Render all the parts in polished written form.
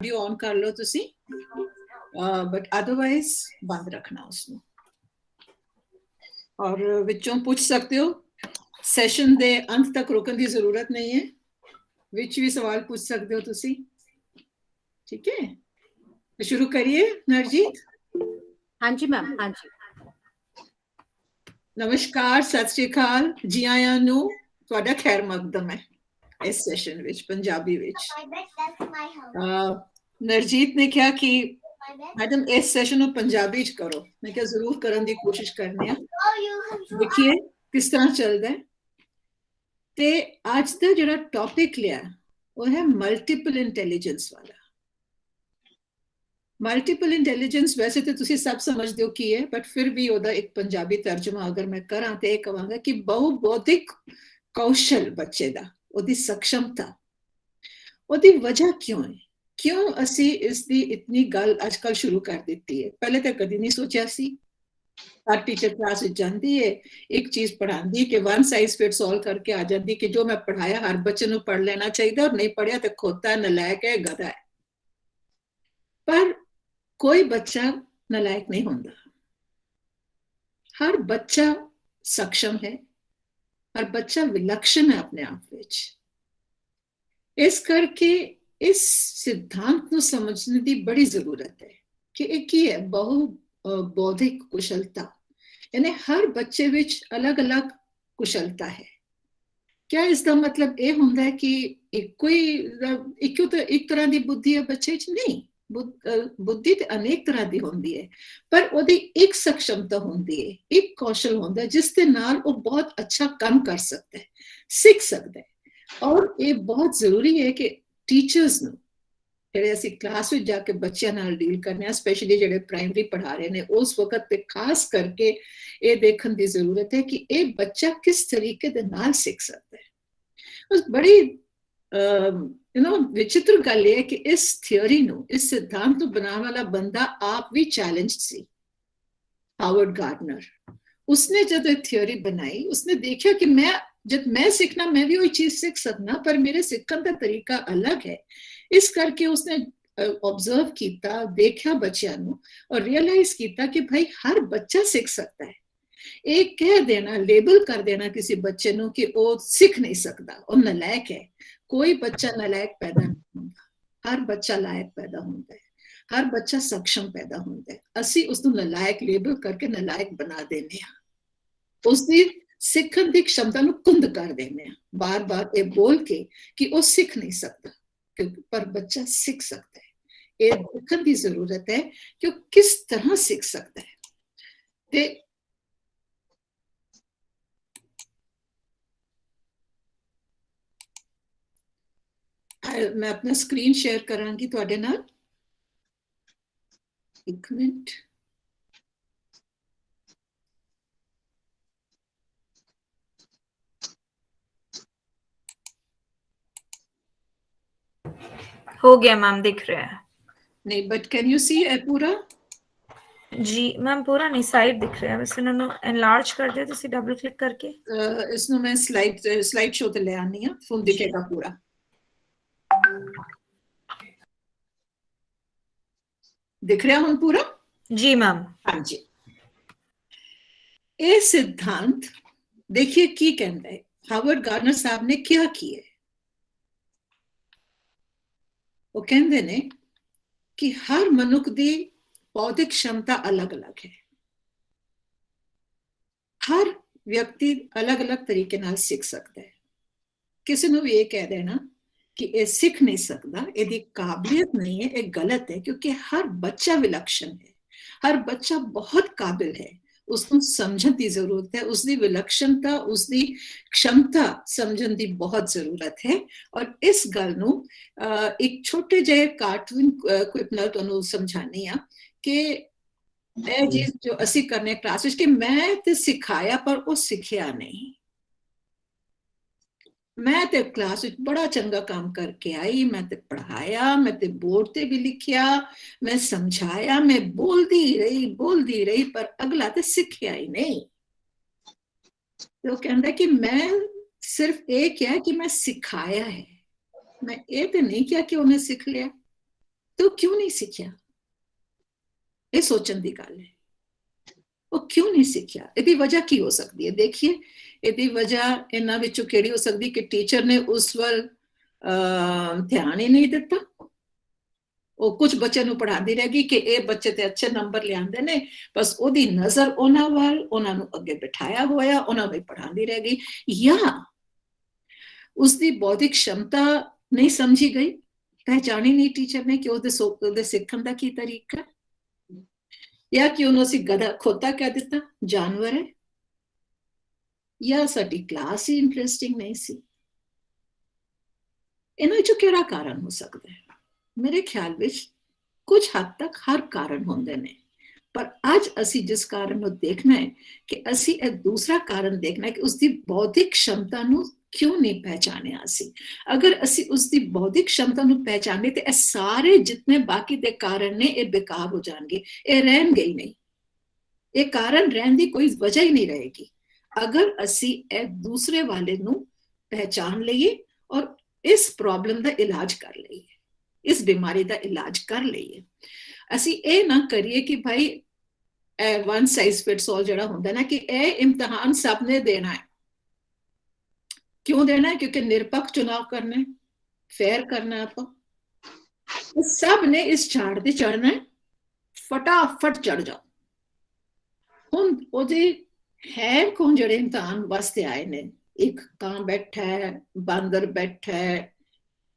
Audio on कर लो तुसी, but otherwise बंद रखना उसਨੂੰ। और विचों पूछ सकते हो, सैशन दे अंत तक रोकन की जरूरत नहीं है, विच भी सवाल पूछ सकते हो तुसी। ठीक है, तो शुरू करिए नरजीत। हाँ जी मैम, हाँ जी। नमस्कार, सत श्री अकाल, जी आया नू, ਤੁਹਾਡਾ ਖੈਰ ਮਕਦਮ ਹੈ ਇਸ ਸੈਸ਼ਨ ਵਿੱਚ ਪੰਜਾਬੀ ਵਿੱਚ। ਨਰਜੀਤ ਨੇ ਕਿਹਾ ਕਿ मैडम इस सैशन पंजाबी च करो, मैं क्या जरूर करने की कोशिश करने आ, देखिए किस तरह चलता है। ते आज का जो टॉपिक लिया वो है मल्टीपल इंटैलिजेंस वाला। मल्टीपल इंटैलिजेंस वैसे तो तुसी सब समझते हो की है, बट फिर भी ओदा एक पंजाबी तर्जुमा अगर मैं करा तो यह कहांगा कि बहुबौद्धिक कौशल बच्चे दा, ओदी सक्षमता, ओदी वजह क्यों है, क्यों असी इसकी इतनी गल आजकल शुरू कर दी है। पहले तो कभी नहीं सोचा सी। हर टीचर क्लास जाती है, एक चीज पढ़ाती कि वन साइज फिट्स ऑल करके आ जाती कि जो मैं पढ़ाया हर बच्चे को पढ़ लेना चाहिए, और नहीं पढ़िया तो खोता है, नलायक है, गधा है। पर कोई बच्चा नलायक नहीं होता, हर बच्चा सक्षम है, हर बच्चा विलक्षण है अपने आप में। इस करके इस सिद्धांत को समझने की बड़ी जरूरत है कि एक ही है बहुबौद्धिक कुशलता, यानी हर बच्चे विच अलग अलग कुशलता है। क्या इसका मतलब ये होता है कि एक तरह की बुद्धि है बच्चे च? नहीं, बुद्धि तो अनेक तरह की होती है, पर ओदी एक सक्षमता होती है, एक कौशल होता है जिसके नाल वो बहुत अच्छा काम कर सकता है, सीख सकता है। और ये बहुत जरूरी है कि टीचर्स ਨੂੰ ਜਿਹੜੇ ਅਸੀਂ ਕਲਾਸ ਵਿੱਚ ਜਾ ਕੇ ਬੱਚਿਆਂ ਨਾਲ ਡੀਲ ਕਰਨੇ ਆ, ਸਪੈਸ਼ਲੀ ਜਿਹੜੇ ਪ੍ਰਾਇਮਰੀ ਪੜ੍ਹਾ ਰਹੇ ਨੇ, ਉਸ ਵਕਤ ਤੇ ਖਾਸ ਕਰਕੇ ਇਹ ਦੇਖਣ ਦੀ ਜ਼ਰੂਰਤ ਹੈ ਕਿ ਇਹ ਬੱਚਾ ਕਿਸ ਤਰੀਕੇ ਦੇ ਨਾਲ ਸਿੱਖ ਸਕਦਾ ਹੈ। ਉਸ ਬੜੀ ਵਿਚਿੱਤਰ ਗੱਲ ਇਹ ਹੈ ਕਿ ਇਸ ਥਿਉਰੀ ਨੂੰ, ਇਸ ਸਿਧਾਂਤ ਨੂੰ ਬਣਾਉਣ ਵਾਲਾ ਬੰਦਾ ਆਪ ਵੀ ਚੈਲੰਜ ਸੀ, ਹਾਵਰਡ ਗਾਰਡਨਰ। उसने जब थ्योरी बनाई, उसने देखा कि जब मैं सीखना मैं भी वही चीज सीख सकना, पर मेरे सीखने का तरीका अलग है। इस करके उसने ऑब्जर्व किया, देखा बच्चों को और रियलाइज किया कि भाई हर बच्चा सीख सकता है। एक कह देना, लेबल कर देना किसी बच्चे को कि वो सीख नहीं सकता, वो नलायक है, कोई बच्चा नलायक पैदा नहीं होता, हर बच्चा लायक पैदा होता है, हर बच्चा सक्षम पैदा होता है। असी उसको नलायक लेबल करके नलायक बना देने, उसकी सीखण की क्षमता को कुंद कर देने, बार बार ये बोल के कि वो सीख नहीं सकता, क्योंकि पर बच्चा सीख सकता है। ये देखने की जरूरत है कि वो किस तरह सीख सकता है। ते मैं अपना स्क्रीन शेयर करांगी तुहाडे नाल, एक मिनट। हो गया मैम, दिख रहा है। नहीं, बट कैन यू सी है पूरा? जी मैम, पूरा नहीं, साइड दिख रहा है। वैसे इन्होंने एनलार्ज कर दिया, तो डबल क्लिक करके इसनो मैं स्लाइड शो ते ले आनी है, फुल दिखेगा पूरा। दिख रहा हूं पूरा? जी मैम। हाँ जी। ये सिद्धांत देखिए की कहता है, हावर्ड गार्डनर साहब ने क्या किया। वो कहते ने कि हर मनुख की बौद्धिक क्षमता अलग अलग है, हर व्यक्ति अलग अलग तरीके नाल सीख सकता है। किसी ने भी ये कह देना कि ये सीख नहीं सकता, यदि काबिलियत नहीं है, ये गलत है, क्योंकि हर बच्चा विलक्षण है, हर बच्चा बहुत काबिल है। उसको समझने की जरूरत है, उसकी विलक्षणता, उसकी क्षमता समझने की बहुत जरूरत है। और इस गल नू एक छोटे जे कार्टून क्लिप नाल तुहानू समझानी आ कि ਇਹ ਚੀਜ਼ जो ਅਸੀਂ करने क्लास कि मैं तो सिखाया पर वो सीखिया नहीं। मैं तो क्लास बड़ा चंगा काम करके आई, मैं तो पढ़ाया, मैं तो बोर्ड ते भी लिखिया, मैं समझाया, मैं बोलती रही, पर अगला तो सीखिया ही नहीं। तो कहता कि मैं सिर्फ ये क्या कि मैं सिखाया है, मैं ये तो नहीं किया कि उन्हें सीख लिया। तो क्यों नहीं सीखिया? ये सोचने की गल है, वो क्यों नहीं सीखिया? ਇਹਦੀ वजह की हो सकती है? देखिए ਇਹਦੀ वजह ਇਹਨਾਂ ਵਿੱਚੋਂ ਕਿਹੜੀ ਹੋ ਸਕਦੀ ਕਿ ਟੀਚਰ ਨੇ ਉਸ ਵੱਲ ਧਿਆਨ ਹੀ ਨਹੀਂ ਦਿੱਤਾ। ਉਹ ਕੁਝ ਬੱਚੇ ਨੂੰ ਪੜ੍ਹਾਉਂਦੀ ਰਹੇਗੀ ਕਿ ਇਹ ਬੱਚੇ ਤੇ ਅੱਛੇ ਨੰਬਰ ਲਿਆਉਂਦੇ ਨੇ, ਬਸ ਉਹਦੀ ਨਜ਼ਰ ਉਹਨਾਂ ਵੱਲ, ਉਹਨਾਂ ਨੂੰ ਅੱਗੇ ਬਿਠਾਇਆ ਹੋਇਆ, ਉਹਨਾਂ ਨੂੰ ਪੜ੍ਹਾਉਂਦੀ ਰਹੇਗੀ। ਜਾਂ ਉਸਦੀ ਬੌਧਿਕ क्षमता नहीं समझी गई, पहचानी नहीं टीचर ने कि ਉਹਦੇ ਸਿੱਖਣ ਦਾ ਕੀ ਤਰੀਕਾ, या कि ਉਹਨੂੰ ਅਸੀਂ ਗਧਾ ਖੋਤਾ ਕਹਿ ਦਿੱਤਾ, ਜਾਨਵਰ ਹੈ, ਜਾਂ ਸਾਡੀ ਕਲਾਸ ਹੀ ਇੰਟਰਸਟਿੰਗ ਨਹੀਂ ਸੀ। ਇਹਨਾਂ ਵਿੱਚੋਂ ਕਿਹੜਾ ਕਾਰਨ ਹੋ ਸਕਦਾ ਹੈ? ਮੇਰੇ ਖਿਆਲ ਵਿੱਚ ਕੁਝ ਹੱਦ ਤੱਕ ਹਰ ਕਾਰਨ ਹੁੰਦੇ ਨੇ, ਪਰ ਅੱਜ ਅਸੀਂ ਜਿਸ ਕਾਰਨ ਨੂੰ ਦੇਖਣਾ ਹੈ ਕਿ ਅਸੀਂ ਇਹ ਦੂਸਰਾ ਕਾਰਨ ਦੇਖਣਾ ਹੈ ਕਿ ਉਸਦੀ ਬੌਧਿਕ क्षमता ਨੂੰ क्यों नहीं पहचाने ਅਸੀਂ। अगर ਅਸੀਂ ਉਸਦੀ ਬੌਧਿਕ क्षमता ਨੂੰ ਪਹਿਚਾਨੇ ਤੇ ਇਹ ਸਾਰੇ ਜਿੰਨੇ ਬਾਕੀ ਦੇ ਕਾਰਨ ਨੇ ਇਹ ਬੇਕਾਰ ਹੋ ਜਾਣਗੇ, ਇਹ ਰਹਿਣਗੇ ਹੀ ਨਹੀਂ। ਇਹ ਕਾਰਨ ਰਹਿਣ ਦੀ ਕੋਈ ਵਜ੍ਹਾ ਹੀ ਨਹੀਂ ਰਹੇਗੀ ਅਗਰ ਅਸੀਂ ਇਹ ਦੂਸਰੇ ਵਾਲੇ ਨੂੰ ਪਹਿਚਾਨ ਲਈਏ ਔਰ ਇਸ ਪ੍ਰੋਬਲਮ ਦਾ ਇਲਾਜ ਕਰ ਲਈਏ, ਇਸ ਬਿਮਾਰੀ ਦਾ ਇਲਾਜ ਕਰ ਲਈਏ। ਅਸੀਂ ਇਹ ਨਾ ਕਰੀਏ ਕਿ ਭਾਈ ਵਨ ਸਾਈਜ਼ ਫਿਟਸ ਆਲ ਜਿਹੜਾ ਹੁੰਦਾ ਨਾ ਕਿ ਇਹ ਇਮਤਿਹਾਨ ਸਭ ਨੇ ਦੇਣਾ ਹੈ। क्यों देना है? क्योंकि निरपक्ष चुनाव करना है, फेयर करना है। आपको सब ने इस झाड़ ते चढ़ना है, फटाफट चढ़ जाओ। हुण ओदे है कौन जड़े इम्तिहान वास्ते आए ने? एक कां बैठा है, बांदर बैठा है,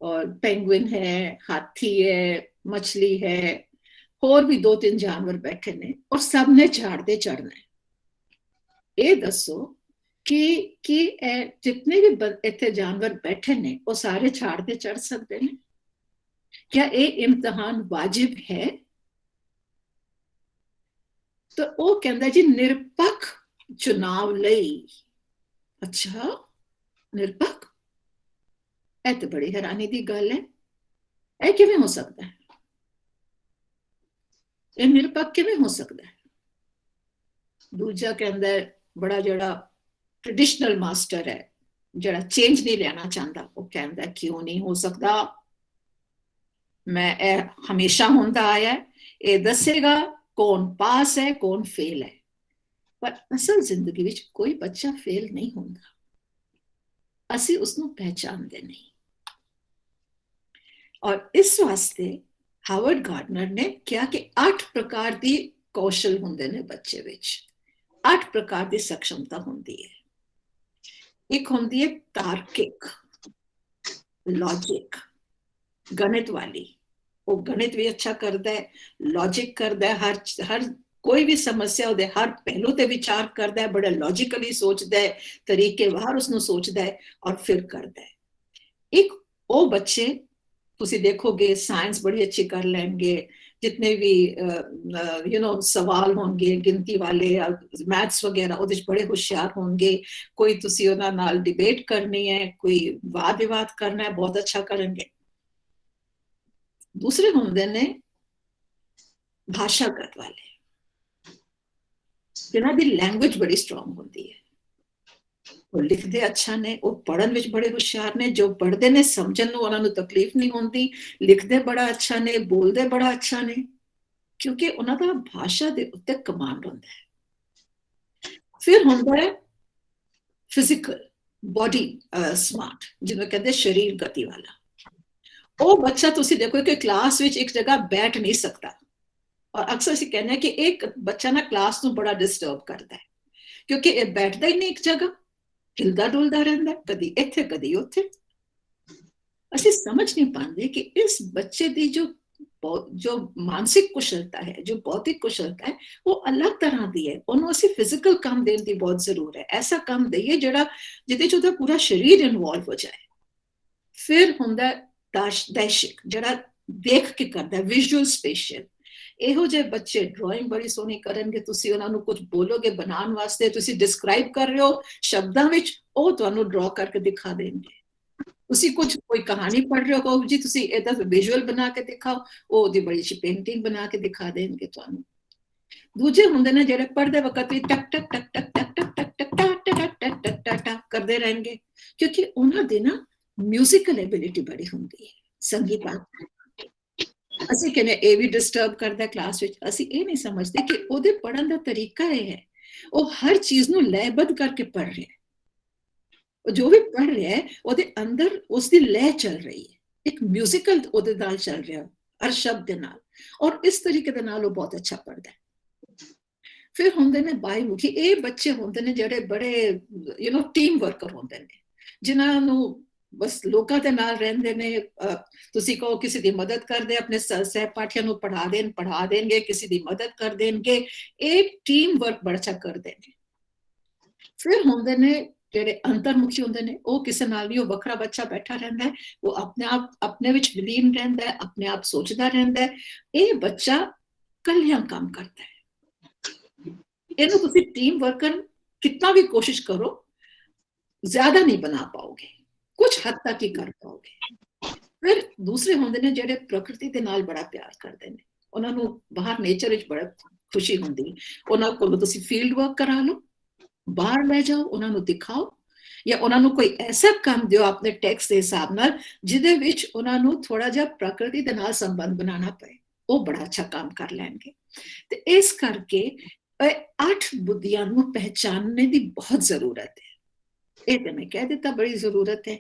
और पेंगुइन है, हाथी है, मछली है, और भी 2-3 जानवर बैठे ने, और सब ने झाड़ ते चढ़ना है। ये दसो कि जितने भी इतने जानवर बैठे ने वो सारे झाड़ ते चढ़ सकते हैं? क्या ये इम्तिहान वाजिब है? तो वो कहता जी निरपक्ष चुनाव लई। अच्छा निरपक्ष, ਇਹ तो बड़ी हैरानी की गल है। यह किवें हो सकता है? यह निरपक्ष किवें हो सकता है? दूजा कहता है बड़ा जड़ा ट्रेडिशनल मास्टर है, जड़ा चेंज नहीं लेना चाहता, वो कहता क्यों नहीं हो सकता? मैं हमेशा होंदा आया है, ये दसेगा कौन पास है कौन फेल है। पर असल जिंदगी विच कोई बच्चा फेल नहीं होंदा, असी उसनू पहचानते नहीं। और इस वास्ते हावर्ड गार्डनर ने कहा कि 8 प्रकार की कौशल होंदे ने बच्चे विच, 8 प्रकार की सक्षमता होंदी है। एक होंदी है तार्किक, लॉजिक, गणित वाली, वो गणित भी अच्छा करता है, लॉजिक करता है, हर कोई भी समस्या होते हर पहलू ते विचार करता है, बड़ा लॉजिकली सोचता है, तरीके वार उसनु सोचता है और फिर करता है। एक वो बच्चे तुसी देखोगे साइंस बड़ी अच्छी कर लेंगे, जितने भी सवाल होंगे गिनती वाले मैथ्स वगैरह ਉਹਦੇ ਵਿੱਚ बड़े होशियार होंगे। कोई तुसी ਉਹਨਾਂ ਨਾਲ डिबेट करनी है, कोई वाद विवाद करना है, बहुत अच्छा करेंगे। दूसरे होंगे ने भाषागत वाले, जिन्हां दी लैंग्वेज बड़ी स्ट्रॉन्ग होती है, वो लिखते अच्छा ने, वो पढ़न विच बड़े होशियार ने, जो पढ़ते ने समझन नूं उन्हां नूं तकलीफ नहीं होंदी, लिखते बड़ा अच्छा ने, बोलते बड़ा अच्छा ने, क्योंकि उन्हां दा भाषा दे उत्ते कमांड होंदा है। फिर होंदा है फिजिकल बॉडी स्मार्ट, जिन्हें कहते शरीर गति वाला। वो बच्चा तुसी देखो कि क्लास विच एक जगह बैठ नहीं सकता, और अक्सर असीं कहने हैं कि एक बच्चा ना क्लास नूं बड़ा डिस्टर्ब करता है, क्योंकि ये बैठता ही नहीं एक जगह, हिलदा डुलदा रहंदा, कदी इत्थे कदी उत्थे। असीं समझ नहीं पाते कि इस बच्चे की जो मानसिक कुशलता है, जो बौद्धिक कुशलता है, वो अलग तरह की है। उन्होंने असीं फिजिकल काम देने की बहुत जरूर है, ऐसा काम दईए जिहड़ा जिहदे च उहदा पूरा शरीर इन्वॉल्व हो जाए। फिर हुंदा दैशिक, जिहड़ा देख के करदा है, विजुअल स्पेशियल। ਇਹੋ ਜਿਹੇ ਬੱਚੇ ਡਰਾਇੰਗ ਬੜੀ ਸੋਹਣੀ ਕਰਨਗੇ, ਤੁਸੀਂ ਉਹਨਾਂ ਨੂੰ ਕੁਝ ਬੋਲੋਗੇ ਬਣਾਉਣ ਵਾਸਤੇ, ਤੁਸੀਂ ਡਿਸਕ੍ਰਾਈਬ ਕਰ ਰਹੇ ਹੋ ਸ਼ਬਦਾਂ ਵਿੱਚ, ਉਹ ਤੁਹਾਨੂੰ ਡਰਾ ਕਰਕੇ ਦਿਖਾ ਦੇਣਗੇ। ਤੁਸੀਂ ਕੋਈ ਕਹਾਣੀ ਪੜ੍ਹ ਰਹੇ ਹੋ, ਕਹੋ ਜੀ ਤੁਸੀਂ ਇਹਦਾ ਵਿਜ਼ੂਅਲ ਬਣਾ ਕੇ ਦਿਖਾਓ, ਉਹ ਉਹਦੀ ਬੜੀ ਅੱਛੀ ਪੇਂਟਿੰਗ ਬਣਾ ਕੇ ਦਿਖਾ ਦੇਣਗੇ ਤੁਹਾਨੂੰ। ਦੂਜੇ ਹੁੰਦੇ ਨੇ ਜਿਹੜੇ ਪੜ੍ਹਦੇ ਵਕਤ ਵੀ ਟਕ ਟਕ ਟਕ ਟਕ ਟਕ ਟਕ ਟਕ ਟਕ ਟਕ ਟਕ ਟਕ ਟਕ ਕਰਦੇ ਰਹਿਣਗੇ, ਕਿਉਂਕਿ ਉਹਨਾਂ ਦੇ ਨਾ ਮਿਊਜ਼ੀਕਲ ਐਬਿਲਿਟੀ ਬੜੀ ਹੁੰਦੀ ਹੈ, ਸੰਗੀਤ। ਅਸੀਂ ਕਹਿੰਦੇ ਇਹ ਵੀ ਡਿਸਟਰਬ ਕਰਦਾ ਕਲਾਸ ਵਿੱਚ, ਅਸੀਂ ਇਹ ਨਹੀਂ ਸਮਝਦੇ ਕਿ ਉਹਦੇ ਪੜ੍ਹਨ ਦਾ ਤਰੀਕਾ ਇਹ ਹੈ, ਉਹ ਹਰ ਚੀਜ਼ ਨੂੰ ਲੈਬੱਧ ਕਰਕੇ ਪੜ੍ਹ ਰਿਹਾ ਹੈ। ਉਹ ਜੋ ਵੀ ਪੜ੍ਹ ਰਿਹਾ ਹੈ ਉਹਦੇ ਅੰਦਰ ਉਸਦੀ ਲੈ ਚੱਲ ਰਹੀ ਹੈ, ਇੱਕ ਮਿਊਜ਼ੀਕਲ ਉਹਦੇ ਨਾਲ ਚੱਲ ਰਿਹਾ ਹਰ ਸ਼ਬਦ ਦੇ ਨਾਲ, ਔਰ ਇਸ ਤਰੀਕੇ ਦੇ ਨਾਲ ਉਹ ਬਹੁਤ ਅੱਛਾ ਪੜ੍ਹਦਾ ਹੈ। ਫਿਰ ਹੁੰਦੇ ਨੇ ਬਾਈਮੁਖੀ, ਇਹ ਬੱਚੇ ਹੁੰਦੇ ਨੇ ਜਿਹੜੇ ਬੜੇ ਟੀਮ ਵਰਕਰ ਹੁੰਦੇ ਨੇ, ਜਿਨ੍ਹਾਂ ਨੂੰ ਬਸ ਲੋਕਾਂ ਦੇ ਨਾਲ ਰਹਿੰਦੇ ਨੇ। ਤੁਸੀਂ ਕਹੋ ਕਿਸੇ ਦੀ ਮਦਦ ਕਰਦੇ, ਆਪਣੇ ਸਹਿਪਾਠੀਆਂ ਨੂੰ ਪੜ੍ਹਾ ਦੇਣਗੇ, ਕਿਸੇ ਦੀ ਮਦਦ ਕਰ ਦੇਣਗੇ, ਇਹ ਟੀਮ ਵਰਕ ਬੜਾ ਅੱਛਾ ਕਰਦੇ ਨੇ। ਫਿਰ ਹੁੰਦੇ ਨੇ ਜਿਹੜੇ ਅੰਤਰਮੁਖੀ ਹੁੰਦੇ ਨੇ, ਉਹ ਕਿਸੇ ਨਾਲ ਵੀ, ਉਹ ਵੱਖਰਾ ਬੱਚਾ ਬੈਠਾ ਰਹਿੰਦਾ ਹੈ, ਉਹ ਆਪਣੇ ਵਿੱਚ ਵਿਲੀਨ ਰਹਿੰਦਾ ਹੈ, ਆਪਣੇ ਆਪ ਸੋਚਦਾ ਰਹਿੰਦਾ ਹੈ। ਇਹ ਬੱਚਾ ਕੱਲਿਆਂ ਕੰਮ ਕਰਦਾ ਹੈ। ਇਹਨੂੰ ਤੁਸੀਂ ਟੀਮ ਵਰਕਰ ਕਿੰਨਾ ਵੀ ਕੋਸ਼ਿਸ਼ ਕਰੋ, ਜ਼ਿਆਦਾ ਨਹੀਂ ਬਣਾ ਪਾਓਗੇ, ਕੁਝ ਹੱਦ ਤੱਕ ਹੀ ਕਰ ਪਾਓਗੇ। ਫਿਰ ਦੂਸਰੇ ਹੁੰਦੇ ਨੇ ਜਿਹੜੇ ਪ੍ਰਕਿਰਤੀ ਦੇ ਨਾਲ ਬੜਾ ਪਿਆਰ ਕਰਦੇ ਨੇ, ਉਹਨਾਂ ਨੂੰ ਬਾਹਰ ਨੇਚਰ ਵਿੱਚ ਬੜਾ ਖੁਸ਼ੀ ਹੁੰਦੀ, ਉਹਨਾਂ ਕੋਲੋਂ ਤੁਸੀਂ ਫੀਲਡ ਵਰਕ ਕਰਾ ਲਓ, ਬਾਹਰ ਲੈ ਜਾਓ, ਉਹਨਾਂ ਨੂੰ ਦਿਖਾਓ, ਜਾਂ ਉਹਨਾਂ ਨੂੰ ਕੋਈ ਐਸਾ ਕੰਮ ਦਿਓ ਆਪਣੇ ਟੈਕਸਟ ਦੇ ਹਿਸਾਬ ਨਾਲ ਜਿਹਦੇ ਵਿੱਚ ਉਹਨਾਂ ਨੂੰ ਥੋੜਾ ਜਿਹਾ ਪ੍ਰਕਿਰਤੀ ਦੇ ਨਾਲ ਸੰਬੰਧ ਬਣਾਉਣਾ ਪਏ, ਉਹ ਬੜਾ ਅੱਛਾ ਕੰਮ ਕਰ ਲੈਣਗੇ। ਤੇ ਇਸ ਕਰਕੇ 8 ਬੁੱਧੀਆਂ ਨੂੰ ਪਹਿਚਾਨਣੇ ਦੀ ਬਹੁਤ ਜ਼ਰੂਰਤ ਹੈ। ਇਹ ਤੇ ਮੈਂ ਕਹਿ ਦਿੱਤਾ ਬੜੀ ਜ਼ਰੂਰਤ ਹੈ,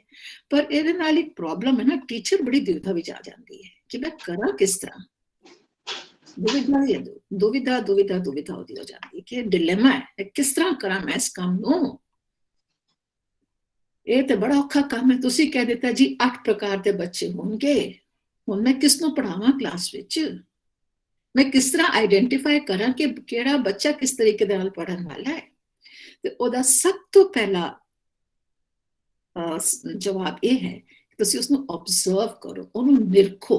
ਪਰ ਇਹਦੇ ਨਾਲ ਇੱਕ ਪ੍ਰੋਬਲਮ ਹੈ ਨਾ, ਟੀਚਰ ਬੜੀ ਦੁਵਿਧਾ ਵਿੱਚ ਆ ਜਾਂਦੀ ਹੈ ਕਿ ਮੈਂ ਕਰਾਂ ਕਿਸ ਤਰ੍ਹਾਂ। ਦੁਵਿਧਾ ਉਹਦੀ ਹੋ ਜਾਂਦੀ ਹੈ ਕਿ ਡਿਲੇਮਾ ਹੈ, ਕਿਸ ਤਰ੍ਹਾਂ ਕਰਾਂ ਮੈਂ ਇਸ ਕੰਮ ਨੂੰ। ਇਹ ਤੇ ਬੜਾ ਔਖਾ ਕੰਮ ਹੈ। ਤੁਸੀਂ ਕਹਿ ਦਿੱਤਾ ਜੀ 8 ਪ੍ਰਕਾਰ ਦੇ ਬੱਚੇ ਹੋਣਗੇ, ਹੁਣ ਮੈਂ ਕਿਸ ਨੂੰ ਪੜਾਵਾਂ ਕਲਾਸ ਵਿੱਚ, ਮੈਂ ਕਿਸ ਤਰ੍ਹਾਂ ਆਈਡੈਂਟੀਫਾਈ ਕਰਾਂ ਕਿ ਕਿਹੜਾ ਬੱਚਾ ਕਿਸ ਤਰੀਕੇ ਦੇ ਨਾਲ ਪੜ੍ਹਨ ਵਾਲਾ ਹੈ। ਤੇ ਉਹਦਾ ਸਭ ਤੋਂ ਪਹਿਲਾ ਜਵਾਬ ਇਹ ਹੈ ਕਿ ਤੁਸੀਂ ਉਸਨੂੰ ਆਬਜ਼ਰਵ ਕਰੋ, ਉਹਨੂੰ ਨਿਰਖੋ,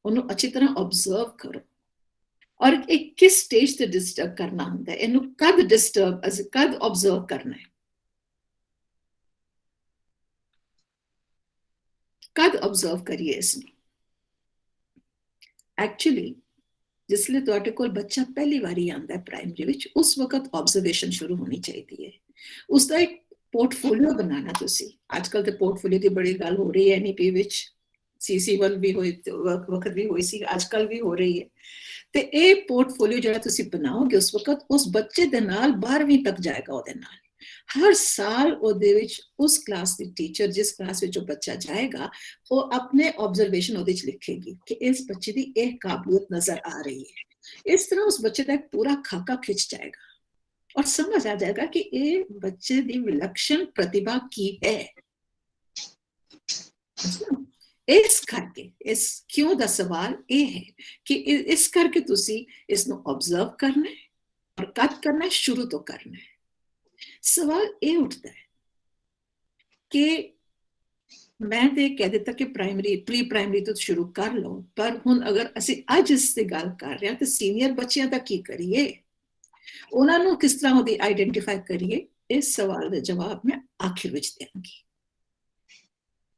ਉਹਨੂੰ ਅੱਛੀ ਤਰ੍ਹਾਂ ਆਬਜ਼ਰਵ ਕਰੋ, ਔਰ ਇਹ ਕਿਸ ਸਟੇਜ ਤੇ ਡਿਸਟਰਬ ਕਰਨਾ ਹੁੰਦਾ ਹੈ, ਇਹਨੂੰ ਕਦ ਆਬਜ਼ਰਵ ਕਰਨਾ ਹੈ, ਕਦ ਆਬਜ਼ਰਵ ਕਰੀਏ ਇਸਨੂੰ। ਐਕਚੁਅਲੀ ਜਿਸਲੇ ਤੁਹਾਡੇ ਕੋਲ ਬੱਚਾ ਪਹਿਲੀ ਵਾਰੀ ਆਉਂਦਾ ਹੈ ਪ੍ਰਾਇਮਰੀ ਵਿੱਚ, ਉਸ ਵਕਤ ਆਬਜ਼ਰਵੇਸ਼ਨ ਸ਼ੁਰੂ ਹੋਣੀ ਚਾਹੀਦੀ ਹੈ। ਉਸਦਾ ਇੱਕ ਪੋਰਟਫੋਲੀਓ ਬਣਾਉਣਾ ਤੁਸੀਂ, ਅੱਜ ਕੱਲ ਤੇ ਪੋਰਟਫੋਲੀਓ ਦੀ ਬੜੀ ਗੱਲ ਹੋ ਰਹੀ ਹੈ ਐਨਈਪੀ ਵਿੱਚ, CC1 ਵੀ ਹੋਈ ਵਕਤ ਵੀ ਹੋਈ ਸੀ, ਅੱਜ ਕੱਲ ਵੀ ਹੋ ਰਹੀ ਹੈ। ਤੇ ਇਹ ਪੋਰਟਫੋਲੀਓ ਜਿਹੜਾ ਤੁਸੀਂ ਬਣਾਓਗੇ ਉਸ ਵਕਤ, ਉਸ ਬੱਚੇ ਦੇ ਨਾਲ 12ਵੀਂ ਤੱਕ ਜਾਏਗਾ ਉਹਦੇ ਨਾਲ। ਹਰ ਸਾਲ ਉਹਦੇ ਵਿੱਚ ਉਸ ਕਲਾਸ ਦੀ ਟੀਚਰ, ਜਿਸ ਕਲਾਸ ਵਿੱਚ ਉਹ ਬੱਚਾ ਜਾਏਗਾ, ਉਹ ਆਪਣੇ ਆਬਜ਼ਰਵੇਸ਼ਨ ਉਹਦੇ ਵਿੱਚ ਲਿਖੇਗੀ ਕਿ ਇਸ ਬੱਚੇ ਦੀ ਇਹ ਕਾਬਲੀਅਤ ਨਜ਼ਰ ਆ ਰਹੀ ਹੈ। ਇਸ ਤਰ੍ਹਾਂ ਉਸ ਬੱਚੇ ਦਾ ਇੱਕ ਪੂਰਾ ਖਾਕਾ ਖਿੱਚ ਜਾਏਗਾ और समझ आ जाएगा कि ये बच्चे दी विलक्षण प्रतिभा की है। इस करके इस क्यों दा सवाल ये है कि इस करके तुसी इसनु ऑब्जर्व करना है और कद करना है, शुरू तो करना है। सवाल ये उठता है कि मैं ते कह दिता कि प्राइमरी प्री प्राइमरी तो शुरू कर लो, पर हुण अगर असी अज इस ते गल कर रहे हैं तो सीनियर बच्चियां दा की करिए, ਉਹਨਾਂ ਨੂੰ ਕਿਸ ਤਰ੍ਹਾਂ ਉਹਦੀ ਆਈਡੈਂਟੀਫਾਈ ਕਰੀਏ, ਇਸ ਸਵਾਲ ਦਾ ਜਵਾਬ ਮੈਂ ਆਖਿਰ ਵਿੱਚ ਦੇਵਾਂਗੀ।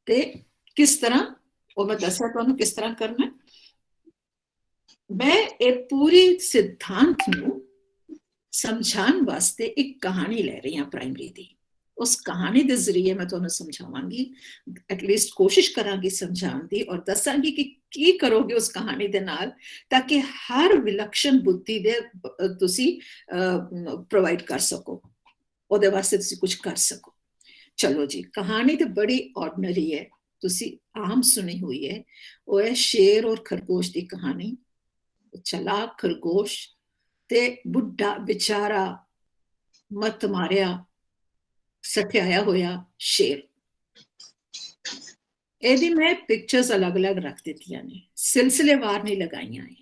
ਤੇ ਕਿਸ ਤਰ੍ਹਾਂ ਉਹ ਮੈਂ ਦੱਸਿਆ ਤੁਹਾਨੂੰ ਕਿਸ ਤਰ੍ਹਾਂ ਕਰਨਾ। ਮੈਂ ਇਹ ਪੂਰੀ ਸਿਧਾਂਤ ਨੂੰ ਸਮਝਾਉਣ ਵਾਸਤੇ ਇੱਕ ਕਹਾਣੀ ਲੈ ਰਹੀ ਹਾਂ ਪ੍ਰਾਇਮਰੀ ਦੀ। ਉਸ ਕਹਾਣੀ ਦੇ ਜ਼ਰੀਏ ਮੈਂ ਤੁਹਾਨੂੰ ਸਮਝਾਵਾਂਗੀ, ਐਟਲੀਸਟ ਕੋਸ਼ਿਸ਼ ਕਰਾਂਗੀ ਸਮਝਾਉਣ ਦੀ, ਔਰ ਦੱਸਾਂਗੀ ਕਿ ਕੀ ਕਰੋਗੇ ਉਸ ਕਹਾਣੀ ਦੇ ਨਾਲ ਤਾਂ ਕਿ ਹਰ ਵਿਲੱਖਣ ਬੁੱਧੀ ਦੇ ਤੁਸੀਂ ਪ੍ਰੋਵਾਈਡ ਕਰ ਸਕੋ, ਉਹਦੇ ਵਾਸਤੇ ਤੁਸੀਂ ਕੁਝ ਕਰ ਸਕੋ। ਚਲੋ ਜੀ, ਕਹਾਣੀ ਤੇ ਬੜੀ ਆਰਡੀਨਰੀ ਹੈ, ਤੁਸੀਂ ਆਮ ਸੁਣੀ ਹੋਈ ਹੈ। ਉਹ ਹੈ ਸ਼ੇਰ ਔਰ ਖਰਗੋਸ਼ ਦੀ ਕਹਾਣੀ। ਚਲਾਕ ਖਰਗੋਸ਼ ਤੇ ਬੁੱਢਾ ਵਿਚਾਰਾ ਮਤ ਮਾਰਿਆ ਸਠਿਆਇਆ ਹੋਇਆ ਸ਼ੇਰ। ਇਹਦੀ ਮੈਂ ਪਿਕਚਰਸ ਅਲੱਗ-ਅਲੱਗ ਰੱਖ ਦਿੱਤੀਆਂ ਨੇ, ਸਿਲਸਿਲੇਵਾਰ ਨਹੀਂ ਲਗਾਈਆਂ ਹੈ।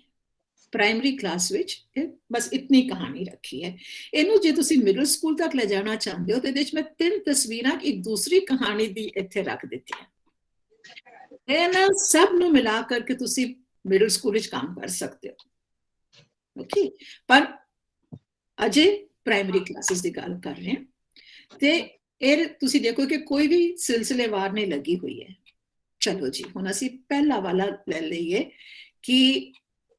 ਪ੍ਰਾਇਮਰੀ ਕਲਾਸ ਵਿੱਚ ਬਸ ਇਤਨੀ ਕਹਾਣੀ ਰੱਖੀ ਹੈ। ਇਹਨੂੰ ਜੇ ਤੁਸੀਂ ਮਿਡਲ ਸਕੂਲ ਤੱਕ ਲੈ ਜਾਣਾ ਚਾਹੁੰਦੇ ਹੋ ਤੇ ਇਹਦੇ ਵਿੱਚ ਮੈਂ 3 ਤਸਵੀਰਾਂ ਇੱਕ ਦੂਸਰੀ ਕਹਾਣੀ ਦੀ ਇੱਥੇ ਰੱਖ ਦਿੱਤੀਆਂ। ਇਹਨਾਂ ਸਭ ਨੂੰ ਮਿਲਾ ਕਰਕੇ ਤੁਸੀਂ ਮਿਡਲ ਸਕੂਲ ਵਿੱਚ ਕੰਮ ਕਰ ਸਕਦੇ ਹੋ। ਓਕੇ, ਪਰ ਅਜੇ ਪ੍ਰਾਇਮਰੀ ਕਲਾਸਿਸ ਦੀ ਗੱਲ ਕਰ ਰਹੇ ਹਾਂ ਤੇ ਇਹ ਤੁਸੀਂ ਦੇਖੋ ਕਿ ਕੋਈ ਵੀ ਸਿਲਸਿਲੇਵਾਰ ਨਹੀਂ ਲੱਗੀ ਹੋਈ ਹੈ। ਚਲੋ ਜੀ, ਹੁਣ ਅਸੀਂ ਪਹਿਲਾ ਵਾਲਾ ਲੈ ਲਈਏ ਕਿ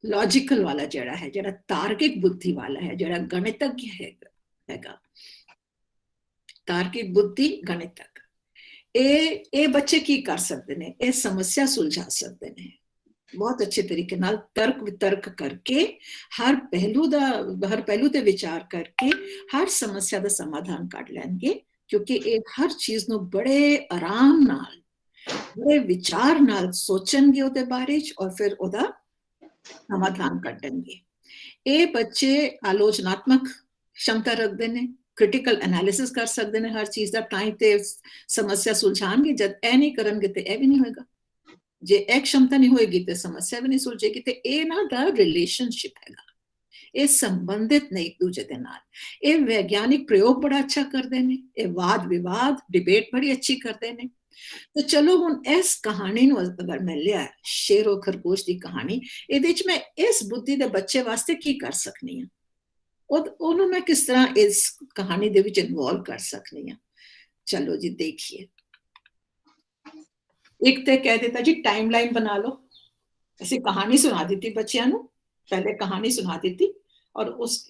ਲੌਜੀਕਲ ਵਾਲਾ ਜਿਹੜਾ ਹੈ, ਜਿਹੜਾ ਤਾਰਕਿਕ ਬੁੱਧੀ ਵਾਲਾ ਹੈ, ਜਿਹੜਾ ਗਣਿਤज्ञ ਹੈਗਾ, ਤਾਰਕਿਕ ਬੁੱਧੀ ਗਣਿਤज्ञ। ਇਹ ਬੱਚੇ ਕੀ ਕਰ ਸਕਦੇ ਨੇ, ਇਹ ਸਮੱਸਿਆ ਸੁਲਝਾ ਸਕਦੇ ਨੇ। ਬਹੁਤ ਅੱਛੇ ਤਰੀਕੇ ਨਾਲ ਤਰਕ ਵਿਤਰਕ ਕਰਕੇ ਹਰ ਪਹਿਲੂ ਤੇ ਵਿਚਾਰ ਕਰਕੇ ਹਰ ਸਮੱਸਿਆ ਦਾ ਸਮਾਧਾਨ ਕੱਢ ਲੈਣਗੇ, ਕਿਉਂਕਿ ਇਹ ਹਰ ਚੀਜ਼ ਨੂੰ ਬੜੇ ਆਰਾਮ ਨਾਲ, ਬੜੇ ਵਿਚਾਰ ਨਾਲ ਸੋਚਣਗੇ ਉਹਦੇ ਬਾਰੇ ਚ, ਔਰ ਫਿਰ ਉਹਦਾ ਸਮਾਧਾਨ ਕੱਢਣਗੇ। ਇਹ ਬੱਚੇ ਆਲੋਚਨਾਤਮਕ क्षमता रखते हैं, क्रिटिकल एनालिसिस कर सकते हैं हर चीज का, टाइम ते समस्या सुलझाएंगे। जब ए नहीं करेंगे तो ए भी नहीं होगा, जे ए क्षमता नहीं होएगी तो समस्या भी नहीं सुलझेगी। तो ये ना दा रिलेशनशिप हैगा, ये संबंधित ने एक दूसरे के नाल। ये वैज्ञानिक प्रयोग बड़ा अच्छा करते हैं, ये वाद विवाद डिबेट बड़ी अच्छी करते हैं। तो चलो हुण इस कहानी नूं अगर मैं लिया शेर और खरगोश की कहानी, इहदे विच मैं इस बुद्धि दे बच्चे वास्ते की कर सकनी हां, ਉਹਨੂੰ मैं किस तरह इस कहानी दे विच इन्वॉल्व कर सकनी हां। चलो जी देखिए, एक तो कह देता जी टाइमलाइन बना लो। ऐसी कहानी सुना दी थी बच्चों को, पहले कहानी सुना दी थी, और उस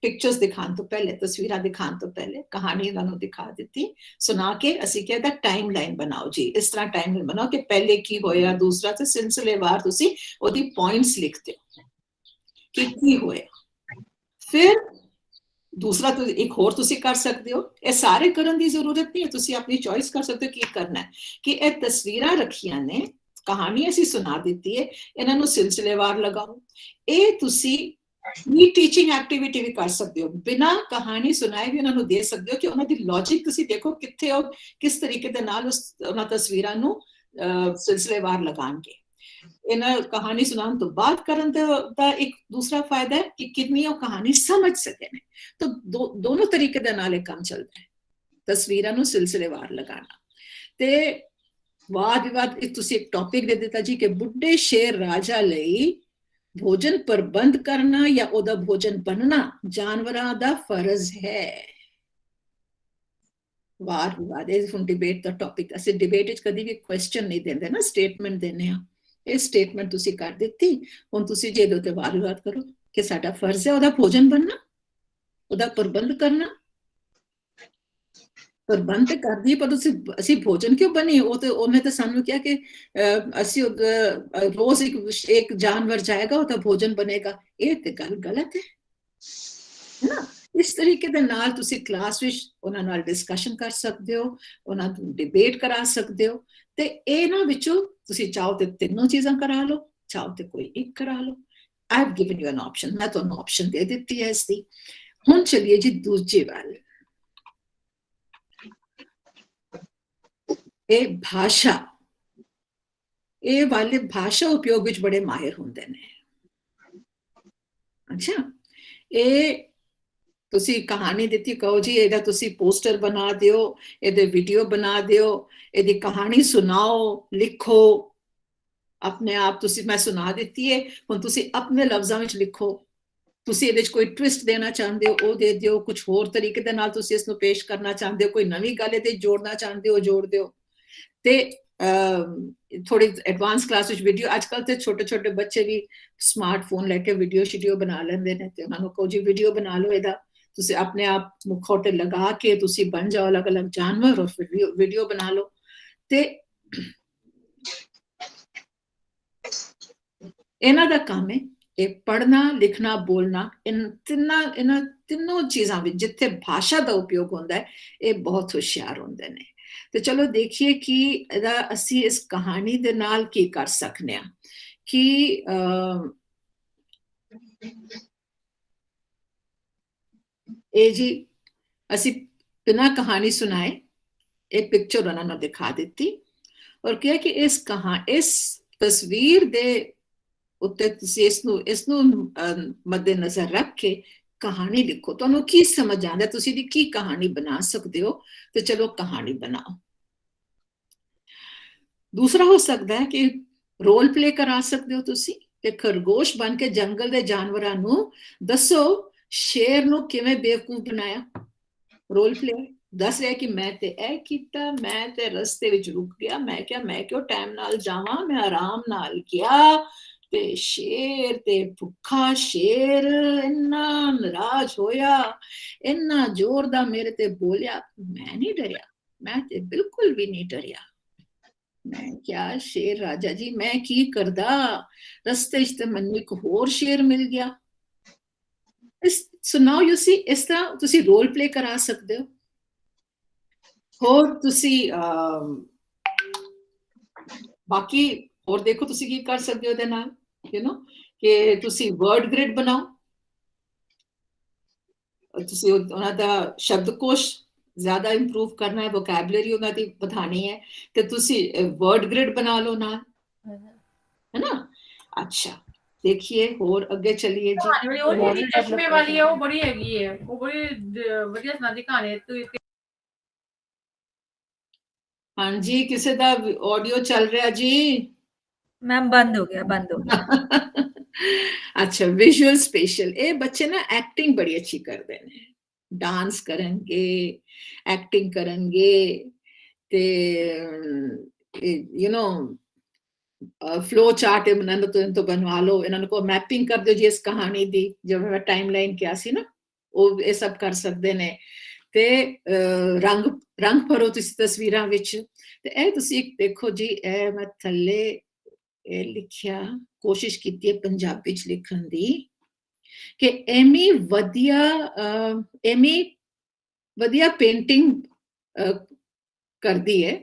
पिक्चर्स दिखाने तो पहले, तस्वीरें दिखाने तो पहले कहानी उन्होंने दिखा दी थी, सुना के असी कहता टाइमलाइन बनाओ जी, इस तरह टाइमलाइन बनाओ कि पहले की होया, दूसरा तो सिलसिलेवार तुसी ओदी पॉइंट्स लिखते हो कि की होया। फिर दूसरा तो एक होर तुसी कर सकते हो, ये सारे करन दी जरूरत नहीं है, तुसी अपनी चॉइस कर सकते हो की करना है। कि ये तस्वीरां रखियां ने, कहानी ऐसी सुना दी है, इन्हां नूं सिलसिलेवार लगाओ। ये तुसी री टीचिंग एक्टिविटी भी कर सकते हो, बिना कहानी सुनाए भी उन्हां नूं दे सकते हो कि उन्हां दी लॉजिक तुसी देखो कित्थे हो, किस तरीके दे नाल उस उन्हां तस्वीरां नूं सिलसिलेवार लगाणगे। इन्हें कहानी सुनाने तो बाद करन दा एक दूसरा फायदा है कि कितनी वो कहानी समझ सके ने। तो दोनों तरीके दे नाल काम चलता है, तस्वीरां नूं सिलसिलेवार लगाना। ते वाद विवाद तुसी एक टॉपिक दे दिता जी कि बुढ़े शेर राजा लई भोजन प्रबंध करना या ओदा भोजन बनना जानवरां दा फर्ज है। वाद विवाद हुण डिबेट दा टॉपिक, असीं डिबेट विच कदी भी क्वेश्चन नहीं देंदे ना, स्टेटमेंट देने आ। ਇਹ ਸਟੇਟਮੈਂਟ ਤੁਸੀਂ ਕਰ ਦਿੱਤੀ, ਹੁਣ ਤੁਸੀਂ ਜੇ ਇਹਦੇ ਉੱਤੇ ਵਾਦ ਵਿਵਾਦ ਕਰੋ ਕਿ ਸਾਡਾ ਫਰਜ਼ ਹੈ ਉਹਦਾ ਭੋਜਨ ਬਣਨਾ, ਉਹਦਾ ਪ੍ਰਬੰਧ ਕਰਨਾ। ਪ੍ਰਬੰਧ ਤੇ ਕਰਦੀ, ਪਰ ਅਸੀਂ ਭੋਜਨ ਕਿਉਂ ਬਣੀ? ਉਹ ਤੇ ਉਹਨੇ ਤਾਂ ਸਾਨੂੰ ਕਿਹਾ ਕਿ ਅਸੀਂ ਰੋਜ਼ ਇੱਕ ਜਾਨਵਰ ਜਾਏਗਾ ਉਹਦਾ ਭੋਜਨ ਬਣੇਗਾ। ਇਹ ਤੇ ਗੱਲ ਗਲਤ ਹੈ ਨਾ। ਇਸ ਤਰੀਕੇ ਦੇ ਨਾਲ ਤੁਸੀਂ ਕਲਾਸ ਵਿੱਚ ਉਹਨਾਂ ਨਾਲ ਡਿਸਕਸ਼ਨ ਕਰ ਸਕਦੇ ਹੋ, ਉਹਨਾਂ ਨੂੰ ਡਿਬੇਟ ਕਰਾ ਸਕਦੇ ਹੋ। ਤੇ ਇਹਨਾਂ ਵਿੱਚੋਂ ਤੁਸੀਂ ਚਾਹੋ ਤੇ ਤਿੰਨੋਂ ਚੀਜ਼ਾਂ ਕਰਾ ਲਓ, ਚਾਹੋ ਤੇ ਕੋਈ ਇੱਕ ਕਰਾ ਲਓ। I have given you an option, ਮੈਂ ਤੁਹਾਨੂੰ ਆਪਸ਼ਨ ਦੇ ਦਿੱਤੀ ਹੈ ਇਸ ਦੀ। ਹੁਣ ਚਲਿਏ ਜੀ ਦੂਜੇ ਵੱਲ, ਇਹ ਭਾਸ਼ਾ। ਇਹ ਵਾਲੇ ਭਾਸ਼ਾ ਉਪਯੋਗ ਵਿੱਚ ਬੜੇ ਮਾਹਿਰ ਹੁੰਦੇ ਨੇ। ਅੱਛਾ, ਇਹ ਤੁਸੀਂ ਕਹਾਣੀ ਦਿੱਤੀ, ਕਹੋ ਜੀ ਇਹਦਾ ਤੁਸੀਂ ਪੋਸਟਰ ਬਣਾ ਦਿਓ, ਇਹਦੇ ਵੀਡੀਓ ਬਣਾ ਦਿਓ, ਇਹਦੀ ਕਹਾਣੀ ਸੁਣਾਓ, ਲਿਖੋ ਆਪਣੇ ਆਪ। ਤੁਸੀਂ ਮੈਂ ਸੁਣਾ ਦਿੱਤੀ ਹੈ, ਹੁਣ ਤੁਸੀਂ ਆਪਣੇ ਲਫ਼ਜ਼ਾਂ ਵਿੱਚ ਲਿਖੋ। ਤੁਸੀਂ ਇਹਦੇ 'ਚ ਕੋਈ ਟਵਿਸਟ ਦੇਣਾ ਚਾਹੁੰਦੇ ਹੋ ਉਹ ਦੇ ਦਿਓ, ਕੁਝ ਹੋਰ ਤਰੀਕੇ ਦੇ ਨਾਲ ਤੁਸੀਂ ਇਸ ਨੂੰ ਪੇਸ਼ ਕਰਨਾ ਚਾਹੁੰਦੇ ਹੋ, ਕੋਈ ਨਵੀਂ ਗੱਲ ਇਹਦੇ ਜੋੜਨਾ ਚਾਹੁੰਦੇ ਹੋ ਜੋੜ ਦਿਓ। ਤੇ ਥੋੜੀ ਐਡਵਾਂਸ ਕਲਾਸ ਵਿੱਚ ਵੀਡੀਓ, ਅੱਜ ਕੱਲ੍ਹ ਤੇ ਛੋਟੇ ਛੋਟੇ ਬੱਚੇ ਵੀ ਸਮਾਰਟਫੋਨ ਲੈ ਕੇ ਵੀਡੀਓ ਸ਼ੀਡੀਓ ਬਣਾ ਲੈਂਦੇ ਨੇ, ਤੇ ਉਹਨਾਂ ਨੂੰ ਕਹੋ ਜੀ ਵੀਡੀਓ ਬਣਾ ਲਓ ਇਹਦਾ, ਤੁਸੀਂ ਆਪਣੇ ਆਪ ਮੁਖੌਟੇ ਲਗਾ ਕੇ ਤੁਸੀਂ ਬਣ ਜਾਓ ਅਲੱਗ ਅਲੱਗ ਜਾਨਵਰ, ਔਰ ਫਿਰ ਵੀਡੀਓ ਬਣਾ ਲਓ। ਤੇ ਇਹਨਾਂ ਦਾ ਕੰਮ ਹੈ ਇਹ ਪੜ੍ਹਨਾ, ਲਿਖਣਾ, ਬੋਲਣਾ। ਇਹਨਾਂ ਤਿੰਨੋਂ ਚੀਜ਼ਾਂ ਵਿੱਚ ਜਿੱਥੇ ਭਾਸ਼ਾ ਦਾ ਉਪਯੋਗ ਹੁੰਦਾ ਹੈ ਇਹ ਬਹੁਤ ਹੁਸ਼ਿਆਰ ਹੁੰਦੇ ਨੇ। ਤੇ ਚਲੋ ਦੇਖੀਏ ਕਿ ਇਹਦਾ ਅਸੀਂ ਇਸ ਕਹਾਣੀ ਦੇ ਨਾਲ ਕੀ ਕਰ ਸਕਦੇ ਹਾਂ। ਕਿ ਇਹ ਜੀ ਅਸੀਂ ਬਿਨਾਂ ਕਹਾਣੀ ਸੁਣਾਏ ਇਹ ਪਿਕਚਰ ਉਹਨਾਂ ਨੂੰ ਦਿਖਾ ਦਿੱਤੀ, ਔਰ ਕਿਹਾ ਕਿ ਇਸ ਤਸਵੀਰ ਦੇ ਉੱਤੇ ਤੁਸੀਂ ਇਸ ਨੂੰ ਮੱਦੇ ਨਜ਼ਰ ਰੱਖ ਕੇ ਕਹਾਣੀ ਲਿਖੋ। ਤੁਹਾਨੂੰ ਕੀ ਸਮਝ ਆਉਂਦਾ, ਤੁਸੀਂ ਇਹਦੀ ਕੀ ਕਹਾਣੀ ਬਣਾ ਸਕਦੇ ਹੋ? ਤੇ ਚਲੋ ਕਹਾਣੀ ਬਣਾਓ। ਦੂਸਰਾ ਹੋ ਸਕਦਾ ਹੈ ਕਿ ਰੋਲ ਪਲੇ ਕਰਾ ਸਕਦੇ ਹੋ ਤੁਸੀਂ, ਕਿ ਖਰਗੋਸ਼ ਬਣ ਕੇ ਜੰਗਲ ਦੇ ਜਾਨਵਰਾਂ ਨੂੰ ਦੱਸੋ ਸ਼ੇਰ ਨੂੰ ਕਿਵੇਂ ਬੇਵਕੂਫ ਬਣਾਇਆ। ਰੋਲ ਪਲੇ ਦੱਸ ਰਿਹਾ ਕਿ ਮੈਂ ਤੇ ਇਹ ਕੀਤਾ, ਮੈਂ ਤੇ ਰਸਤੇ ਵਿੱਚ ਰੁਕ ਗਿਆ, ਮੈਂ ਕਿਉਂ ਟਾਈਮ ਨਾਲ ਜਾਵਾਂ, ਮੈਂ ਆਰਾਮ ਨਾਲ ਗਿਆ, ਤੇ ਸ਼ੇਰ ਤੇ ਭੁੱਖਾ ਸ਼ੇਰ ਇੰਨਾ ਨਾਰਾਜ਼ ਹੋਇਆ, ਇੰਨਾ ਜ਼ੋਰ ਦਾ ਮੇਰੇ ਤੇ ਬੋਲਿਆ। ਮੈਂ ਨਹੀਂ ਡਰਿਆ, ਮੈਂ ਤੇ ਬਿਲਕੁਲ ਵੀ ਨਹੀਂ ਡਰਿਆ। मैं क्या शेर राजा जी, मैं की करदा रस्ते च ते ਮੈਨੂੰ ਇੱਕ ਹੋਰ ਸ਼ੇਰ ਮਿਲ ਗਿਆ। ਸੋ ਨਾਓ ਯੂ ਸੀ ਇਸ ਤਰ੍ਹਾਂ ਤੁਸੀਂ ਰੋਲ ਪਲੇ ਕਰਾ ਸਕਦੇ ਹੋ। ਹੋਰ ਤੁਸੀਂ ਬਾਕੀ ਹੋਰ ਦੇਖੋ ਤੁਸੀਂ ਕੀ ਕਰ ਸਕਦੇ ਹੋ ਇਹਦੇ ਨਾਲ, ਯੂ نو ਕਿ ਤੁਸੀਂ ਵਰਡ ਗ੍ਰਿਡ ਬਣਾਓ, ਤੁਸੀਂ ਉਹਨਾਂ ਦਾ ਸ਼ਬਦਕੋਸ਼ ਜ਼ਿਆਦਾ ਇੰਪਰੂਵ ਕਰਨਾ ਹੈ, ਵੋਕੈਬਲਰੀ ਉਹਨਾਂ ਦੀ ਵਧਾਣੀ ਹੈ, ਤੇ ਤੁਸੀਂ ਵਰਡ ਗ੍ਰਿਡ ਬਣਾ ਲਓ ਨਾਲ, है ना। अच्छा देखिए और आगे चलिए जी। कहानी और मेरी चश्मे वाली है वो बड़ी हैगी है, वो बड़ी बढ़िया सुनाती कहानी है। तो हाँ जी किसी दा ऑडियो चल रहा जी? मैम बंद हो गया। अच्छा विजुअल स्पेशल, ये बच्चे ना एक्टिंग बड़ी अच्छी करते हैं, डांस करेंगे, एक्टिंग करेंगे, ते यू नो फ्लो चार्ट ਇਹਨਾਂ ਤੋਂ ਬਣਵਾ ਲਓ, ਇਹਨਾਂ ਨੂੰ ਮੈਪਿੰਗ ਕਰ ਦਿਓ ਜੀ ਇਸ ਕਹਾਣੀ ਦੀ, ਜਿਵੇਂ ਮੈਂ ਟਾਈਮਲਾਈਨ ਕਿਹਾ ਸੀ ਨਾ, ਉਹ ਇਹ ਸਭ ਕਰ ਸਕਦੇ ਨੇ। ਤੇ ਰੰਗ ਭਰੋ ਤੁਸੀਂ ਤਸਵੀਰਾਂ ਵਿੱਚ। ਤੇ ਇਹ ਤੁਸੀਂ ਦੇਖੋ ਜੀ, ਇਹ ਮੈਂ ਥੱਲੇ ਇਹ ਲਿਖਿਆ, ਕੋਸ਼ਿਸ਼ ਕੀਤੀ ਹੈ ਪੰਜਾਬੀ ਚ ਲਿਖਣ ਦੀ, ਕਿ ਐਮੀ ਵਧੀਆ ਪੇਂਟਿੰਗ ਕਰਦੀ ਹੈ,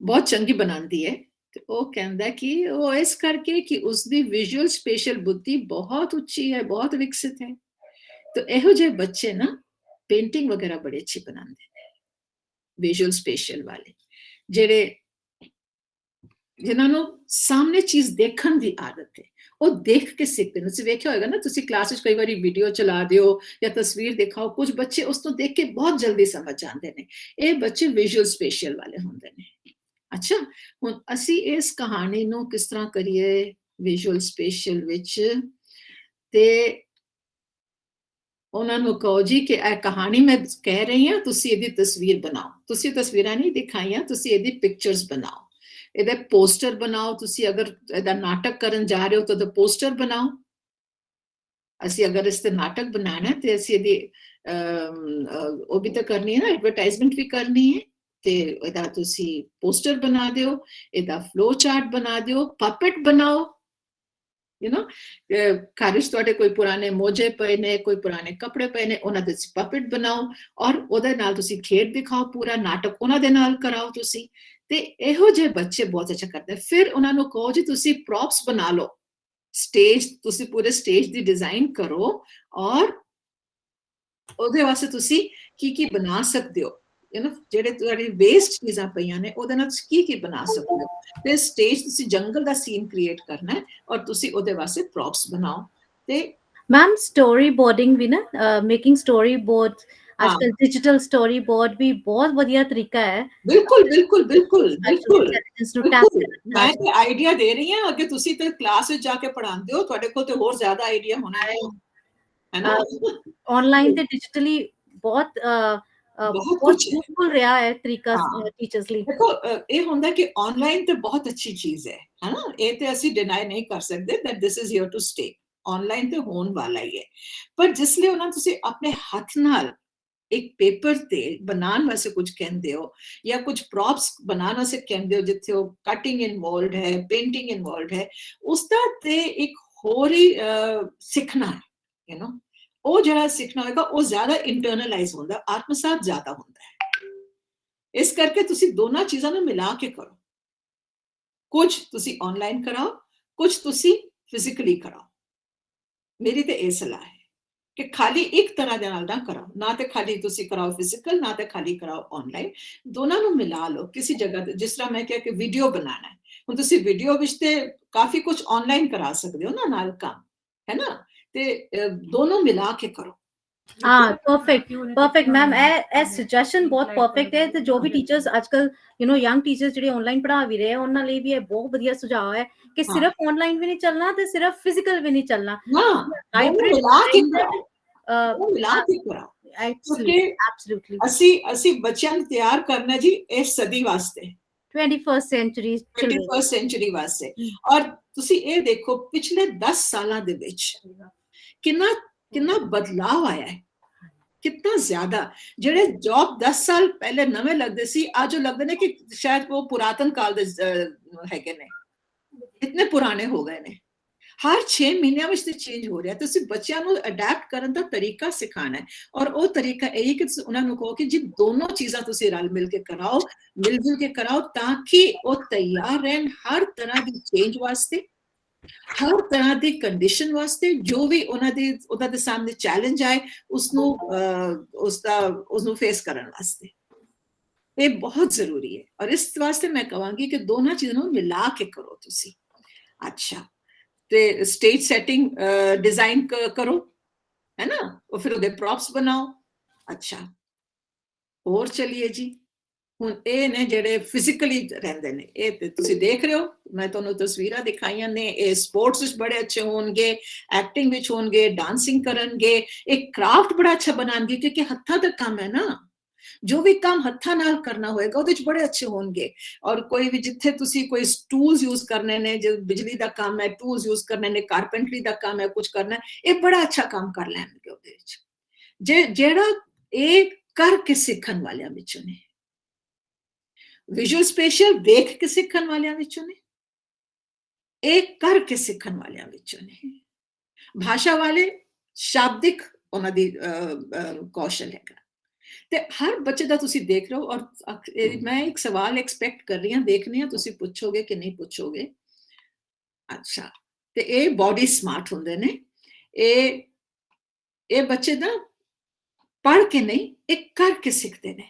ਬਹੁਤ ਚੰਗੀ ਬਣਾਉਂਦੀ ਹੈ। ਤੇ ਉਹ ਕਹਿੰਦਾ ਕਿ ਉਹ ਇਸ ਕਰਕੇ ਕਿ ਉਸਦੀ ਵਿਜ਼ੂਅਲ ਸਪੇਸ਼ਲ ਬੁੱਧੀ ਬਹੁਤ ਉੱਚੀ ਹੈ, ਬਹੁਤ ਵਿਕਸਿਤ ਹੈ। ਤੇ ਇਹੋ ਜਿਹੇ ਬੱਚੇ ਨਾ ਪੇਂਟਿੰਗ ਵਗੈਰਾ ਬੜੀ ਅੱਛੀ ਬਣਾਉਂਦੇ ਨੇ, ਵਿਜ਼ੂਅਲ ਸਪੇਸ਼ਲ ਵਾਲੇ, ਜਿਹੜੇ ਜਿਨ੍ਹਾਂ ਨੂੰ ਸਾਹਮਣੇ ਚੀਜ਼ ਦੇਖਣ ਦੀ ਆਦਤ ਹੈ, ਉਹ ਦੇਖ ਕੇ ਸਿੱਖਦੇ ਨੇ। ਤੁਸੀਂ ਵੇਖਿਆ ਹੋਏਗਾ ਨਾ, ਤੁਸੀਂ ਕਲਾਸ ਵਿੱਚ ਕਈ ਵਾਰੀ ਵੀਡੀਓ ਚਲਾ ਦਿਓ ਜਾਂ ਤਸਵੀਰ ਦਿਖਾਓ, ਕੁਝ ਬੱਚੇ ਉਸ ਤੋਂ ਦੇਖ ਕੇ ਬਹੁਤ ਜਲਦੀ ਸਮਝ ਜਾਂਦੇ ਨੇ। ਇਹ ਬੱਚੇ ਵਿਜ਼ੂਅਲ ਸਪੇਸ਼ਲ ਵਾਲੇ ਹੁੰਦੇ ਨੇ। ਅੱਛਾ ਹੁਣ ਅਸੀਂ ਇਸ ਕਹਾਣੀ ਨੂੰ ਕਿਸ ਤਰ੍ਹਾਂ ਕਰੀਏ ਵਿਜ਼ੂਅਲ ਸਪੇਸ਼ਲ ਵਿੱਚ, ਤੇ ਉਹਨਾਂ ਨੂੰ ਕਹੋ ਜੀ ਕਿ ਇਹ ਕਹਾਣੀ ਮੈਂ ਕਹਿ ਰਹੀ ਹਾਂ, ਤੁਸੀਂ ਇਹਦੀ ਤਸਵੀਰ ਬਣਾਓ। ਤੁਸੀਂ ਤਸਵੀਰਾਂ ਨਹੀਂ ਦਿਖਾਈਆਂ, ਤੁਸੀਂ ਇਹਦੀ ਪਿਕਚਰਸ ਬਣਾਓ, ਇਹਦੇ ਪੋਸਟਰ ਬਣਾਓ। ਤੁਸੀਂ ਅਗਰ ਇਹਦਾ ਨਾਟਕ ਕਰਨ ਜਾ ਰਹੇ ਹੋ ਤਾਂ ਪੋਸਟਰ ਬਣਾਓ। ਅਸੀਂ ਅਗਰ ਇਸ ਤੇ ਨਾਟਕ ਬਣਾਉਣਾ ਤੇ ਅਸੀਂ ਇਹਦੀ ਉਹ ਵੀ ਤਾਂ ਕਰਨੀ ਹੈ ਨਾ, ਐਡਵਰਟਾਈਜ਼ਮੈਂਟ ਵੀ ਕਰਨੀ ਹੈ, ਤੇ ਇਹਦਾ ਤੁਸੀਂ ਪੋਸਟਰ ਬਣਾ ਦਿਓ, ਇਹਦਾ ਫਲੋ ਚਾਰਟ ਬਣਾ ਦਿਓ, ਪਪਟ ਬਣਾਓ। ਯੂ نو ਘਰ ਵਿੱਚ ਤੁਹਾਡੇ ਕੋਈ ਪੁਰਾਣੇ ਮੋਜੇ ਪਏ ਨੇ, ਕੋਈ ਪੁਰਾਣੇ ਕੱਪੜੇ ਪਏ ਨੇ, ਉਹਨਾਂ ਦੇ ਪਪਟ ਬਣਾਓ, ਔਰ ਉਹਦੇ ਨਾਲ ਤੁਸੀਂ ਖੇਡ ਦਿਖਾਓ, ਪੂਰਾ ਨਾਟਕ ਉਹਨਾਂ ਦੇ ਨਾਲ ਕਰਾਓ ਤੁਸੀਂ। ਤੇ ਇਹੋ ਜਿਹੇ ਬੱਚੇ ਬਹੁਤ ਅੱਛਾ ਕਰਦੇ। ਫਿਰ ਉਹਨਾਂ ਨੂੰ ਕਹੋ ਜੀ ਤੁਸੀਂ ਪ੍ਰੌਪਸ ਬਣਾ ਲਓ, ਸਟੇਜ ਤੁਸੀਂ ਪੂਰੇ ਸਟੇਜ ਦੀ ਡਿਜ਼ਾਈਨ ਕਰੋ, ਔਰ ਉਹਦੇ ਵਾਸਤੇ ਤੁਸੀਂ ਕੀ ਬਣਾ ਸਕਦੇ ਹੋ, ਯੂ نو ਜਿਹੜੇ ਤੁਹਾਡੀ ਵੇਸਟ ਚੀਜ਼ਾਂ ਪਈਆਂ ਨੇ ਉਹਦੇ ਨਾਲ ਤੁਸੀਂ ਕੀ ਬਣਾ ਸਕਦੇ ਹੋ। ਤੇ ਸਟੇਜ ਤੁਸੀਂ ਜੰਗਲ ਦਾ ਸੀਨ ਕ੍ਰੀਏਟ ਕਰਨਾ ਹੈ, ਔਰ ਤੁਸੀਂ ਉਹਦੇ ਵਾਸਤੇ ਪ੍ਰੌਪਸ ਬਣਾਓ। ਤੇ ਮੈਮ ਸਟੋਰੀ ਬੋਰਡਿੰਗ ਵੀ ਨਾ, ਮੇਕਿੰਗ ਸਟੋਰੀ ਬੋਰਡ, ਅੱਜਕੱਲ ਡਿਜੀਟਲ ਸਟੋਰੀ ਬੋਰਡ ਵੀ ਬਹੁਤ ਵਧੀਆ ਤਰੀਕਾ ਹੈ। ਬਿਲਕੁਲ ਬਿਲकुल ਬਿਲकुल ਬਿਲकुल ਮੈਂ ਤੇ ਆਈਡੀਆ ਦੇ ਰਹੀ ਹਾਂ, ਅੱਗੇ ਤੁਸੀਂ ਤੇ ਕਲਾਸ ਵਿੱਚ ਜਾ ਕੇ ਪੜ੍ਹਾਉਂਦੇ ਹੋ, ਤੁਹਾਡੇ ਕੋਲ ਤੇ ਹੋਰ ਜ਼ਿਆਦਾ ਆਈਡੀਆ ਹੋਣਾ ਹੈ ਨਾ। ਆਨਲਾਈਨ ਤੇ ਡਿਜੀਟਲੀ ਬਹੁਤ ਯੂਜ਼ਫੁਲ ਰਿਹਾ ਹੈ ਤਰੀਕਾ ਟੀਚਰਸ ਲਈ। ਦੇਖੋ ਇਹ ਹੁੰਦਾ ਕਿ ਆਨਲਾਈਨ ਤੇ ਬਹੁਤ ਅੱਛੀ ਚੀਜ਼ ਹੈ ਨਾ, ਇਹ ਤੇ ਅਸੀਂ ਡਿਨਾਈ ਨਹੀਂ ਕਰ ਸਕਦੇ that this is here to stay, online ਤੇ ਹੋਣ ਵਾਲਾ ਹੀ ਹੈ। ਪਰ ਜਿਸ ਲਈ ਉਹਨਾਂ ਤੁਸੀਂ ਆਪਣੇ ਹੱਥ ਨਾਲ ਇੱਕ ਪੇਪਰ ਤੇ ਬਣਾਉਣ ਵਾਸਤੇ ਕੁਝ ਕਹਿੰਦੇ ਹੋ, ਜਾਂ ਕੁਝ ਪ੍ਰੌਪਸ ਬਣਾਉਣ ਵਾਸਤੇ ਕਹਿੰਦੇ ਹੋ ਜਿੱਥੇ ਉਹ ਕਟਿੰਗ ਇਨਵੋਲਵਡ ਹੈ, ਪੇਂਟਿੰਗ ਇਨਵੋਲਵਡ ਹੈ, ਉਸ ਦਾ ਤੇ ਇੱਕ ਹੋਰ ਹੀ ਸਿੱਖਣਾ ਹੈ, ਯੂ نو ਉਹ ਜਿਹੜਾ ਸਿੱਖਣਾ ਹੋਏਗਾ ਉਹ ਜ਼ਿਆਦਾ ਇੰਟਰਨਲਾਈਜ਼ ਹੁੰਦਾ, ਆਤਮਸਾਤ ਜ਼ਿਆਦਾ ਹੁੰਦਾ ਹੈ। ਇਸ ਕਰਕੇ ਤੁਸੀਂ ਦੋਨਾਂ ਚੀਜ਼ਾਂ ਨੂੰ ਮਿਲਾ ਕੇ ਕਰੋ, ਕੁਝ ਤੁਸੀਂ ਆਨਲਾਈਨ ਕਰਾਓ, ਕੁਝ ਤੁਸੀਂ ਫਿਜ਼ੀਕਲੀ ਕਰਾਓ। ਮੇਰੀ ਤੇ ਇਹ ਸਲਾਹ ਹੈ ਕਿ ਖਾਲੀ ਇੱਕ ਤਰ੍ਹਾਂ ਦੇ ਨਾਲ ਨਾ ਕਰਾਓ, ਨਾ ਤੇ ਖਾਲੀ ਤੁਸੀਂ ਕਰਾਓ ਫਿਜ਼ੀਕਲ, ਨਾ ਤੇ ਖਾਲੀ ਕਰਾਓ ਆਨਲਾਈਨ, ਦੋਨਾਂ ਨੂੰ ਮਿਲਾ ਲਓ ਕਿਸੇ ਜਗ੍ਹਾ ਤੇ। ਜਿਸ ਤਰ੍ਹਾਂ ਮੈਂ ਕਿਹਾ ਕਿ ਵੀਡੀਓ ਬਣਾਉਣਾ ਹੈ, ਹੁਣ ਤੁਸੀਂ ਵੀਡੀਓ ਵਿੱਚ ਤੇ ਕਾਫੀ ਕੁਝ ਆਨਲਾਈਨ ਕਰਾ ਸਕਦੇ ਹੋ ਨਾ ਨਾਲ ਕੰਮ, ਹੈ ਨਾ, ਤੇ ਦੋਨੋਂ ਮਿਲਾ ਕੇ ਕਰੋ। ਹਾਂ ਪਰਫੈਕਟ ਮੈਮ, ਇਹ ਸੁਜੈਸ਼ਨ ਬਹੁਤ ਪਰਫੈਕਟ ਹੈ। ਤੇ ਜੋ ਵੀ ਟੀਚਰਸ ਅੱਜਕੱਲ ਯੂ نو ਯੰਗ ਟੀਚਰਸ ਜਿਹੜੇ ਆਨਲਾਈਨ ਪੜ੍ਹਾ ਵੀ ਰਹੇ ਆ, ਉਹਨਾਂ ਲਈ ਵੀ ਇਹ ਬਹੁਤ ਵਧੀਆ ਸੁਝਾਅ ਹੈ ਕਿ ਸਿਰਫ ਆਨਲਾਈਨ ਵੀ ਨਹੀਂ ਚੱਲਣਾ ਤੇ ਸਿਰਫ ਫਿਜ਼ੀਕਲ ਵੀ ਨਹੀਂ ਚੱਲਣਾ, ਹਾਈਬ੍ਰਿਡ ਮਿਲਾ ਕੇ ਕਰਾਓ। ਐਬਸੋਲੂਟਲੀ ਅਸੀਂ ਬੱਚਿਆਂ ਨੂੰ ਤਿਆਰ ਕਰਨਾ ਜੀ ਇਸ ਸਦੀ ਵਾਸਤੇ, 21st ਸੈਂਚੁਰੀ ਵਾਸਤੇ। ਔਰ ਤੁਸੀਂ ਇਹ ਦੇਖੋ ਪਿਛਲੇ 10 ਸਾਲਾਂ ਦੇ ਵਿੱਚ ਕਿੰਨਾ ਬਦਲਾਅ ਆਇਆ ਹੈ, कितना ज्यादा ਜਿਹੜੇ ਜੌਬ 10 ਸਾਲ ਪਹਿਲੇ ਨਵੇਂ ਲੱਗਦੇ ਸੀ ਅੱਜ ਉਹ ਲੱਗਦੇ ਨੇ ਕਿ ਸ਼ਾਇਦ ਉਹ ਪੁਰਾਤਨ ਕਾਲ ਦੇ ਹੈਗੇ ਨੇ, ਇਤਨੇ ਪੁਰਾਣੇ ਹੋ ਗਏ ਨੇ। ਹਰ 6 ਮਹੀਨਿਆਂ ਵਿੱਚ ਤੇ ਚੇਂਜ ਹੋ ਰਿਹਾ। ਤੁਸੀਂ ਬੱਚਿਆਂ ਨੂੰ ਅਡੈਪਟ ਕਰਨ ਦਾ ਤਰੀਕਾ ਸਿਖਾਣਾ ਹੈ ਔਰ ਉਹ ਤਰੀਕਾ ਇਹ ਕਿ ਉਹਨਾਂ ਨੂੰ ਕਹੋ ਕਿ ਜੀ ਦੋਨੋਂ ਚੀਜ਼ਾਂ ਤੁਸੀਂ ਰਲ ਮਿਲ ਕੇ ਕਰਾਓ, ਮਿਲ ਜੁਲ ਕੇ ਕਰਾਓ ਤਾਂ ਕਿ ਉਹ ਤਿਆਰ ਰਹਿਣ ਹਰ ਤਰ੍ਹਾਂ ਦੀ ਚੇਂਜ ਵਾਸਤੇ, ਹਰ ਤਰ੍ਹਾਂ ਦੀ ਕੰਡੀਸ਼ਨ ਵਾਸਤੇ। ਜੋ ਵੀ ਉਹਨਾਂ ਦੇ ਸਾਹਮਣੇ ਚੈਲੰਜ ਆਏ ਉਸਨੂੰ ਫੇਸ ਕਰਨ ਵਾਸਤੇ। ਇਹ ਬਹੁਤ ਜ਼ਰੂਰੀ ਹੈ ਔਰ ਇਸ ਵਾਸਤੇ ਮੈਂ ਕਹਾਂਗੀ ਕਿ ਦੋਨਾਂ ਚੀਜ਼ਾਂ ਨੂੰ ਮਿਲਾ ਕੇ ਕਰੋ ਤੁਸੀਂ। ਅੱਛਾ, ਤੇ ਸਟੇਜ ਸੈਟਿੰਗ ਡਿਜ਼ਾਈਨ ਕਰੋ, ਹੈ ਨਾ, ਉਹ ਫਿਰ ਉਹਦੇ ਪ੍ਰੌਪਸ ਬਣਾਓ। ਅੱਛਾ, ਹੋਰ ਚਲਿਏ ਜੀ, ਹੁਣ ਇਹ ਨੇ ਜਿਹੜੇ ਫਿਜ਼ੀਕਲੀ ਰਹਿੰਦੇ ਨੇ, ਇਹ ਤੇ ਤੁਸੀਂ ਦੇਖ ਰਹੇ ਹੋ, ਮੈਂ ਤੁਹਾਨੂੰ ਤਸਵੀਰਾਂ ਦਿਖਾਈਆਂ ਨੇ। ਇਹ ਸਪੋਰਟਸ ਵਿੱਚ ਬੜੇ ਅੱਛੇ ਹੋਣਗੇ, ਐਕਟਿੰਗ ਵਿੱਚ ਹੋਣਗੇ, ਡਾਂਸਿੰਗ ਕਰਨਗੇ, ਇਹ ਕ੍ਰਾਫਟ ਬੜਾ ਅੱਛਾ ਬਣਾਉਣਗੇ ਕਿਉਂਕਿ ਹੱਥਾਂ ਦਾ ਕੰਮ ਹੈ ਨਾ। ਜੋ ਵੀ ਕੰਮ ਹੱਥਾਂ ਨਾਲ ਕਰਨਾ ਹੋਏਗਾ ਉਹਦੇ ਚ ਬੜੇ ਅੱਛੇ ਹੋਣਗੇ। ਔਰ ਕੋਈ ਵੀ ਜਿੱਥੇ ਤੁਸੀਂ ਕੋਈ ਟੂਲਸ ਯੂਜ਼ ਕਰਨੇ ਨੇ, ਜੋ ਬਿਜਲੀ ਦਾ ਕੰਮ ਹੈ, ਟੂਲਸ ਯੂਜ਼ ਕਰਨੇ ਨੇ, ਕਾਰਪੈਂਟਰੀ ਦਾ ਕੰਮ ਹੈ, ਕੁਝ ਕਰਨਾ, ਇਹ ਬੜਾ ਅੱਛਾ ਕੰਮ ਕਰ ਲੈਣਗੇ ਉਹਦੇ ਵਿੱਚ। ਜਿਹੜਾ ਇਹ ਕਰਕੇ ਸਿੱਖਣ ਵਾਲਿਆਂ ਵਿੱਚੋਂ ਨੇ, ਵਿਜ਼ੂਅਲ ਸਪੇਸ਼ਲ ਦੇਖ ਕੇ ਸਿੱਖਣ ਵਾਲਿਆਂ ਵਿੱਚੋਂ ਨੇ, ਇਹ ਕਰਕੇ ਸਿੱਖਣ ਵਾਲਿਆਂ ਵਿੱਚੋਂ ਨੇ। ਭਾਸ਼ਾ ਵਾਲੇ ਸ਼ਾਬਦਿਕ ਉਹਨਾਂ ਦੀ ਕੌਸ਼ਲ ਹੈਗਾ। ਤੇ ਹਰ ਬੱਚੇ ਦਾ ਤੁਸੀਂ ਦੇਖ ਰਹੇ ਹੋ ਔਰ ਮੈਂ ਇੱਕ ਸਵਾਲ ਐਕਸਪੈਕਟ ਕਰ ਰਹੀ ਹਾਂ, ਦੇਖਣੀ ਹਾਂ ਤੁਸੀਂ ਪੁੱਛੋਗੇ ਕਿ ਨਹੀਂ ਪੁੱਛੋਗੇ। ਅੱਛਾ, ਤੇ ਇਹ ਬਾਡੀ ਸਮਾਰਟ ਹੁੰਦੇ ਨੇ। ਇਹ ਬੱਚੇ ਨਾ ਪੜ੍ਹ ਕੇ ਨਹੀਂ, ਇਹ ਕਰਕੇ ਸਿੱਖਦੇ ਨੇ,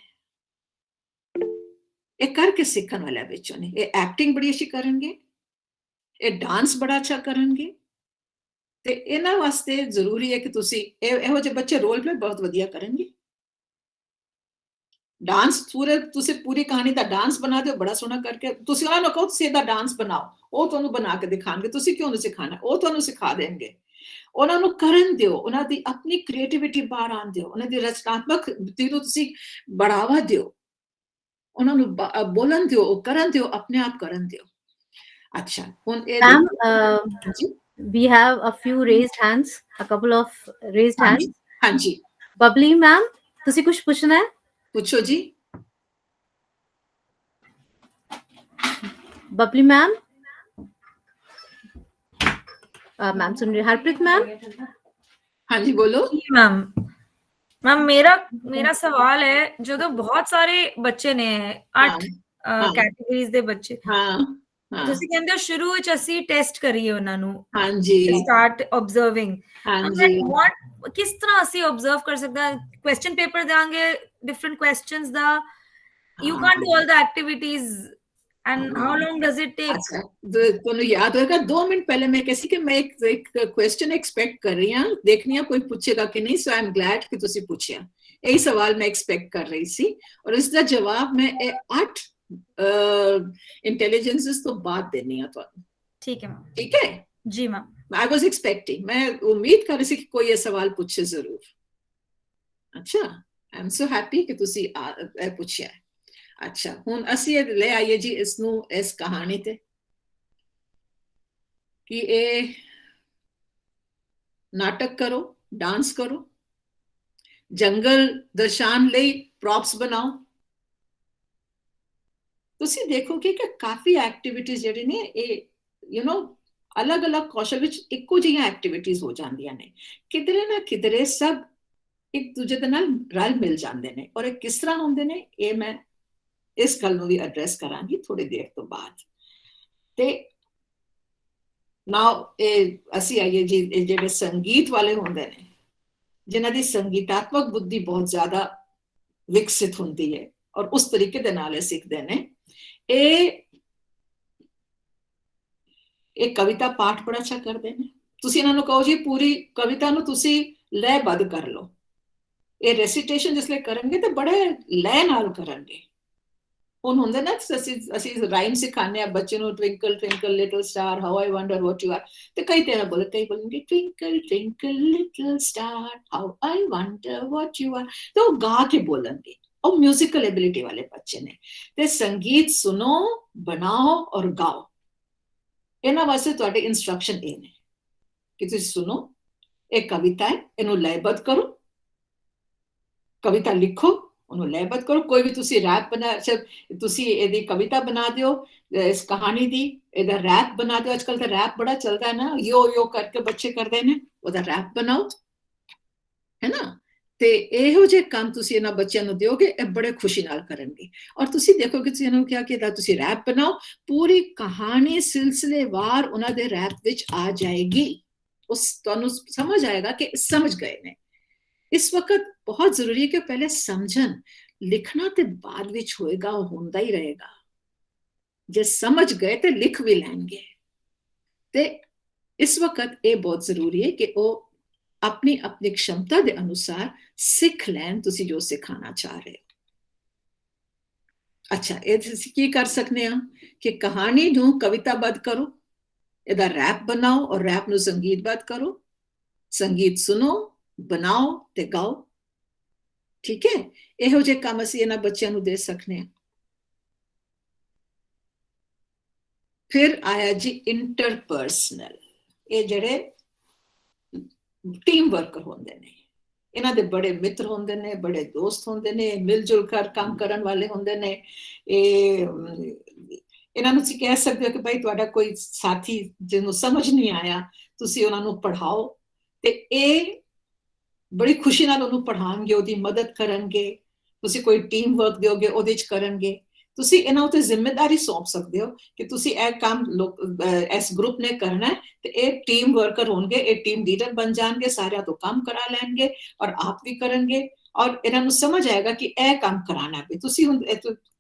ਇਹ ਕਰਕੇ ਸਿੱਖਣ ਵਾਲਿਆਂ ਵਿੱਚੋਂ ਨੇ। ਇਹ ਐਕਟਿੰਗ ਬੜੀ ਅੱਛੀ ਕਰਨਗੇ, ਇਹ ਡਾਂਸ ਬੜਾ ਅੱਛਾ ਕਰਨਗੇ। ਤੇ ਇਹਨਾਂ ਵਾਸਤੇ ਜ਼ਰੂਰੀ ਹੈ ਕਿ ਤੁਸੀਂ ਇਹੋ ਜਿਹੇ ਬੱਚੇ ਰੋਲ ਪਲੇ ਬਹੁਤ ਵਧੀਆ ਕਰਨਗੇ। ਡਾਂਸ ਤੁਸੀਂ ਪੂਰੀ ਕਹਾਣੀ ਦਾ ਡਾਂਸ ਬਣਾ ਦਿਓ ਬੜਾ ਸੋਹਣਾ ਕਰਕੇ। ਤੁਸੀਂ ਉਹਨਾਂ ਨੂੰ ਕਹੋ ਤੁਸੀਂ ਇਹਦਾ ਡਾਂਸ ਬਣਾਓ, ਉਹ ਤੁਹਾਨੂੰ ਬਣਾ ਕੇ ਦਿਖਾਣਗੇ। ਤੁਸੀਂ ਕਿਉਂ ਨਹੀਂ ਸਿਖਾਣਾ, ਉਹ ਤੁਹਾਨੂੰ ਸਿਖਾ ਦੇਣਗੇ। ਉਹਨਾਂ ਨੂੰ ਕਰਨ ਦਿਓ, ਉਹਨਾਂ ਦੀ ਆਪਣੀ ਕ੍ਰੀਏਟੀਵਿਟੀ ਬਾਹਰ ਆਉਣ ਦਿਓ, ਉਹਨਾਂ ਦੀ ਰਚਨਾਤਮਕ ਬੁੱਧੀ ਨੂੰ ਤੁਸੀਂ ਬੜਾਵਾ ਦਿਓ, ਉਹਨਾਂ ਨੂੰ ਬੋਲਣ ਦਿਓ, ਉਹ ਕਰਨ ਦਿਓ, ਆਪਣੇ ਆਪ ਕਰਨ ਦਿਓ। ਅੱਛਾ, ਹੁਣ ਇਹ we have a few raised hands, a couple of raised hands. ਹਾਂਜੀ, ਬਬਲੀ ਮੈਮ, ਤੁਸੀਂ ਕੁਝ ਪੁੱਛਣਾ ਹੈ? ਪੁੱਛੋ ਜੀ। ਬਬਲੀ ਮੈਮ, ਮੈਮ ਸੁਣ ਰਹੇ? ਹਰਪ੍ਰੀਤ ਮੈਮ, ਹਾਂਜੀ ਬੋਲੋ। ਮੈਮ ਮੇਰਾ ਸਵਾਲ ਹੈ, ਜਦੋਂ ਬਹੁਤ ਸਾਰੇ ਬੱਚੇ ਨੇ 8 ਕੈਟੇਗਰੀਜ਼ ਦੇ ਬੱਚੇ, ਤੁਸੀਂ ਕਹਿੰਦੇ ਹੋ ਸ਼ੁਰੂ ਵਿੱਚ ਅਸੀਂ ਟੈਸਟ ਕਰੀਏ ਉਹਨਾਂ ਨੂੰ, ਹਾਂਜੀ, ਸਟਾਰਟ ਆਬਜ਼ਰਵਿੰਗ। ਹਾਂਜੀ, ਕਿਸ ਤਰ੍ਹਾਂ ਅਸੀਂ ਆਬਜ਼ਰਵ ਕਰ ਸਕਦੇ ਹਾਂ? ਕੁਐਸਚਨ ਪੇਪਰ ਦਾਂਗੇ ਡਿਫਰੈਂਟ ਕੁਐਸਚਨਸ ਦਾ, you can't do all the activities and how long does it take? ਤੁਹਾਨੂੰ ਯਾਦ ਹੋਏਗਾ 2 ਮਿੰਟ ਪਹਿਲੇ ਮੈਂ ਕਿਹਾ ਸੀ ਕਿ ਮੈਂ ਇੱਕ ਕੁਐਸਚਨ ਐਕਸਪੈਕਟ ਕਰ ਰਹੀ ਹਾਂ, ਦੇਖਣੀ ਆ ਕੋਈ ਪੁੱਛੇਗਾ ਕਿ ਨਹੀਂ। ਸੋ ਆਈ ਐਮ ਗਲੈਡ ਕਿ ਤੁਸੀਂ ਪੁੱਛਿਆ। ਇਹੀ ਸਵਾਲ ਮੈਂ ਐਕਸਪੈਕਟ ਕਰ ਰਹੀ ਸੀ ਔਰ ਇਸ ਦਾ ਜਵਾਬ ਮੈਂ 8 ਇੰਟੈਲੀਜੈਂਸਸ ਤੋਂ ਬਾਅਦ ਦੇਣੀ ਆ ਤੁਹਾਨੂੰ। ਠੀਕ ਹੈ ਮੈਮ। ਠੀਕ ਹੈ ਜੀ ਮੈਮ। I was expecting, ਮੈਂ ਉਮੀਦ ਕਰ ਰਹੀ ਸੀ ਕਿ ਕੋਈ ਇਹ ਸਵਾਲ ਪੁੱਛੇ ਜ਼ਰੂਰ। ਅੱਛਾ, I am so happy ਕਿ ਤੁਸੀਂ ਪੁੱਛਿਆ। ਅੱਛਾ, ਹੁਣ ਅਸੀਂ ਲੈ ਆਈਏ ਜੀ ਇਸ ਕਹਾਣੀ ਤੇ ਕਿ ਇਹ ਨਾਟਕ ਕਰੋ, ਡਾਂਸ ਕਰੋ, ਜੰਗਲ ਦਰਸਾਉਣ ਲਈ ਪ੍ਰੌਪਸ ਬਣਾਓ। ਤੁਸੀਂ ਦੇਖੋਗੇ ਕਿ ਕਾਫੀ ਐਕਟੀਵਿਟੀਜ਼ ਜਿਹੜੇ ਨੇ ਇਹ ਅਲੱਗ-ਅਲੱਗ ਕੌਸ਼ਲ ਵਿੱਚ ਇੱਕੋ ਜਿਹੀਆਂ ਐਕਟੀਵਿਟੀਜ਼ ਹੋ ਜਾਂਦੀਆਂ ਨੇ। ਕਿਧਰੇ ਨਾ ਕਿਧਰੇ ਸਭ ਇੱਕ ਦੂਜੇ ਦੇ ਨਾਲ ਰਲ ਮਿਲ ਜਾਂਦੇ ਨੇ ਔਰ ਇਹ ਕਿਸ ਤਰ੍ਹਾਂ ਹੁੰਦੇ ਨੇ, ਇਹ ਮੈਂ ਇਸ ਗੱਲ ਨੂੰ ਵੀ ਐਡਰੈਸ ਕਰਾਂਗੀ ਥੋੜੀ ਦੇਰ ਤੋਂ ਬਾਅਦ। ਤੇ ਨਾਓ ਅਸੀਂ ਆਈਏ ਜੀ ਜਿਹੜੇ ਸੰਗੀਤ ਵਾਲੇ ਹੁੰਦੇ ਨੇ, ਜਿਨ੍ਹਾਂ ਦੀ ਸੰਗੀਤਾਤਮਕ ਬੁੱਧੀ ਬਹੁਤ ਜ਼ਿਆਦਾ ਵਿਕਸਿਤ ਹੁੰਦੀ ਹੈ ਔਰ ਉਸ ਤਰੀਕੇ ਦੇ ਨਾਲ ਇਹ ਸਿੱਖਦੇ ਨੇ। ਇਹ ਕਵਿਤਾ ਪਾਠ ਬੜਾ ਅੱਛਾ ਕਰਦੇ ਨੇ। ਤੁਸੀਂ ਇਹਨਾਂ ਨੂੰ ਕਹੋ ਜੀ ਪੂਰੀ ਕਵਿਤਾ ਨੂੰ ਤੁਸੀਂ ਲੈਅਬੱਧ ਕਰ ਲਓ। ਇਹ ਰੈਸੀਟੇਸ਼ਨ ਜਿਸ ਲਈ ਕਰਨਗੇ ਤਾਂ ਬੜੇ ਲੈਅ ਨਾਲ ਕਰਨਗੇ। ਹੁਣ ਹੁੰਦਾ ਨਾ ਅਸੀਂ ਰਾਈਮ ਸਿਖਾਉਂਦੇ ਆ ਬੱਚੇ ਨੂੰ, twinkle twinkle little star how I wonder what you are, ਤੇ ਕਈ ਤਰ੍ਹਾਂ ਬੋਲੇ, ਕਈ ਬੋਲਣਗੇ twinkle twinkle little star how I wonder what you are, ਤੇ ਉਹ ਗਾ ਕੇ ਬੋਲਣਗੇ। ਉਹ ਮਿਊਜ਼ੀਕਲ ਐਬਿਲਿਟੀ ਵਾਲੇ ਬੱਚੇ ਨੇ। ਤੇ ਸੰਗੀਤ ਸੁਣੋ, ਬਣਾਓ ਔਰ ਗਾਓ। ਇਹਨਾਂ ਵਾਸਤੇ ਤੁਹਾਡੇ ਇਨਸਟਰਕਸ਼ਨ ਇਹ ਨੇ ਕਿ ਤੁਸੀਂ ਸੁਣੋ, ਇਹ ਕਵਿਤਾ ਹੈ, ਇਹਨੂੰ ਲੈਅਬੱਧ ਕਰੋ, ਕਵਿਤਾ ਲਿਖੋ, ਉਹਨੂੰ ਲੈਬਤ ਕਰੋ। ਕੋਈ ਵੀ ਤੁਸੀਂ ਰੈਪ ਬਣਾ, ਤੁਸੀਂ ਇਹਦੀ ਕਵਿਤਾ ਬਣਾ ਦਿਓ, ਇਸ ਕਹਾਣੀ ਦੀ ਇਹਦਾ ਰੈਪ ਬਣਾ ਦਿਓ। ਅੱਜ ਕੱਲ ਤਾਂ ਰੈਪ ਬੜਾ ਚੱਲਦਾ ਹੈ ਨਾ, ਯੋ ਕਰਕੇ ਬੱਚੇ ਕਰਦੇ ਨੇ, ਉਹਦਾ ਰੈਪ ਬਣਾਓ, ਹੈ ਨਾ। ਤੇ ਇਹੋ ਜਿਹੇ ਕੰਮ ਤੁਸੀਂ ਇਹਨਾਂ ਬੱਚਿਆਂ ਨੂੰ ਦਿਓਗੇ, ਇਹ ਬੜੇ ਖੁਸ਼ੀ ਨਾਲ ਕਰਨਗੇ। ਔਰ ਤੁਸੀਂ ਦੇਖੋਗੇ, ਤੁਸੀਂ ਇਹਨਾਂ ਨੂੰ ਕਿਹਾ ਕਿ ਤੁਸੀਂ ਰੈਪ ਬਣਾਓ, ਪੂਰੀ ਕਹਾਣੀ ਸਿਲਸਿਲੇਵਾਰ ਉਹਨਾਂ ਦੇ ਰੈਪ ਵਿੱਚ ਆ ਜਾਏਗੀ। ਉਸ ਤੁਹਾਨੂੰ ਸਮਝ ਆਏਗਾ ਕਿ ਸਮਝ ਗਏ ਨੇ। ਇਸ ਵਕਤ ਬਹੁਤ ਜ਼ਰੂਰੀ ਹੈ ਕਿ ਪਹਿਲੇ ਸਮਝਣ। ਲਿਖਣਾ ਤੇ ਬਾਅਦ ਵਿੱਚ ਹੋਏਗਾ, ਉਹ ਹੁੰਦਾ ਹੀ ਰਹੇਗਾ। ਜੇ ਸਮਝ ਗਏ ਤੇ ਲਿਖ ਵੀ ਲੈਣਗੇ। ਤੇ ਇਸ ਵਕਤ ਇਹ ਬਹੁਤ ਜ਼ਰੂਰੀ ਹੈ ਕਿ ਉਹ ਆਪਣੀ ਆਪਣੀ क्षमता ਦੇ ਅਨੁਸਾਰ ਸਿੱਖ ਲੈਣ ਤੁਸੀਂ ਜੋ ਸਿਖਾਣਾ ਚਾਹ ਰਹੇ ਹੋ। ਅੱਛਾ, ਇਹ ਤੁਸੀਂ ਕੀ ਕਰ ਸਕਦੇ ਆ ਕਿ ਕਹਾਣੀ ਨੂੰ ਕਵਿਤਾਬੱਧ ਕਰੋ, ਇਹਦਾ ਰੈਪ ਬਣਾਓ ਔਰ ਰੈਪ ਨੂੰ ਸੰਗੀਤਬੱਧ ਕਰੋ। ਸੰਗੀਤ ਸੁਣੋ, ਬਣਾਓ ਤੇ ਗਾਓ। ਠੀਕ ਹੈ, ਇਹੋ ਜਿਹੇ ਕੰਮ ਅਸੀਂ ਇਹਨਾਂ ਬੱਚਿਆਂ ਨੂੰ ਦੇ ਸਕਦੇ ਹਾਂ। ਫਿਰ ਆਇਆ ਜੀ ਇੰਟਰਪਰਸਨਲ। ਇਹ ਜਿਹੜੇ ਟੀਮ ਵਰਕਰ ਹੁੰਦੇ ਨੇ, ਇਹਨਾਂ ਦੇ ਬੜੇ ਮਿੱਤਰ ਹੁੰਦੇ ਨੇ, ਬੜੇ ਦੋਸਤ ਹੁੰਦੇ ਨੇ, ਮਿਲ ਜੁਲ ਕਰ ਕੰਮ ਕਰਨ ਵਾਲੇ ਹੁੰਦੇ ਨੇ। ਇਹਨਾਂ ਨੂੰ ਤੁਸੀਂ ਕਹਿ ਸਕਦੇ ਹੋ ਕਿ ਭਾਈ ਤੁਹਾਡਾ ਕੋਈ ਸਾਥੀ ਜਿਹਨੂੰ ਸਮਝ ਨਹੀਂ ਆਇਆ, ਤੁਸੀਂ ਉਹਨਾਂ ਨੂੰ ਪੜ੍ਹਾਓ ਤੇ ਇਹ ਬੜੀ ਖੁਸ਼ੀ ਨਾਲ ਉਹਨੂੰ ਪੜ੍ਹਾਉਣਗੇ, ਉਹਦੀ ਮਦਦ ਕਰਨਗੇ। ਤੁਸੀਂ ਕੋਈ ਟੀਮ ਵਰਕ ਦਿਓਗੇ, ਉਹਦੇ 'ਚ ਕਰਨਗੇ। ਤੁਸੀਂ ਇਹਨਾਂ ਉੱਤੇ ਜ਼ਿੰਮੇਵਾਰੀ ਸੌਂਪ ਸਕਦੇ ਹੋ ਕਿ ਤੁਸੀਂ ਇਹ ਕੰਮ ਇਸ ਗਰੁੱਪ ਨੇ ਕਰਨਾ ਹੈ ਤੇ ਇਹ ਟੀਮ ਵਰਕਰ ਹੋਣਗੇ, ਇਹ ਟੀਮ ਲੀਡਰ ਬਣ ਜਾਣਗੇ, ਸਾਰਿਆਂ ਤੋਂ ਕੰਮ ਕਰਾ ਲੈਣਗੇ ਔਰ ਆਪ ਵੀ ਕਰਨਗੇ। ਔਰ ਇਹਨਾਂ ਨੂੰ ਸਮਝ ਆਏਗਾ ਕਿ ਇਹ ਕੰਮ ਕਰਾਣਾ ਹੈ। ਤੁਸੀਂ ਹੁਣ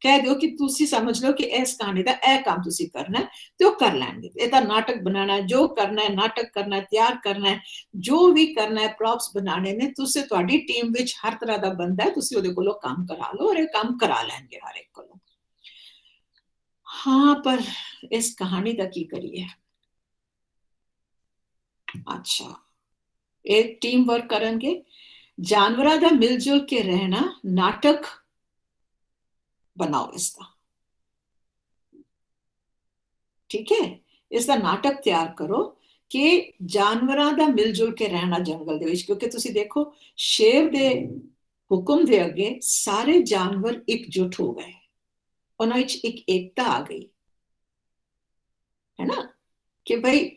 ਕਹਿ ਦਿਓ ਕਿ ਤੁਸੀਂ ਸਮਝ ਲਓ ਕਿ ਇਸ ਕਹਾਣੀ ਦਾ ਇਹ ਕੰਮ ਤੁਸੀਂ ਕਰਨਾ ਹੈ ਤੇ ਉਹ ਕਰ ਲੈਣਗੇ। ਇਹਦਾ ਨਾਟਕ ਬਣਾਉਣਾ, ਜੋ ਕਰਨਾ ਹੈ, ਨਾਟਕ ਕਰਨਾ, ਤਿਆਰ ਕਰਨਾ ਹੈ, ਜੋ ਵੀ ਕਰਨਾ ਹੈ, ਪ੍ਰੌਪਸ ਬਣਾਉਣੇ ਨੇ, ਤੁਸੀਂ ਤੁਹਾਡੀ ਟੀਮ ਵਿੱਚ ਹਰ ਤਰ੍ਹਾਂ ਦਾ ਬੰਦਾ ਹੈ, ਤੁਸੀਂ ਉਹਦੇ ਕੋਲੋਂ ਕੰਮ ਕਰਾ ਲਓ ਔਰ ਇਹ ਕੰਮ ਕਰਾ ਲੈਣਗੇ ਹਰ ਇੱਕ ਕੋਲੋਂ। ਹਾਂ, ਪਰ ਇਸ ਕਹਾਣੀ ਦਾ ਕੀ ਕਰੀਏ? ਅੱਛਾ, ਇਹ ਟੀਮ ਵਰਕ ਕਰਨਗੇ। ਜਾਨਵਰਾਂ ਦਾ ਮਿਲ ਜੁਲ ਕੇ ਰਹਿਣਾ ਨਾਟਕ ਬਣਾਓ ਇਸਦਾ। ਠੀਕ ਹੈ, ਇਸਦਾ ਨਾਟਕ ਤਿਆਰ ਕਰੋ ਕਿ ਜਾਨਵਰਾਂ ਦਾ ਮਿਲ ਜੁਲ ਕੇ ਰਹਿਣਾ ਜੰਗਲ ਦੇ ਵਿੱਚ। ਕਿਉਂਕਿ ਤੁਸੀਂ ਦੇਖੋ, ਸ਼ੇਰ ਦੇ ਹੁਕਮ ਦੇ ਅੱਗੇ ਸਾਰੇ ਜਾਨਵਰ ਇਕਜੁੱਟ ਹੋ ਗਏ, ਉਹਨਾਂ ਵਿੱਚ ਇੱਕ ਏਕਤਾ ਆ ਗਈ, ਹੈ ਨਾ, ਕਿ ਭਾਈ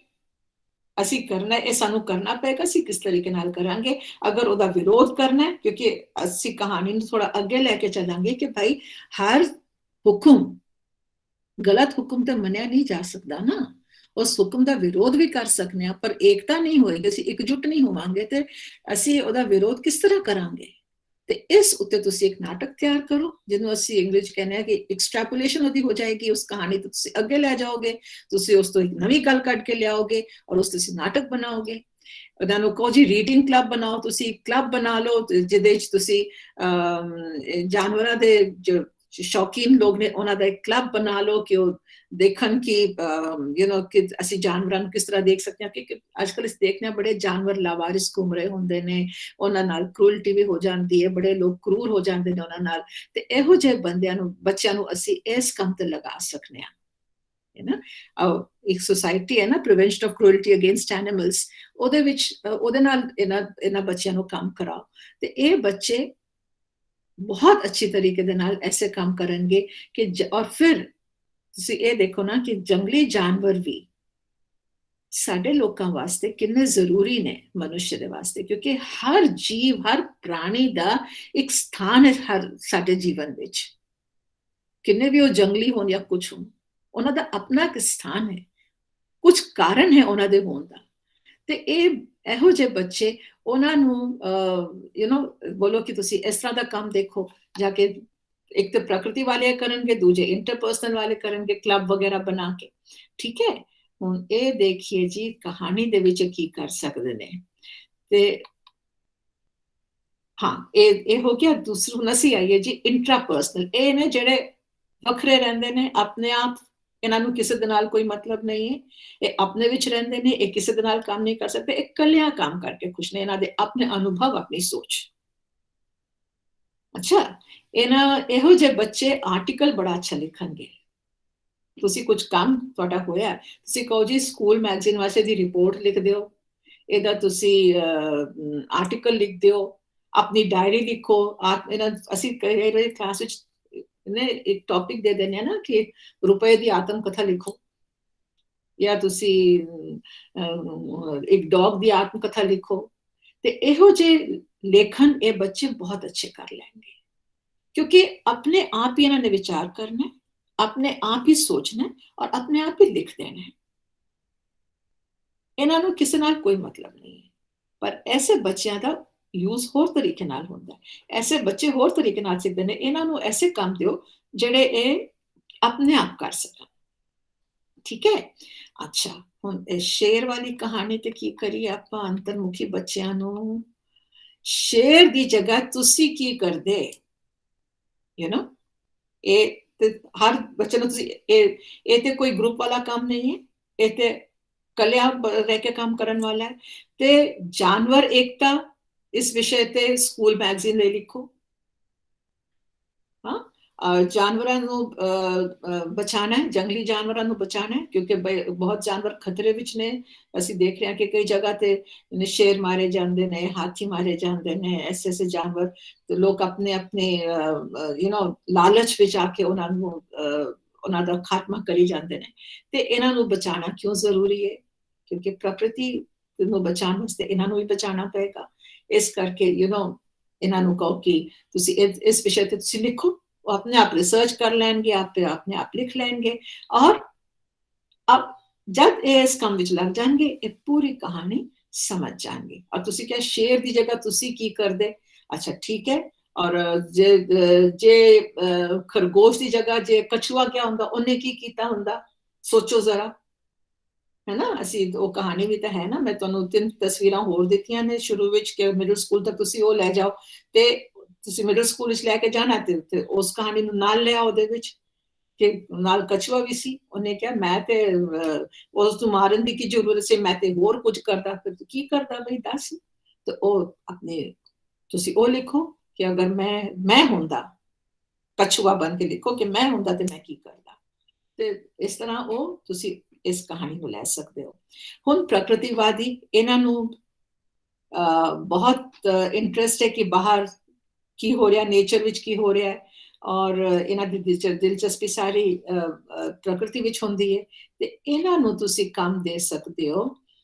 ਅਸੀਂ ਕਰਨਾ, ਇਹ ਸਾਨੂੰ ਕਰਨਾ ਪਏਗਾ, ਅਸੀਂ ਕਿਸ ਤਰੀਕੇ ਨਾਲ ਕਰਾਂਗੇ। ਅਗਰ ਉਹਦਾ ਵਿਰੋਧ ਕਰਨਾ, ਕਿਉਂਕਿ ਅਸੀਂ ਕਹਾਣੀ ਨੂੰ ਥੋੜਾ ਅੱਗੇ ਲੈ ਕੇ ਚੱਲਾਂਗੇ ਕਿ ਭਾਈ ਹਰ ਹੁਕਮ, ਗਲਤ ਹੁਕਮ ਤਾਂ ਮੰਨਿਆ ਨਹੀਂ ਜਾ ਸਕਦਾ ਨਾ, ਉਸ ਹੁਕਮ ਦਾ ਵਿਰੋਧ ਵੀ ਕਰ ਸਕਦੇ ਹਾਂ, ਪਰ ਏਕਤਾ ਨਹੀਂ ਹੋਏਗੀ, ਅਸੀਂ ਇਕਜੁੱਟ ਨਹੀਂ ਹੋਵਾਂਗੇ ਤੇ ਅਸੀਂ ਉਹਦਾ ਵਿਰੋਧ ਕਿਸ ਤਰ੍ਹਾਂ ਕਰਾਂਗੇ। ਤੇ ਇਸ ਉੱਤੇ ਤੁਸੀਂ ਇੱਕ ਨਾਟਕ ਤਿਆਰ ਕਰੋ, ਜਿਹਨੂੰ ਅਸੀਂ ਇੰਗਲਿਸ਼ ਕਹਿੰਦੇ ਹਾਂ ਕਿ ਐਕਸਟ੍ਰੈਪੋਲੇਸ਼ਨ ਉਹਦੀ ਹੋ ਜਾਏਗੀ। ਉਸ ਕਹਾਣੀ ਤੋਂ ਤੁਸੀਂ ਅੱਗੇ ਲੈ ਜਾਓਗੇ, ਤੁਸੀਂ ਉਸ ਤੋਂ ਇੱਕ ਨਵੀਂ ਗੱਲ ਕੱਢ ਕੇ ਲਿਆਓਗੇ ਔਰ ਉਸ ਤੁਸੀਂ ਨਾਟਕ ਬਣਾਓਗੇ। ਉਹਨਾਂ ਨੂੰ ਕਹੋ ਜੀ ਰੀਡਿੰਗ ਕਲੱਬ ਬਣਾਓ, ਤੁਸੀਂ ਕਲੱਬ ਬਣਾ ਲਓ ਜਿਹਦੇ ਵਿੱਚ ਤੁਸੀਂ ਜਾਨਵਰਾਂ ਦੇ ਜੋ ਸ਼ੌਕੀਨ ਲੋਕ ਨੇ ਉਹਨਾਂ ਦਾ ਇੱਕ ਕਲੱਬ ਬਣਾ ਲਓ ਕਿ ਉਹ ਦੇਖਣ ਕਿ ਕਿ ਅਸੀਂ ਜਾਨਵਰਾਂ ਨੂੰ ਕਿਸ ਤਰ੍ਹਾਂ ਦੇਖ ਸਕਦੇ ਹਾਂ। ਕਿਉਂਕਿ ਅੱਜ ਕੱਲ੍ਹ ਅਸੀਂ ਦੇਖਦੇ ਹਾਂ ਬੜੇ ਜਾਨਵਰ ਲਾਵਾਰਿਸ ਘੁੰਮ ਰਹੇ ਹੁੰਦੇ ਨੇ, ਉਹਨਾਂ ਨਾਲ ਕਰੂਲਟੀ ਵੀ ਹੋ ਜਾਂਦੀ ਹੈ, ਬੜੇ ਲੋਕ ਕਰੂਰ ਹੋ ਜਾਂਦੇ ਨੇ ਉਹਨਾਂ ਨਾਲ। ਤੇ ਇਹੋ ਜਿਹੇ ਬੰਦਿਆਂ ਨੂੰ, ਬੱਚਿਆਂ ਨੂੰ ਅਸੀਂ ਇਸ ਕੰਮ ਤੇ ਲਗਾ ਸਕਦੇ ਹਾਂ, ਹੈ ਨਾ। ਇੱਕ ਸੁਸਾਇਟੀ ਹੈ ਨਾ, prevention of cruelty against animals, ਉਹਦੇ ਵਿੱਚ ਉਹਦੇ ਨਾਲ ਇਹਨਾਂ ਬੱਚਿਆਂ ਨੂੰ ਕੰਮ ਕਰਾਓ ਤੇ ਇਹ ਬੱਚੇ ਬਹੁਤ ਅੱਛੀ ਤਰੀਕੇ ਦੇ ਨਾਲ ਐਸੇ ਕੰਮ ਕਰਨਗੇ ਕਿ ਔਰ ਫਿਰ ਤੁਸੀਂ ਇਹ ਦੇਖੋ ਨਾ ਕਿ ਜੰਗਲੀ ਜਾਨਵਰ ਵੀ ਸਾਡੇ ਲੋਕਾਂ ਵਾਸਤੇ ਕਿੰਨੇ ਜ਼ਰੂਰੀ ਨੇ, ਮਨੁੱਖ ਦੇ ਵਾਸਤੇ, ਕਿਉਂਕਿ ਹਰ ਜੀਵ, ਹਰ ਪ੍ਰਾਣੀ ਦਾ ਇੱਕ ਸਥਾਨ ਹੈ ਹਰ ਸਾਡੇ ਜੀਵਨ ਵਿੱਚ। ਕਿੰਨੇ ਵੀ ਉਹ ਜੰਗਲੀ ਹੋਣ ਜਾਂ ਕੁਝ ਹੋਣ, ਉਹਨਾਂ ਦਾ ਆਪਣਾ ਇੱਕ ਸਥਾਨ ਹੈ, ਕੁਝ ਕਾਰਨ ਹੈ ਉਹਨਾਂ ਦੇ ਹੋਣ ਦਾ। ਤੇ ਇਹੋ ਜਿਹੇ ਬੱਚੇ, ਉਹਨਾਂ ਨੂੰ ਬੋਲੋ ਕਿ ਤੁਸੀਂ ਇਸ ਤਰ੍ਹਾਂ ਦਾ ਕੰਮ ਦੇਖੋ ਜਾ ਕੇ, ਇੱਕ ਤਾਂ ਪ੍ਰਕਿਰਤੀ ਵਾਲੇ ਕਰਨਗੇ, ਦੂਜੇ ਇੰਟਰਪਰਸਨਲ ਵਾਲੇ ਕਰਨਗੇ ਕਲੱਬ ਵਗੈਰਾ ਬਣਾ ਕੇ। ਠੀਕ ਹੈ, ਹੁਣ ਇਹ ਦੇਖੀਏ ਜੀ ਕਹਾਣੀ ਦੇ ਵਿੱਚ ਕੀ ਕਰ ਸਕਦੇ ਨੇ। ਤੇ ਹਾਂ, ਇਹ ਹੋ ਗਿਆ। ਦੂਸਰਾ ਨਸੀ ਆਈਏ ਜੀ ਇੰਟਰਾਪਰਸਨਲ। ਇਹ ਨੇ ਜਿਹੜੇ ਵੱਖਰੇ ਰਹਿੰਦੇ ਨੇ ਆਪਣੇ ਆਪ, ਇਹਨਾਂ ਨੂੰ ਕਿਸੇ ਦੇ ਨਾਲ ਕੋਈ ਮਤਲਬ ਨਹੀਂ ਹੈ, ਇਹ ਆਪਣੇ ਵਿੱਚ ਰਹਿੰਦੇ ਨੇ, ਇਹ ਕਿਸੇ ਦੇ ਨਾਲ ਕੰਮ ਨਹੀਂ ਕਰ ਸਕਦੇ, ਇਹ ਇਕੱਲਿਆਂ ਕੰਮ ਕਰਕੇ ਖੁਸ਼ ਨੇ, ਇਹਨਾਂ ਦੇ ਆਪਣੇ ਅਨੁਭਵ, ਆਪਣੀ ਸੋਚ। ਅੱਛਾ, ਇਹੋ ਜਿਹੇ ਬੱਚੇ ਆਰਟੀਕਲ ਬੜਾ ਅੱਛਾ ਲਿਖਣਗੇ। ਤੁਸੀਂ ਕੁਝ ਕੰਮ ਤੁਹਾਡਾ ਹੋਇਆ, ਤੁਸੀਂ ਕਹੋ ਜੀ ਸਕੂਲ ਮੈਗਜ਼ੀਨ ਵਾਸਤੇ ਦੀ ਰਿਪੋਰਟ ਲਿਖ ਦਿਓ, ਇਹਦਾ ਤੁਸੀਂ ਆਰਟੀਕਲ ਲਿਖ ਦਿਓ, अपनी डायरी लिखो। ਅਸੀਂ ਕਈ ਵਾਰੀ ਕਲਾਸ ਵਿੱਚ ਨੇ ਇੱਕ ਟੌਪਿਕ ਦੇ ਦਿੰਦੇ ਆ ਨਾ ਕਿ ਰੁਪਏ ਦੀ ਆਤਮ ਕਥਾ ਲਿਖੋ, ਜਾਂ ਤੁਸੀਂ ਇੱਕ ਡੌਗ ਦੀ ਆਤਮ ਕਥਾ ਲਿਖੋ। ਤੇ ਇਹੋ ਜਿਹੇ ਲੇਖਨ ਇਹ ਬੱਚੇ ਬਹੁਤ ਅੱਛੇ ਕਰ ਲੈਣਗੇ, ਕਿਉਂਕਿ ਆਪਣੇ ਆਪ ਹੀ ਇਹਨਾਂ ਨੇ ਵਿਚਾਰ ਕਰਨਾ, ਆਪਣੇ ਆਪ ਹੀ ਸੋਚਣਾ ਔਰ ਆਪਣੇ ਆਪ ਹੀ ਲਿਖ ਦੇਣਾ। ਇਹਨਾਂ ਨੂੰ ਕਿਸੇ ਨਾਲ ਕੋਈ ਮਤਲਬ ਨਹੀਂ ਹੈ। ਪਰ ਐਸੇ ਬੱਚਿਆਂ ਦਾ ਯੂਜ਼ ਹੋਰ ਤਰੀਕੇ ਨਾਲ ਹੁੰਦਾ, ਐਸੇ ਬੱਚੇ ਹੋਰ ਤਰੀਕੇ ਨਾਲ ਸਿੱਖਦੇ ਨੇ। ਇਹਨਾਂ ਨੂੰ ਐਸੇ ਕੰਮ ਦਿਓ ਜਿਹੜੇ ਇਹ ਆਪਣੇ ਆਪ ਕਰ ਸਕਣ, ਠੀਕ ਹੈ। ਅੱਛਾ, ਹੁਣ ਇਹ ਸ਼ੇਰ ਵਾਲੀ ਕਹਾਣੀ ਤੇ ਕੀ ਕਰੀਏ ਆਪਾਂ? ਅੰਤਰਮੁਖੀ ਬੱਚਿਆਂ ਨੂੰ ਸ਼ੇਰ ਦੀ ਜਗ੍ਹਾ ਤੁਸੀਂ ਕੀ ਕਰਦੇ? ਯੂ ਨੋ, ਇਹ ਤੇ ਹਰ ਬੱਚੇ ਨੂੰ ਤੁਸੀਂ ਇਹ ਤੇ ਕੋਈ ਗਰੁੱਪ ਵਾਲਾ ਕੰਮ ਨਹੀਂ ਹੈ, ਇਹ ਤੇ ਕੱਲਿਆ ਰਹਿ ਕੇ ਕੰਮ ਕਰਨ ਵਾਲਾ ਹੈ। ਤੇ ਜਾਨਵਰ ਏਕਤਾ ਇਸ ਵਿਸ਼ੇ ਤੇ ਸਕੂਲ ਮੈਗਜ਼ੀਨ ਲਈ ਲਿਖੋ। ਹਾਂ, ਜਾਨਵਰਾਂ ਨੂੰ ਬਚਾਣਾ ਹੈ, ਜੰਗਲੀ ਜਾਨਵਰਾਂ ਨੂੰ ਬਚਾਣਾ ਹੈ, ਕਿਉਂਕਿ ਬਹੁਤ ਜਾਨਵਰ ਖਤਰੇ ਵਿੱਚ ਨੇ। ਅਸੀਂ ਦੇਖ ਰਹੇ ਹਾਂ ਕਿ ਕਈ ਜਗ੍ਹਾ ਤੇ ਸ਼ੇਰ ਮਾਰੇ ਜਾਂਦੇ ਨੇ, ਹਾਥੀ ਮਾਰੇ ਜਾਂਦੇ ਨੇ, ਐਸੇ ਜਾਨਵਰ। ਤੇ ਲੋਕ ਆਪਣੇ ਲਾਲਚ ਵਿੱਚ ਆ ਕੇ ਉਹਨਾਂ ਦਾ ਖਾਤਮਾ ਕਰੀ ਜਾਂਦੇ ਨੇ। ਤੇ ਇਹਨਾਂ ਨੂੰ ਬਚਾਣਾ ਕਿਉਂ ਜ਼ਰੂਰੀ ਹੈ? ਕਿਉਂਕਿ ਪ੍ਰਕਿਰਤੀ ਨੂੰ ਬਚਾਉਣ ਵਾਸਤੇ ਇਹਨਾਂ ਨੂੰ ਵੀ ਬਚਾਉਣਾ ਪਏਗਾ। ਇਸ ਕਰਕੇ ਇਹਨਾਂ ਨੂੰ ਕਹੋ ਕਿ ਤੁਸੀਂ ਇਸ ਵਿਸ਼ੇ ਤੇ ਤੁਸੀਂ ਲਿਖੋ। ਉਹ ਆਪਣੇ ਆਪ ਰਿਸਰਚ ਕਰ ਲੈਣਗੇ, ਆਪਣੇ ਆਪ ਲਿਖ ਲੈਣਗੇ, ਔਰ ਅਬ ਜਦ ਇਹ ਇਸ ਕੰਮ ਵਿੱਚ ਲੱਗ ਜਾਣਗੇ ਇਹ ਪੂਰੀ ਕਹਾਣੀ ਸਮਝ ਜਾਣਗੇ। ਔਰ ਤੁਸੀਂ ਕਿਹਾ ਸ਼ੇਰ ਦੀ ਜਗ੍ਹਾ ਤੁਸੀਂ ਕੀ ਕਰਦੇ? ਅੱਛਾ, ਠੀਕ ਹੈ। ਔਰ ਜੇ ਖਰਗੋਸ਼ ਦੀ ਜਗ੍ਹਾ ਜੇ ਕਛੂਆ ਕਿਆ ਹੁੰਦਾ, ਉਹਨੇ ਕੀ ਕੀਤਾ ਹੁੰਦਾ? ਸੋਚੋ ਜ਼ਰਾ, ਹੈ ਨਾ। ਅਸੀਂ ਉਹ ਕਹਾਣੀ ਵੀ ਤਾਂ ਹੈ ਨਾ, ਮੈਂ ਤੁਹਾਨੂੰ 3 ਤਸਵੀਰਾਂ ਹੋਰ ਦਿੱਤੀਆਂ ਨੇ ਸ਼ੁਰੂ ਵਿੱਚ ਕਿ ਮਿਡਲ ਸਕੂਲ ਤੱਕ ਤੁਸੀਂ ਉਹ ਲੈ ਜਾਓ, ਤੇ ਤੁਸੀਂ ਮਿਡਲ ਸਕੂਲ ਵਿੱਚ ਲੈ ਕੇ ਜਾਣਾ ਤੇ ਉਸ ਕਹਾਣੀ ਨੂੰ ਨਾਲ ਲਿਆ ਉਹਦੇ ਵਿੱਚ, ਕਿ ਨਾਲ ਕਛੂਆ ਵੀ ਸੀ। ਉਹਨੇ ਕਿਹਾ ਮੈਂ ਤੇ ਉਸ ਨੂੰ ਮਾਰਨ ਦੀ ਕੀ ਜ਼ਰੂਰਤ ਸੀ, ਮੈਂ ਤੇ ਹੋਰ ਕੁਝ ਕਰਦਾ। ਫਿਰ ਤੂੰ ਕੀ ਕਰਦਾ ਬਈ ਦੱਸ? ਤੇ ਉਹ ਆਪਣੇ ਤੁਸੀਂ ਉਹ ਲਿਖੋ ਕਿ ਅਗਰ ਮੈਂ ਹੁੰਦਾ, ਕਛੂਆ ਬਣ ਕੇ ਲਿਖੋ ਕਿ ਮੈਂ ਹੁੰਦਾ ਤੇ ਮੈਂ ਕੀ ਕਰਦਾ। ਤੇ ਇਸ ਤਰ੍ਹਾਂ ਉਹ ਤੁਸੀਂ ਇਸ ਕਹਾਣੀ ਨੂੰ ਲੈ ਸਕਦੇ ਹੋ। ਹੁਣ ਪ੍ਰਕਿਰਤੀਵਾਦੀ, ਇਹਨਾਂ ਨੂੰ ਬਹੁਤ ਇੰਟਰਸਟ ਹੈ ਕਿ ਬਾਹਰ ਕੀ ਹੋ ਰਿਹਾ, ਨੇਚਰ ਵਿੱਚ ਕੀ ਹੋ ਰਿਹਾ ਹੈ, ਔਰ ਇਹਨਾਂ ਦੀ ਦਿਲਚਸਪੀ ਸਾਰੀ ਪ੍ਰਕਿਰਤੀ ਵਿੱਚ ਹੁੰਦੀ ਹੈ। ਤੇ ਇਹਨਾਂ ਨੂੰ ਤੁਸੀਂ ਕੰਮ ਦੇ ਸਕਦੇ ਹੋ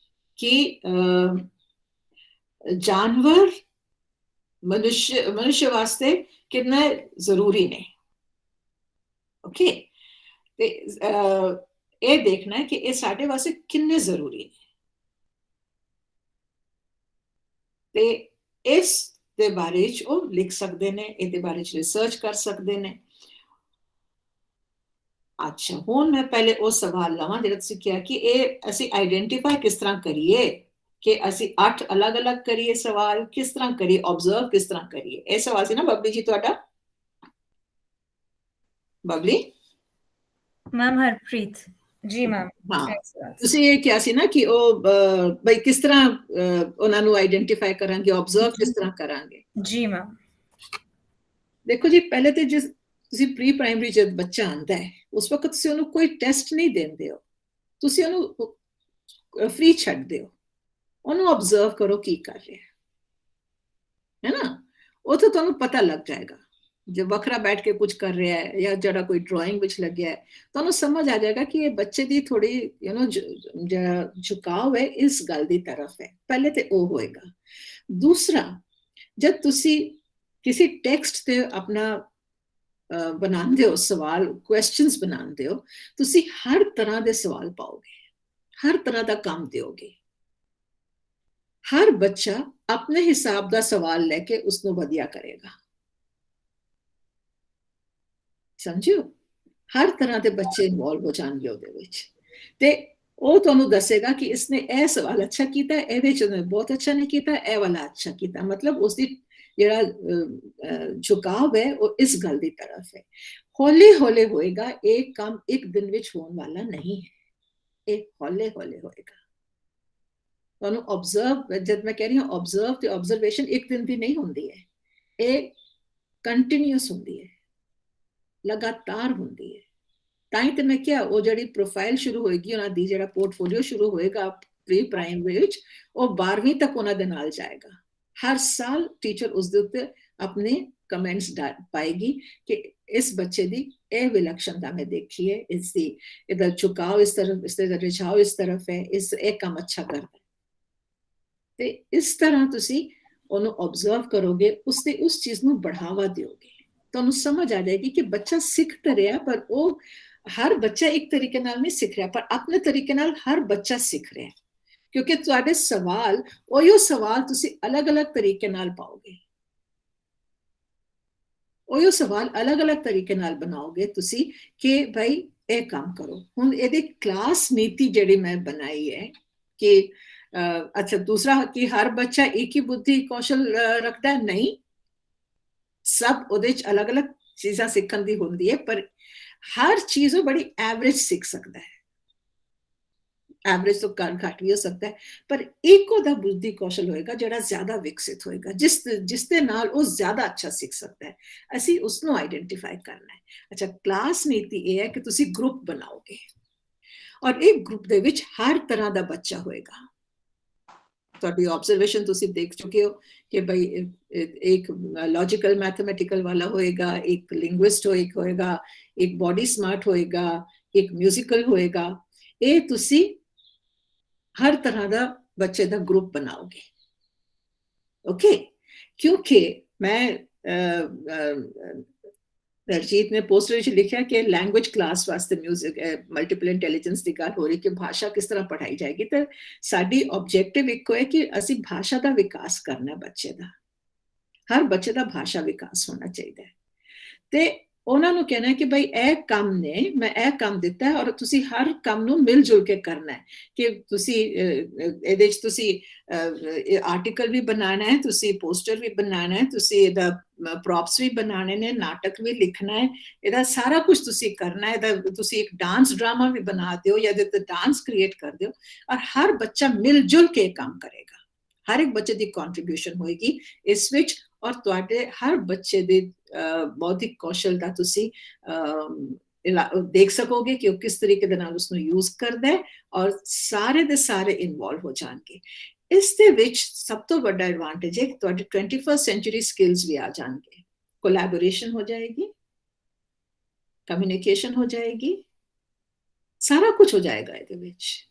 ਕਿ ਜਾਨਵਰ ਮਨੁੱਖ ਵਾਸਤੇ ਕਿੰਨੇ ਜ਼ਰੂਰੀ ਨੇ। ਓਕੇ, ਤੇ ਇਹ ਦੇਖਣਾ ਹੈ ਕਿ ਇਹ ਸਾਡੇ ਵਾਸਤੇ ਕਿੰਨੇ ਜ਼ਰੂਰੀ ਨੇ, ਤੇ ਇਸ ਦੇ ਬਾਰੇ ਚ ਉਹ ਲਿਖ ਸਕਦੇ ਨੇ, ਇਹਦੇ ਬਾਰੇ ਚ ਰਿਸਰਚ ਕਰ ਸਕਦੇ ਨੇ। ਅੱਛਾ, ਹੁਣ ਮੈਂ ਪਹਿਲੇ ਉਹ ਸਵਾਲ ਲਵਾਂ ਜਿਹੜਾ ਤੁਸੀਂ ਕਿਹਾ ਕਿ ਇਹ ਅਸੀਂ ਆਈਡੈਂਟੀਫਾਈ ਕਿਸ ਤਰ੍ਹਾਂ ਕਰੀਏ, ਕਿ ਅਸੀਂ 8 ਅਲੱਗ-ਅਲੱਗ ਕਰੀਏ ਸਵਾਲ, ਕਿਸ ਤਰ੍ਹਾਂ ਕਰੀਏ, ਆਬਜ਼ਰਵ ਕਿਸ ਤਰ੍ਹਾਂ ਕਰੀਏ। ਇਹ ਸਵਾਲ ਸੀ ਨਾ ਬਬਲੀ ਜੀ ਤੁਹਾਡਾ? ਬਬਲੀ ਮੈਮ ਹਰਪ੍ਰੀਤ ਜੀ। ਮੈਮ ਹਾਂ, ਤੁਸੀਂ ਇਹ ਕਿਹਾ ਸੀ ਨਾ ਕਿ ਉਹ ਬਈ ਕਿਸ ਤਰ੍ਹਾਂ ਉਹਨਾਂ ਨੂੰ ਆਈਡੈਂਟੀਫਾਈ ਕਰਾਂਗੇ, ਆਬਜ਼ਰਵ ਕਿਸ ਤਰ੍ਹਾਂ ਕਰਾਂਗੇ। ਜੀ ਮੈਮ, ਦੇਖੋ ਜੀ, ਪਹਿਲੇ ਤੇ ਜਿਸ ਤੁਸੀਂ ਪ੍ਰੀ ਪ੍ਰਾਇਮਰੀ ਜਦ ਬੱਚਾ ਆਂਦਾ ਹੈ ਉਸ ਵਕਤ ਤੁਸੀਂ ਉਹਨੂੰ ਕੋਈ ਟੈਸਟ ਨਹੀਂ ਦਿੰਦੇ ਹੋ, ਤੁਸੀਂ ਉਹਨੂੰ ਫ੍ਰੀ ਛੱਡਦੇ ਹੋ, ਉਹਨੂੰ ਆਬਜ਼ਰਵ ਕਰੋ ਕੀ ਕਰ ਰਿਹਾ ਹੈ ਨਾ। ਉਹ ਤਾਂ ਤੁਹਾਨੂੰ ਪਤਾ ਲੱਗ ਜਾਏਗਾ, ਜੇ ਵੱਖਰਾ ਬੈਠ ਕੇ ਕੁਝ ਕਰ ਰਿਹਾ ਹੈ ਜਾਂ ਜਿਹੜਾ ਕੋਈ ਡਰਾਇੰਗ ਵਿੱਚ ਲੱਗਿਆ ਹੈ, ਤੁਹਾਨੂੰ ਸਮਝ ਆ ਜਾਏਗਾ ਕਿ ਇਹ ਬੱਚੇ ਦੀ ਥੋੜੀ ਝੁਕਾਵ ਹੈ ਇਸ ਗੱਲ ਦੀ ਤਰਫ ਹੈ। ਪਹਿਲੇ ਤੇ ਉਹ ਹੋਏਗਾ। ਦੂਸਰਾ, ਜਦ ਤੁਸੀਂ ਕਿਸੇ ਟੈਕਸਟ ਤੇ ਆਪਣਾ ਬਣਾਉਂਦੇ ਹੋ ਸਵਾਲ, ਕੁਐਸਚਨਸ ਬਣਾਉਂਦੇ ਹੋ, ਤੁਸੀਂ ਹਰ ਤਰ੍ਹਾਂ ਦੇ ਸਵਾਲ ਪਾਓਗੇ, ਹਰ ਤਰ੍ਹਾਂ ਦਾ ਕੰਮ ਦਿਓਗੇ। ਹਰ ਬੱਚਾ ਆਪਣੇ ਹਿਸਾਬ ਦਾ ਸਵਾਲ ਲੈ ਕੇ ਉਸਨੂੰ ਵਧੀਆ ਕਰੇਗਾ, ਸਮਝਿਓ। ਹਰ ਤਰ੍ਹਾਂ ਦੇ ਬੱਚੇ ਇਨਵੋਲਵ ਹੋ ਜਾਣਗੇ ਉਹਦੇ ਵਿੱਚ, ਤੇ ਉਹ ਤੁਹਾਨੂੰ ਦੱਸੇਗਾ ਕਿ ਇਸਨੇ ਇਹ ਸਵਾਲ ਅੱਛਾ ਕੀਤਾ, ਇਹਦੇ ਚ ਉਹਨੇ ਬਹੁਤ ਅੱਛਾ ਨਹੀਂ ਕੀਤਾ, ਇਹ ਵਾਲਾ ਅੱਛਾ ਕੀਤਾ। ਮਤਲਬ ਉਸਦੀ ਜਿਹੜਾ ਝੁਕਾਵ ਹੈ ਉਹ ਇਸ ਗੱਲ ਦੀ ਤਰਫ ਹੈ। ਹੌਲੇ ਹੌਲੇ ਹੋਏਗਾ, ਇਹ ਕੰਮ ਇੱਕ ਦਿਨ ਵਿੱਚ ਹੋਣ ਵਾਲਾ ਨਹੀਂ ਹੈ, ਇਹ ਹੌਲੇ ਹੌਲੇ ਹੋਏਗਾ। ਤੁਹਾਨੂੰ ਆਬਜ਼ਰਵ, ਜਦ ਮੈਂ ਕਹਿ ਰਹੀ ਹਾਂ ਆਬਜ਼ਰਵ ਤੇ ਆਬਜ਼ਰਵੇਸ਼ਨ ਇੱਕ ਦਿਨ ਦੀ ਨਹੀਂ ਹੁੰਦੀ ਹੈ, ਇਹ ਕੰਟੀਨਿਊਸ ਹੁੰਦੀ ਹੈ, ਲਗਾਤਾਰ ਹੁੰਦੀ ਹੈ। ਤਾਂ ਹੀ ਤੇ ਮੈਂ ਕਿਹਾ ਉਹ ਜਿਹੜੀ ਪ੍ਰੋਫਾਈਲ ਸ਼ੁਰੂ ਹੋਏਗੀ ਉਹਨਾਂ ਦੀ, ਜਿਹੜਾ ਪੋਰਟਫੋਲੀਓ ਸ਼ੁਰੂ ਹੋਏਗਾ ਪ੍ਰੀ ਪ੍ਰਾਇਮਰੀ ਵਿੱਚ, ਉਹ 12ਵੀਂ ਤੱਕ ਉਹਨਾਂ ਦੇ ਨਾਲ ਜਾਏਗਾ। हर साल टीचर उसदे उत्ते अपने कमेंट्स पाएगी कि इस बच्चे दी ए विलक्षणता में देखी है, इसकी इधर झुकाव इस तरफ, इस तरह रिझाव इस तरफ है, इस एक काम अच्छा करता है। ਤੇ ਇਸ ਤਰ੍ਹਾਂ ਤੁਸੀਂ ਉਹਨੂੰ ਆਬਜ਼ਰਵ ਕਰੋਗੇ, ਉਸਦੇ ਉਸ ਚੀਜ਼ ਨੂੰ बढ़ावा ਦਿਓਗੇ, ਤੁਹਾਨੂੰ ਸਮਝ ਆ ਜਾਏਗੀ ਕਿ ਬੱਚਾ ਸਿੱਖ ਤਾਂ ਰਿਹਾ, ਪਰ ਉਹ ਹਰ ਬੱਚਾ ਇੱਕ ਤਰੀਕੇ ਨਾਲ ਨਹੀਂ ਸਿੱਖ ਰਿਹਾ, ਪਰ ਆਪਣੇ ਤਰੀਕੇ ਨਾਲ ਹਰ ਬੱਚਾ ਸਿੱਖ ਰਿਹਾ, ਕਿਉਂਕਿ ਤੁਹਾਡੇ ਸਵਾਲ ਉਹੀ ਸਵਾਲ ਤੁਸੀਂ ਅਲੱਗ-ਅਲੱਗ ਤਰੀਕੇ ਨਾਲ ਪਾਓਗੇ, ਉਹੀ ਸਵਾਲ ਅਲੱਗ-ਅਲੱਗ ਤਰੀਕੇ ਨਾਲ ਬਣਾਓਗੇ ਤੁਸੀਂ ਕਿ ਭਾਈ ਇਹ ਕੰਮ ਕਰੋ। ਹੁਣ ਇਹਦੀ ਕਲਾਸ ਨੀਤੀ ਜਿਹੜੀ ਮੈਂ ਬਣਾਈ ਹੈ ਕਿ अच्छा दूसरा कि हर बच्चा एक ही बुद्धि कौशल रखता है, नहीं, सब ਉਹਦੇ ਚ अलग-अलग ਚੀਜ਼ਾਂ ਸਿੱਖਣ ਦੀ ਹੁੰਦੀ ਹੈ, ਪਰ हर चीज बड़ी एवरेज सीख सकता है, एवरेज तो घट भी हो सकता है, पर एक ਉਹਦਾ बुद्धि कौशल ਹੋਏਗਾ ਜਿਹੜਾ ਜ਼ਿਆਦਾ ਵਿਕਸਿਤ ਹੋਏਗਾ, ਜਿਸ ਦੇ ਨਾਲ ਉਹ ਜ਼ਿਆਦਾ ਅੱਛਾ ਸਿੱਖ ਸਕਦਾ ਹੈ। ਅਸੀਂ ਉਸ ਨੂੰ ਆਈਡੈਂਟੀਫਾਈ ਕਰਨਾ ਹੈ। ਅੱਛਾ, ਕਲਾਸ ਨੀਤੀ ਇਹ ਹੈ ਕਿ ਤੁਸੀਂ ਗਰੁੱਪ ਬਣਾਓਗੇ ਔਰ ਇੱਕ ਗਰੁੱਪ ਦੇ ਵਿੱਚ ਹਰ ਤਰ੍ਹਾਂ ਦਾ ਬੱਚਾ ਹੋਏਗਾ। ਤੁਹਾਡੀ ਆਬਜ਼ਰਵੇਸ਼ਨ ਤੁਸੀਂ ਦੇਖ ਚੁੱਕੇ ਹੋ ਕਿ ਭਾਈ ਇੱਕ ਲੌਜੀਕਲ ਮੈਥਮੈਟਿਕਲ ਵਾਲਾ ਹੋਏਗਾ, ਇੱਕ ਲਿੰਗੁਇਸਟ ਹੋਏਗਾ, ਇੱਕ ਬੋਡੀ ਸਮਾਰਟ ਹੋਏਗਾ, ਇੱਕ ਮਿਊਜ਼ੀਕਲ ਹੋਏਗਾ। ਇਹ ਤੁਸੀਂ ਹਰ ਤਰ੍ਹਾਂ ਦਾ ਬੱਚੇ ਦਾ ਗਰੁੱਪ ਬਣਾਓਗੇ, ਓਕੇ। ਕਿਉਂਕਿ ਮੈਂ ਦਰਜੀਤ ਨੇ ਪੋਸਟਰ ਵਿੱਚ ਲਿਖਿਆ ਕਿ ਲੈਂਗੁਏਜ ਕਲਾਸ ਵਾਸਤੇ ਮਿਊਜ਼ਿਕ ਮਲਟੀਪਲ ਇੰਟੈਲੀਜੈਂਸ ਦੀ ਗੱਲ ਹੋ ਰਹੀ ਕਿ ਭਾਸ਼ਾ ਕਿਸ ਤਰ੍ਹਾਂ ਪੜ੍ਹਾਈ ਜਾਏਗੀ, ਤਾਂ ਸਾਡੀ ਆਬਜੈਕਟਿਵ ਇੱਕੋ ਹੈ ਕਿ ਅਸੀਂ ਭਾਸ਼ਾ ਦਾ ਵਿਕਾਸ ਕਰਨਾ, ਬੱਚੇ ਦਾ, ਹਰ ਬੱਚੇ ਦਾ ਭਾਸ਼ਾ ਵਿਕਾਸ ਹੋਣਾ ਚਾਹੀਦਾ ਹੈ। ਤੇ ਉਹਨਾਂ ਨੂੰ ਕਹਿਣਾ ਕਿ ਭਾਈ ਇਹ ਕੰਮ ਨੇ, ਮੈਂ ਇਹ ਕੰਮ ਦਿੱਤਾ ਹੈ ਔਰ ਤੁਸੀਂ ਹਰ ਕੰਮ ਨੂੰ ਮਿਲ ਜੁਲ ਕੇ ਕਰਨਾ ਹੈ, ਕਿ ਤੁਸੀਂ ਇਹਦੇ ਚ ਤੁਸੀਂ ਆਰਟੀਕਲ ਵੀ ਬਣਾਉਣਾ ਹੈ, ਤੁਸੀਂ ਪੋਸਟਰ ਵੀ ਬਣਾਉਣਾ ਹੈ, ਤੁਸੀਂ ਇਹਦਾ ਪ੍ਰੌਪਸ ਵੀ ਬਣਾਉਣੇ ਨੇ, ਨਾਟਕ ਵੀ ਲਿਖਣਾ ਹੈ, ਇਹਦਾ ਸਾਰਾ ਕੁਝ ਤੁਸੀਂ ਕਰਨਾ ਹੈ। ਇਹਦਾ ਤੁਸੀਂ ਇੱਕ ਡਾਂਸ ਡਰਾਮਾ ਵੀ ਬਣਾ ਦਿਓ ਜਾਂ ਇਹਦੇ ਤੇ ਡਾਂਸ ਕ੍ਰੀਏਟ ਕਰ ਦਿਓ, ਔਰ ਹਰ ਬੱਚਾ ਮਿਲ ਜੁਲ ਕੇ ਕੰਮ ਕਰੇਗਾ, ਹਰ ਇੱਕ ਬੱਚੇ ਦੀ ਕੰਟਰੀਬਿਊਸ਼ਨ ਹੋਏਗੀ ਇਸ ਵਿੱਚ, ਔਰ ਤੁਹਾਡੇ ਹਰ ਬੱਚੇ ਦੇ ਬੌਧਿਕ ਕੌਸ਼ਲ ਦਾ ਤੁਸੀਂ ਦੇਖ ਸਕੋਗੇ ਕਿ ਉਹ ਕਿਸ ਤਰੀਕੇ ਦੇ ਨਾਲ ਉਸਨੂੰ ਯੂਜ਼ ਕਰਦਾ ਹੈ, ਔਰ ਸਾਰੇ ਦੇ ਸਾਰੇ ਇਨਵੋਲਵ ਹੋ ਜਾਣਗੇ। ਇਸ ਦੇ ਵਿੱਚ ਸਭ ਤੋਂ ਵੱਡਾ ਐਡਵਾਂਟੇਜ ਹੈ ਕਿ ਤੁਹਾਡੇ 21st ਸੈਂਚੁਰੀ ਸਕਿੱਲਸ ਵੀ ਆ ਜਾਣਗੇ, ਕੋਲੈਬੋਰੇਸ਼ਨ ਹੋ ਜਾਏਗੀ, ਕਮਿਊਨੀਕੇਸ਼ਨ ਹੋ ਜਾਏਗੀ, ਸਾਰਾ ਕੁਝ ਹੋ ਜਾਏਗਾ ਇਹਦੇ ਵਿੱਚ।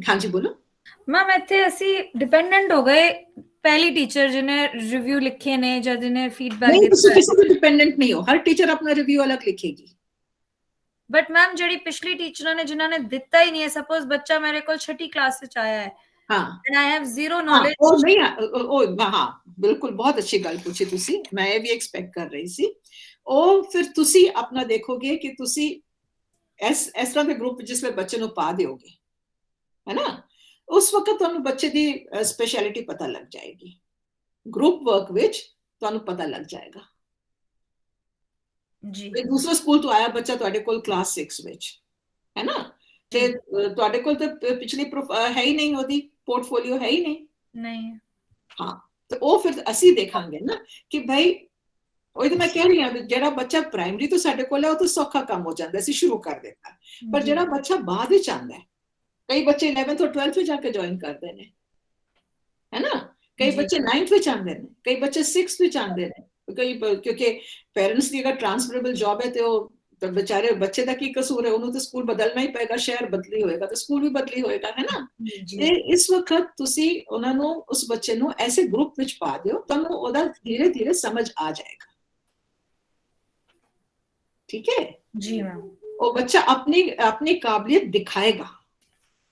ਹਾਂਜੀ ਬੋਲੋ ਮੈਮ। ਇੱਥੇ ਅਸੀਂ ਡਿਪੈਂਡੈਂਟ ਹੋ ਗਏ ਪਹਿਲੀ ਟੀਚਰ ਜਿਹਨੇ ਰਿਵਿਊ ਲਿਖੇ ਨੇ ਜਾਂ ਜਿਹਨੇ ਫੀਡਬੈਕ ਦਿੱਤਾ। ਨਹੀਂ, ਤੁਸੀਂ ਕਿਸੇ ਤੇ ਡਿਪੈਂਡੈਂਟ ਨਹੀਂ ਹੋ, ਹਰ ਟੀਚਰ ਆਪਣਾ ਰਿਵਿਊ ਅਲੱਗ ਲਿਖੇਗੀ। ਬਟ ਮੈਮ ਜਿਹੜੀ ਪਿਛਲੀ ਟੀਚਰਾਂ ਨੇ ਜਿਨ੍ਹਾਂ ਨੇ ਦਿੱਤਾ ਹੀ ਨਹੀਂ ਹੈ, ਸਪੋਜ਼ ਬੱਚਾ ਮੇਰੇ ਕੋਲ 6ठी ਕਲਾਸ ਵਿੱਚ ਆਇਆ ਹੈ, ਹਾਂ, and I have zero knowledge. ਉਹ ਨਹੀਂ, ਉਹ ਹਾਂ, ਬਿਲਕੁਲ ਬਹੁਤ ਅੱਛੀ ਗੱਲ ਪੁੱਛੀ ਤੁਸੀਂ, ਮੈਂ ਇਹ ਵੀ ਐਕਸਪੈਕਟ ਕਰ ਰਹੀ ਸੀ। ਉਹ ਫਿਰ ਤੁਸੀਂ ਆਪਣਾ ਦੇਖੋਗੇ ਕਿ ਤੁਸੀਂ ਇਸ ਤਰ੍ਹਾਂ ਦੇ ਗਰੁੱਪ ਜਿਸਲੇ ਬੱਚੇ ਨੂੰ ਪਾ ਦਿਓਗੇ, ਹੈ ਨਾ, ਉਸ ਵਕਤ ਤੁਹਾਨੂੰ ਬੱਚੇ ਦੀ ਸਪੈਸ਼ਲਿਟੀ ਪਤਾ ਲੱਗ ਜਾਏਗੀ, ਗਰੁੱਪ ਵਰਕ ਵਿੱਚ ਤੁਹਾਨੂੰ ਪਤਾ ਲੱਗ ਜਾਏਗਾ। ਜੀ, ਦੂਸਰੇ ਸਕੂਲ ਤੋਂ ਆਇਆ ਬੱਚਾ ਤੁਹਾਡੇ ਕੋਲ ਕਲਾਸ 6 ਵਿੱਚ, ਹੈ ਨਾ, ਤੇ ਤੁਹਾਡੇ ਕੋਲ ਤਾਂ ਪਿਛਲੀ ਹੈ ਹੀ ਨਹੀਂ, ਉਹਦੀ ਪੋਰਟਫੋਲੀਓ ਹੈ ਹੀ ਨਹੀਂ। ਹਾਂ, ਤੇ ਉਹ ਫਿਰ ਅਸੀਂ ਦੇਖਾਂਗੇ ਨਾ ਕਿ ਭਾਈ ਉਹੀ ਤਾਂ ਮੈਂ ਕਹਿ ਰਹੀ ਹਾਂ, ਜਿਹੜਾ ਬੱਚਾ ਪ੍ਰਾਇਮਰੀ ਤੋਂ ਸਾਡੇ ਕੋਲ ਹੈ ਉਹ ਤਾਂ ਸੌਖਾ ਕੰਮ ਹੋ ਜਾਂਦਾ, ਅਸੀਂ ਸ਼ੁਰੂ ਕਰ ਦਿੱਤਾ, ਪਰ ਜਿਹੜਾ ਬੱਚਾ ਬਾਅਦ ਵਿੱਚ ਆਉਂਦਾ ਹੈ, ਕਈ ਬੱਚੇ 11th और 12th ਵਿੱਚ ਆ ਕੇ ਜੁਆਇਨ ਕਰਦੇ ਨੇ, ਹੈ ਨਾ, ਕਈ ਬੱਚੇ 9th ਵਿੱਚ ਆਉਂਦੇ ਨੇ, ਕਈ ਬੱਚੇ 6th ਵਿੱਚ ਆਉਂਦੇ ਨੇ, ਕਿਉਂਕਿ ਪੇਰੈਂਟਸ ਦੀ ਅਗਰ ਟ੍ਰਾਂਸਫਰੇਬਲ ਜੌਬ ਹੈ ਤੇ ਉਹ ਤਾਂ ਵਿਚਾਰੇ ਬੱਚੇ ਦਾ ਕੀ ਕਸੂਰ ਹੈ, ਉਹਨੂੰ ਤਾਂ ਸਕੂਲ ਬਦਲਣਾ ਹੀ ਪਏਗਾ, ਸ਼ਹਿਰ ਬਦਲੀ ਹੋਏਗਾ ਤਾਂ ਸਕੂਲ ਵੀ ਬਦਲੀ ਹੋਏਗਾ, ਹੈ ਨਾ। ਤੇ ਇਸ ਵਕਤ ਤੁਸੀਂ ਉਹਨਾਂ ਨੂੰ, ਉਸ ਬੱਚੇ ਨੂੰ ਐਸੇ ਗਰੁੱਪ ਵਿੱਚ ਪਾ ਦਿਓ, ਤੁਹਾਨੂੰ ਉਹਦਾ ਧੀਰੇ ਧੀਰੇ ਸਮਝ ਆ ਜਾਏਗਾ, ਠੀਕ ਹੈ ਜੀ ਮੈਮ। ਉਹ ਬੱਚਾ ਆਪਣੀ ਕਾਬਲੀਅਤ ਦਿਖਾਏਗਾ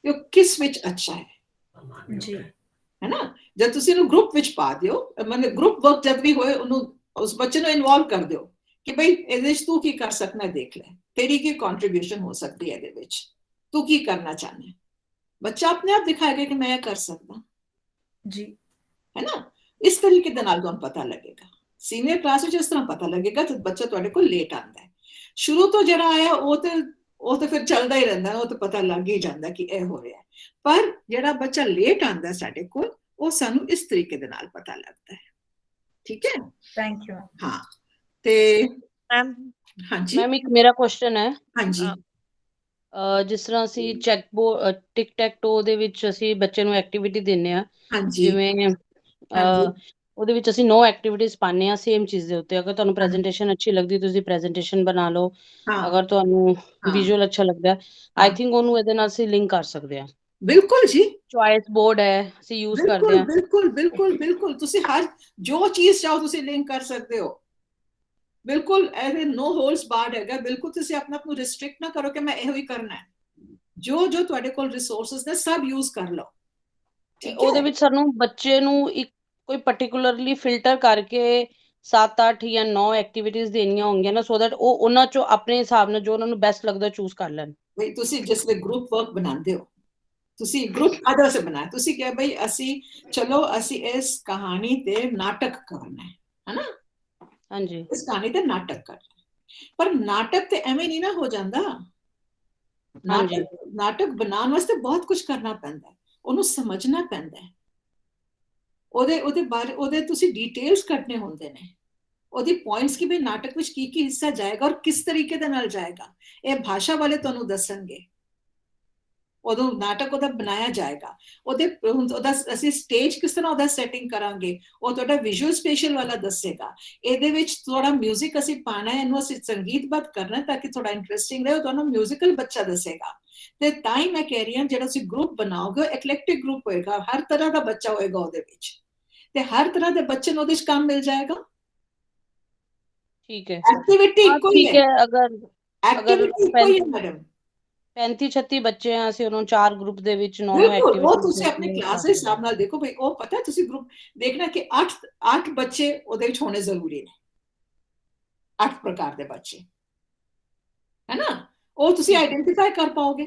ਕਿ ਉਹ ਕਿਸ ਵਿੱਚ ਅੱਛਾ ਹੈ ਜੀ, ਹੈ ਨਾ। ਜਦ ਤੁਸੀਂ ਉਹਨੂੰ ਗਰੁੱਪ ਵਿੱਚ ਪਾ ਦਿਓ, ਮਤਲਬ ਗਰੁੱਪ ਵਰਕ ਜਦ ਵੀ ਹੋਏ, ਉਹਨੂੰ, ਉਸ ਬੱਚੇ ਨੂੰ ਇਨਵੋਲਵ ਕਰ ਦਿਓ ਕਿ ਬਈ ਇਹਦੇ ਵਿੱਚ ਤੂੰ ਕੀ ਕਰ ਸਕਦਾ, ਦੇਖ ਲੈ ਤੇਰੀ ਕੀ ਕੰਟਰੀਬਿਊਸ਼ਨ ਹੋ ਸਕਦੀ ਹੈ ਇਹਦੇ ਵਿੱਚ, ਤੂੰ ਕੀ ਕਰਨਾ ਚਾਹੁੰਦਾ। ਬੱਚਾ ਆਪਣੇ ਆਪ ਦਿਖਾਏਗਾ ਕਿ ਮੈਂ ਇਹ ਕਰ ਸਕਦਾ ਜੀ, ਹੈ ਨਾ। ਇਸ ਤਰੀਕੇ ਦੇ ਨਾਲ ਤੁਹਾਨੂੰ ਪਤਾ ਲੱਗੇਗਾ। ਸੀਨੀਅਰ ਕਲਾਸ ਵਿੱਚ ਇਸ ਤਰ੍ਹਾਂ ਪਤਾ ਲੱਗੇਗਾ ਜਦ ਬੱਚਾ ਤੁਹਾਡੇ ਕੋਲ ਲੇਟ ਆਉਂਦਾ ਹੈ। ਸ਼ੁਰੂ ਤੋਂ ਜਿਹੜਾ ਆਇਆ ਉਹ ਤੇ ਫਿਰ ਚੱਲਦਾ ਹੀ ਰਹਿੰਦਾ, ਉਹ ਤਾਂ ਪਤਾ ਲੱਗ ਹੀ ਜਾਂਦਾ ਕਿ ਇਹ ਹੋ ਰਿਹਾ, ਪਰ ਜਿਹੜਾ ਬੱਚਾ ਲੇਟ ਆਉਂਦਾ ਸਾਡੇ ਕੋਲ, ਉਹ ਸਾਨੂੰ ਇਸ ਤਰੀਕੇ ਦੇ ਨਾਲ ਪਤਾ ਲੱਗਦਾ ਹੈ, ਠੀਕ ਹੈ। Thank you. ਹਾਂ, ਤੇ ਮੈਮ, ਹਾਂਜੀ ਮੈਮ ਇੱਕ ਮੇਰਾ ਕੁਐਸਚਨ ਹੈ। ਹਾਂਜੀ, ਜਿਸ ਤਰ੍ਹਾਂ ਅਸੀਂ ਟਿਕ ਟੈਕ ਟੋ ਦੇ ਵਿੱਚ ਅਸੀਂ ਬੱਚੇ ਨੂੰ ਐਕਟੀਵਿਟੀ ਦਿੰਨੇ ਆ, ਹਾਂਜੀ ਜਿਵੇਂ ਹਾਂਜੀ ਉਹਦੇ ਵਿੱਚ ਅਸੀਂ 9 ਐਕਟੀਵਿਟੀਜ਼ ਪਾਉਂਦੇ ਆ ਸੇਮ ਚੀਜ਼ ਦੇ ਉੱਤੇ। ਅਗਰ ਤੁਹਾਨੂੰ ਪ੍ਰੈਜੈਂਟੇਸ਼ਨ ਅੱਛੀ ਲੱਗਦੀ ਤੁਸੀਂ ਪ੍ਰੈਜੈਂਟੇਸ਼ਨ ਬਣਾ ਲਓ, ਹਾਂ ਅਗਰ ਤੁਹਾਨੂੰ ਹਾਂ ਵਿਜ਼ੂਅਲ ਅੱਛਾ ਲੱਗਦਾ ਆਈ ਹਾਂ ਥਿੰਕ ਉਹਨੂੰ ਇਹਦੇ ਨਾਲ ਅਸੀਂ ਲਿੰਕ ਕਰ ਸਕਦੇ ਆ। ਬਿਲਕੁਲ ਜੀ, ਚੁਆਇਸ ਬੋਰਡ ਹੈ ਅਸੀਂ ਯੂਜ਼ ਕਰਦੇ ਬਿਲਕੁਲ ਆ। ਬਿਲਕੁਲ ਬਿਲਕੁਲ ਬਿਲकुल ਤੁਸੀਂ ਹਰ ਜੋ ਚੀਜ਼ ਚਾਹੋ ਤੁਸੀਂ ਲਿੰਕ ਕਰ ਸਕਦੇ ਹੋ। ਬਿਲਕੁਲ ਇਹਦੇ ਨੋ ਹੋਲਸ ਬਾਰਡ ਹੈਗਾ। ਬਿਲਕੁਲ ਤੁਸੀਂ ਆਪਣੇ ਆਪ ਨੂੰ ਰਿਸਟ੍ਰਿਕਟ ਨਾ ਕਰੋ ਕਿ ਮੈਂ ਇਹੋ ਹੀ ਕਰਨਾ ਹੈ। ਜੋ ਜੋ ਤੁਹਾਡੇ ਕੋਲ ਰਿਸੋਰਸਸ ਨੇ ਸਭ ਯੂਜ਼ ਕਰ ਲਓ, ਠੀਕ ਉਹਦੇ ਹੈ। ਵਿੱਚ ਸਾਨੂੰ ਬੱਚੇ ਨੂੰ ਇੱਕ ਕੋਈ ਪਾਰਟਿਕੂਲਰਲੀ ਫਿਲਟਰ ਕਰਕੇ 7-8 ਜਾਂ 9 ਐਕਟੀਵਿਟੀਜ਼ ਦੇਣੀਆਂ ਹੋਣਗੀਆਂ ਨਾ, ਸੋ ਦੈਟ ਉਹ ਉਹਨਾਂ ਚੋਂ ਆਪਣੇ ਹਿਸਾਬ ਨਾਲ ਜੋ ਉਹਨਾਂ ਨੂੰ ਬੈਸਟ ਲੱਗਦਾ ਚੂਜ਼ ਕਰ ਲੈਣ। ਬਈ ਤੁਸੀਂ ਜਿਸ ਵੇ ਗਰੁੱਪ ਵਰਕ ਬਣਾਉਂਦੇ ਹੋ, ਤੁਸੀਂ ਗਰੁੱਪ ਆਦਰ ਸੇ ਬਣਾਇਆ, ਤੁਸੀਂ ਕਿਹਾ ਬਈ ਅਸੀਂ ਚਲੋ ਅਸੀਂ ਇਸ ਕਹਾਣੀ ਤੇ ਨਾਟਕ ਕਰਨਾ ਹੈ ਹਨਾ, ਹਾਂਜੀ ਇਸ ਕਹਾਣੀ ਤੇ ਨਾਟਕ ਕਰਨਾ। ਪਰ ਨਾਟਕ ਤੇ ਐਵੇਂ ਨਹੀਂ ਨਾ ਹੋ ਜਾਂਦਾ। ਹਾਂਜੀ ਨਾਟਕ ਬਣਾਉਣ ਵਾਸਤੇ ਬਹੁਤ ਕੁਝ ਕਰਨਾ ਪੈਂਦਾ ਹੈ, ਉਹਨੂੰ ਸਮਝਣਾ ਪੈਂਦਾ ਹੈ, ਉਹਦੇ ਬਾਰੇ ਉਹਦੇ ਤੁਸੀਂ ਡਿਟੇਲਸ ਕੱਢਨੇ ਹੁੰਦੇ ਨੇ, ਉਹਦੀ ਪੁਆਇੰਟਸ ਕਿ ਵੀ ਨਾਟਕ ਵਿੱਚ ਕੀ ਹਿੱਸਾ ਜਾਏਗਾ ਔਰ ਕਿਸ ਤਰੀਕੇ ਦੇ ਨਾਲ ਜਾਏਗਾ, ਇਹ ਭਾਸ਼ਾ ਵਾਲੇ ਤੁਹਾਨੂੰ ਦੱਸਣਗੇ। ਉਦੋਂ ਨਾਟਕ ਉਹਦਾ ਬਣਾਇਆ ਜਾਏਗਾ, ਉਹਦਾ ਅਸੀਂ ਸਟੇਜ ਕਿਸ ਤਰ੍ਹਾਂ ਉਹਦਾ ਸੈਟਿੰਗ ਕਰਾਂਗੇ, ਉਹ ਤੁਹਾਡਾ ਵਿਜ਼ੂਅਲ ਸਪੇਸ਼ਲ ਵਾਲਾ ਦੱਸੇਗਾ। ਇਹਦੇ ਵਿੱਚ ਥੋੜਾ 뮤직 ਅਸੀਂ ਪਾਣਾ ਹੈ, ਇਹਨੂੰ ਅਸੀਂ ਸੰਗੀਤਬੱਧ ਕਰਨਾ ਤਾਂ ਕਿ ਥੋੜਾ ਇੰਟਰਸਟਿੰਗ ਰਹੇ, ਉਹ ਤੁਹਾਨੂੰ ਮਿਊਜ਼ੀਕਲ ਬੱਚਾ ਦੱਸੇਗਾ। ਤੇ ਤਾਂ ਹੀ ਮੈਂ ਕਹਿ ਰਹੀ ਹਾਂ ਜਿਹੜਾ ਤੁਸੀਂ ਗਰੁੱਪ ਬਣਾਓਗੇ ਇਕਲੈਕਟਿਕ ਗਰੁੱਪ ਹੋਏਗਾ, ਹਰ ਤਰ੍ਹਾਂ ਦਾ ਬੱਚਾ ਹੋਏਗਾ ਉਹਦੇ ਵਿੱਚ, ਤੇ ਹਰ ਤਰ੍ਹਾਂ ਦੇ ਬੱਚੇ ਨੂੰ ਉਹਦੇ ਵਿੱਚ ਕੰਮ ਮਿਲ ਜਾਏਗਾ। ਠੀਕ ਹੈ, ਐਕਟੀਵਿਟੀ ਇੱਕੋ ਹੀ ਠੀਕ ਹੈ, ਹੈ। ਅਗਰ ਐਕਟੀਵਿਟੀ ਇੱਕੋ ਹੀ ਹੈ ਮੈਡਮ। 35-36 ਬੱਚੇ ਆ, ਅਸੀਂ ਉਹਨੂੰ 4 ਗਰੁੱਪ ਦੇ ਵਿੱਚ 9 ਬਿਲਕੁਲ ਉਹ ਤੁਸੀਂ ਆਪਣੇ ਐਕਟੀਵਿਟੀ ਕਲਾਸ ਦੇ ਹਿਸਾਬ ਨਾਲ ਦੇਖੋ ਬਈ, ਉਹ ਪਤਾ ਤੁਸੀਂ ਗਰੁੱਪ ਦੇਖਣਾ ਕਿ 8 ਬੱਚੇ ਉਹਦੇ ਵਿੱਚ ਹੋਣੇ ਜ਼ਰੂਰੀ ਨੇ, 8 ਪ੍ਰਕਾਰ ਦੇ ਬੱਚੇ ਹੈ ਨਾ, ਉਹ ਤੁਸੀਂ ਆਈਡੈਂਟੀਫਾਈ ਕਰ ਪਾਓਗੇ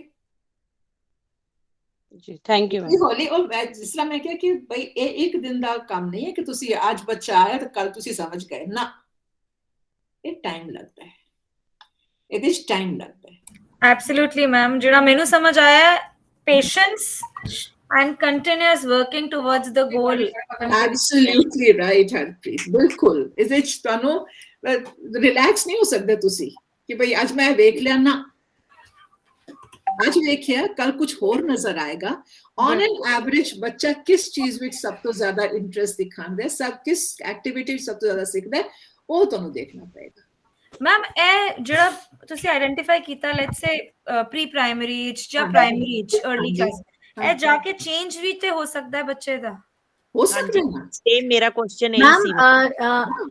ਜੀ। ਥੈਂਕ ਯੂ ਇਹ ਹੌਲੀ। ਉਹ ਜਿਸ ਤਰ੍ਹਾਂ ਮੈਂ ਕਿਹਾ ਕਿ ਬਈ ਇਹ ਇੱਕ ਦਿਨ ਦਾ ਕੰਮ ਨਹੀਂ ਹੈ ਕਿ ਤੁਸੀਂ ਅੱਜ ਬੱਚਾ ਆਇਆ ਤਾਂ ਕੱਲ ਤੁਸੀਂ ਸਮਝ ਗਏ ਨਾ, ਇਹ ਟਾਈਮ ਲੱਗਦਾ ਹੈ, ਇਹਦੇ ਵਿੱਚ ਟਾਈਮ ਲੱਗਦਾ ਹੈ। ਐਬਸੋਲੂਟਲੀ ਮੈਮ, ਜਿਹੜਾ ਮੈਨੂੰ ਸਮਝ ਆਇਆ ਹੈ patience and continuous working towards the goal. Absolutely right Harpreet, ਬਿਲਕੁਲ। ਇਸ ਵਿੱਚ ਤੁਹਾਨੂੰ ਰਿਲੈਕਸ ਨਹੀਂ ਹੋ ਸਕਦੇ ਤੁਸੀਂ ਕਿ ਭਈ ਅੱਜ ਮੈਂ ਵੇਖ ਲਿਆ ਨਾ, ਅੱਜ ਵੇਖਿਆ ਕੱਲ ਕੁਝ ਹੋਰ ਨਜ਼ਰ ਆਏਗਾ। ਔਨ ਐਨ ਐਵਰੇਜ ਬੱਚਾ ਕਿਸ ਚੀਜ਼ ਵਿੱਚ ਸਭ ਤੋਂ ਜ਼ਿਆਦਾ ਇੰਟਰਸਟ ਦਿਖਾਉਂਦਾ, ਕਿਸ ਐਕਟੀਵਿਟੀ ਵਿੱਚ ਸਭ ਤੋਂ ਜ਼ਿਆਦਾ ਸਿੱਖਦਾ, ਉਹ ਤੁਹਾਨੂੰ ਦੇਖਣਾ ਪਏਗਾ। ਮੈਮ ਇਹ ਜਿਹੜਾ ਤੁਸੀਂ ਆਇਡੈਂਟੀਫਾਈ ਕੀਤਾ, ਲੈਟਸ ਸੇ ਪ੍ਰੀ ਪ੍ਰਾਇਮਰੀ ਜਾਂ ਪ੍ਰਾਇਮਰੀ अर्ਲੀ ਕਲਾਸ, ਇਹ ਜਾ ਕੇ ਚੇਂਜ ਵੀ ਤੇ ਹੋ ਸਕਦਾ ਹੈ ਬੱਚੇ ਦਾ। ਹੋ ਸਕਦਾ ਹੈ। ਸੇਮ ਮੇਰਾ ਕੁਐਸਚਨ ਹੈ ਸੀ।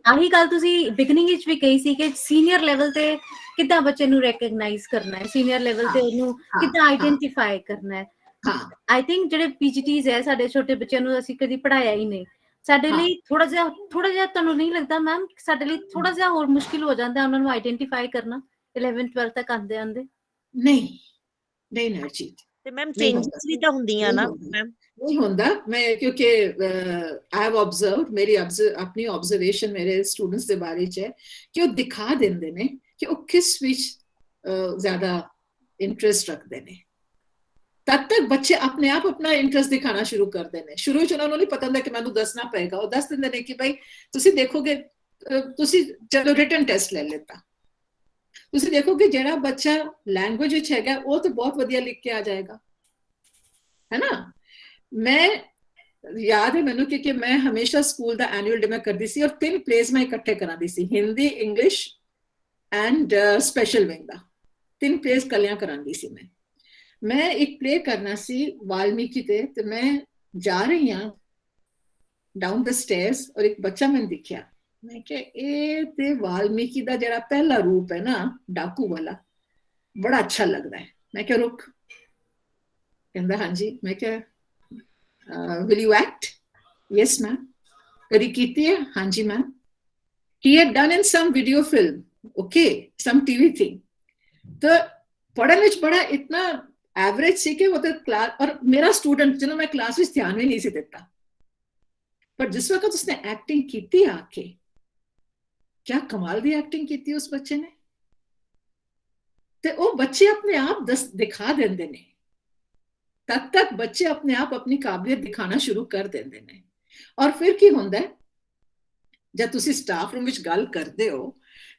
ਆਹੀ ਗੱਲ ਤੁਸੀਂ ਬਿਗਨਿੰਗ ਵਿੱਚ ਵੀ ਕਹੀ ਸੀ ਕਿ ਸੀਨੀਅਰ ਲੈਵਲ ਤੇ ਕਿੱਦਾਂ ਬੱਚੇ ਨੂੰ ਰੈਕਗਨਾਈਜ਼ ਕਰਨਾ ਹੈ, ਸੀਨੀਅਰ ਲੈਵਲ ਤੇ ਉਹਨੂੰ ਕਿੱਦਾਂ ਆਈਡੈਂਟੀਫਾਈ ਕਰਨਾ ਹੈ। ਆਈ ਥਿੰਕ ਜਿਹੜੇ ਪੀਜੀਟੀਜ਼ ਹੈ, ਸਾਡੇ ਛੋਟੇ ਬੱਚਿਆਂ ਨੂੰ ਅਸੀਂ ਕਦੀ ਪੜਾਇਆ ਹੀ ਨਹੀਂ। ਸਾਡੇ ਲਈ ਥੋੜਾ ਜਿਹਾ ਤੁਹਾਨੂੰ ਨਹੀਂ ਲੱਗਦਾ ਮੈਮ, ਸਾਡੇ ਲਈ ਥੋੜਾ ਜਿਹਾ ਹੋਰ ਮੁਸ਼ਕਿਲ ਹੋ ਜਾਂਦਾ ਉਹਨਾਂ ਨੂੰ ਆਈਡੈਂਟੀਫਾਈ ਕਰਨਾ 11th 12th ਤੱਕ ਆਂਦੇ? ਨਹੀਂ ਨਰਜੀਤ, ਤੇ ਮੈਮ ਚੇਂਜਸ ਵੀ ਤਾਂ ਹੁੰਦੀਆਂ ਨਾ ਮੈਮ? ਨਹੀਂ ਹੁੰਦਾ। ਮੈਂ ਕਿਉਂਕਿ ਆਈ ਹੈਵ ਆਬਜ਼ਰਵਡ, ਮੇਰੀ ਆਪਣੀ ਆਬਜ਼ਰਵੇਸ਼ਨ ਮੇਰੇ ਸਟੂਡੈਂਟਸ ਦੇ ਬਾਰੇ ਚ ਹੈ ਕਿ ਉਹ ਦਿਖਾ ਦਿੰਦੇ ਨੇ ਕਿ ਉਹ ਕਿਸ ਵਿੱਚ ਜ਼ਿਆਦਾ ਇੰਟਰਸਟ ਰੱਖਦੇ ਨੇ। ਤਦ ਤੱਕ ਬੱਚੇ ਆਪਣੇ ਆਪ ਆਪਣਾ ਇੰਟਰਸਟ ਦਿਖਾਣਾ ਸ਼ੁਰੂ ਕਰਦੇ ਨੇ। ਸ਼ੁਰੂ ਵਿੱਚ ਉਹਨਾਂ ਨੂੰ ਨਹੀਂ ਪਤਾ ਹੁੰਦਾ ਕਿ ਮੈਨੂੰ ਦੱਸਣਾ ਪਏਗਾ, ਉਹ ਦੱਸ ਦਿੰਦੇ ਨੇ ਕਿ ਭਾਈ ਤੁਸੀਂ ਦੇਖੋਗੇ, ਤੁਸੀਂ ਚਲੋ ਰਿਟਨ ਟੈਸਟ ਲੈ ਲੈਤਾ, ਤੁਸੀਂ ਦੇਖੋਗੇ ਜਿਹੜਾ ਬੱਚਾ ਲੈਂਗੁਏਜ ਵਿੱਚ ਹੈਗਾ ਉਹ ਤਾਂ ਬਹੁਤ ਵਧੀਆ ਲਿਖ ਕੇ ਆ ਜਾਏਗਾ, ਹੈ ਨਾ। ਮੈਂ ਯਾਦ ਹੈ ਮੈਨੂੰ ਕਿ ਮੈਂ ਹਮੇਸ਼ਾ ਸਕੂਲ ਦਾ ਐਨੂਅਲ ਡੇ ਮੈਂ ਕਰਦੀ ਸੀ ਔਰ 3 ਪਲੇਸ ਮੈਂ ਇਕੱਠੇ ਕਰਾਂਦੀ ਸੀ, Hindi, English and special wing ਦਾ 3 ਪਲੇਸ ਕੱਲਿਆਂ ਕਰਾਂਦੀ ਸੀ। ਮੈਂ ਇੱਕ ਪਲੇ ਕਰਨਾ ਸੀ ਵਾਲਮੀਕੀ ਤੇ ਮੈਂ ਜਾ ਰਹੀ ਹਾਂ ਡਾਊਨ ਦ ਸਟੇਅਰਸ ਔਰ ਇੱਕ ਬੱਚਾ ਮੈਨੂੰ ਦਿਖਿਆ। ਮੈਂ ਕਿਹਾ ਇਹ ਤੇ ਵਾਲਮੀਕੀ ਦਾ ਜਿਹੜਾ ਪਹਿਲਾ ਰੂਪ ਹੈ ਨਾ, ਡਾਕੂ ਵਾਲਾ, ਬੜਾ ਅੱਛਾ ਲੱਗਦਾ ਹੈ। ਮੈਂ ਕਿਹਾ ਰੁਕ, ਕਹਿੰਦਾ ਹਾਂਜੀ। ਮੈਂ ਕਿਹਾ will you act? Yes ma'am. ਕਦੀ ਕੀਤੀ ਹੈ? ਹਾਂਜੀ ma'am. He had done in some video film, okay, some TV thing. ਤਾਂ ਪੜ੍ਹਨ ਵਿੱਚ ਬੜਾ ਇਤਨਾ ਐਵਰੇਜ ਸੀ ਕਿ ਉਹ ਤਾਂ ਕਲਾਸ, ਔਰ ਮੇਰਾ ਸਟੂਡੈਂਟ ਜਿਹਨੂੰ ਮੈਂ ਕਲਾਸ ਵਿੱਚ ਧਿਆਨ ਵੀ ਨਹੀਂ ਸੀ ਦਿੱਤਾ, ਪਰ ਜਿਸ ਵਕਤ ਉਸਨੇ ਐਕਟਿੰਗ ਕੀਤੀ ਆ ਕੇ, ਕਿਆ ਕਮਾਲ ਦੀ ਐਕਟਿੰਗ ਕੀਤੀ ਉਸ ਬੱਚੇ ਨੇ। ਤੇ ਉਹ ਬੱਚੇ ਆਪਣੇ ਆਪ ਦਿਖਾ ਦਿੰਦੇ ਨੇ, ਤਦ ਤੱਕ ਬੱਚੇ ਆਪਣੇ ਆਪ ਆਪਣੀ ਕਾਬਲੀਅਤ ਦਿਖਾਣਾ ਸ਼ੁਰੂ ਕਰ ਦਿੰਦੇ ਨੇ। ਔਰ ਫਿਰ ਕੀ ਹੁੰਦਾ ਹੈ, ਜਦ ਤੁਸੀਂ ਸਟਾਫ ਰੂਮ ਵਿੱਚ ਗੱਲ ਕਰਦੇ ਹੋ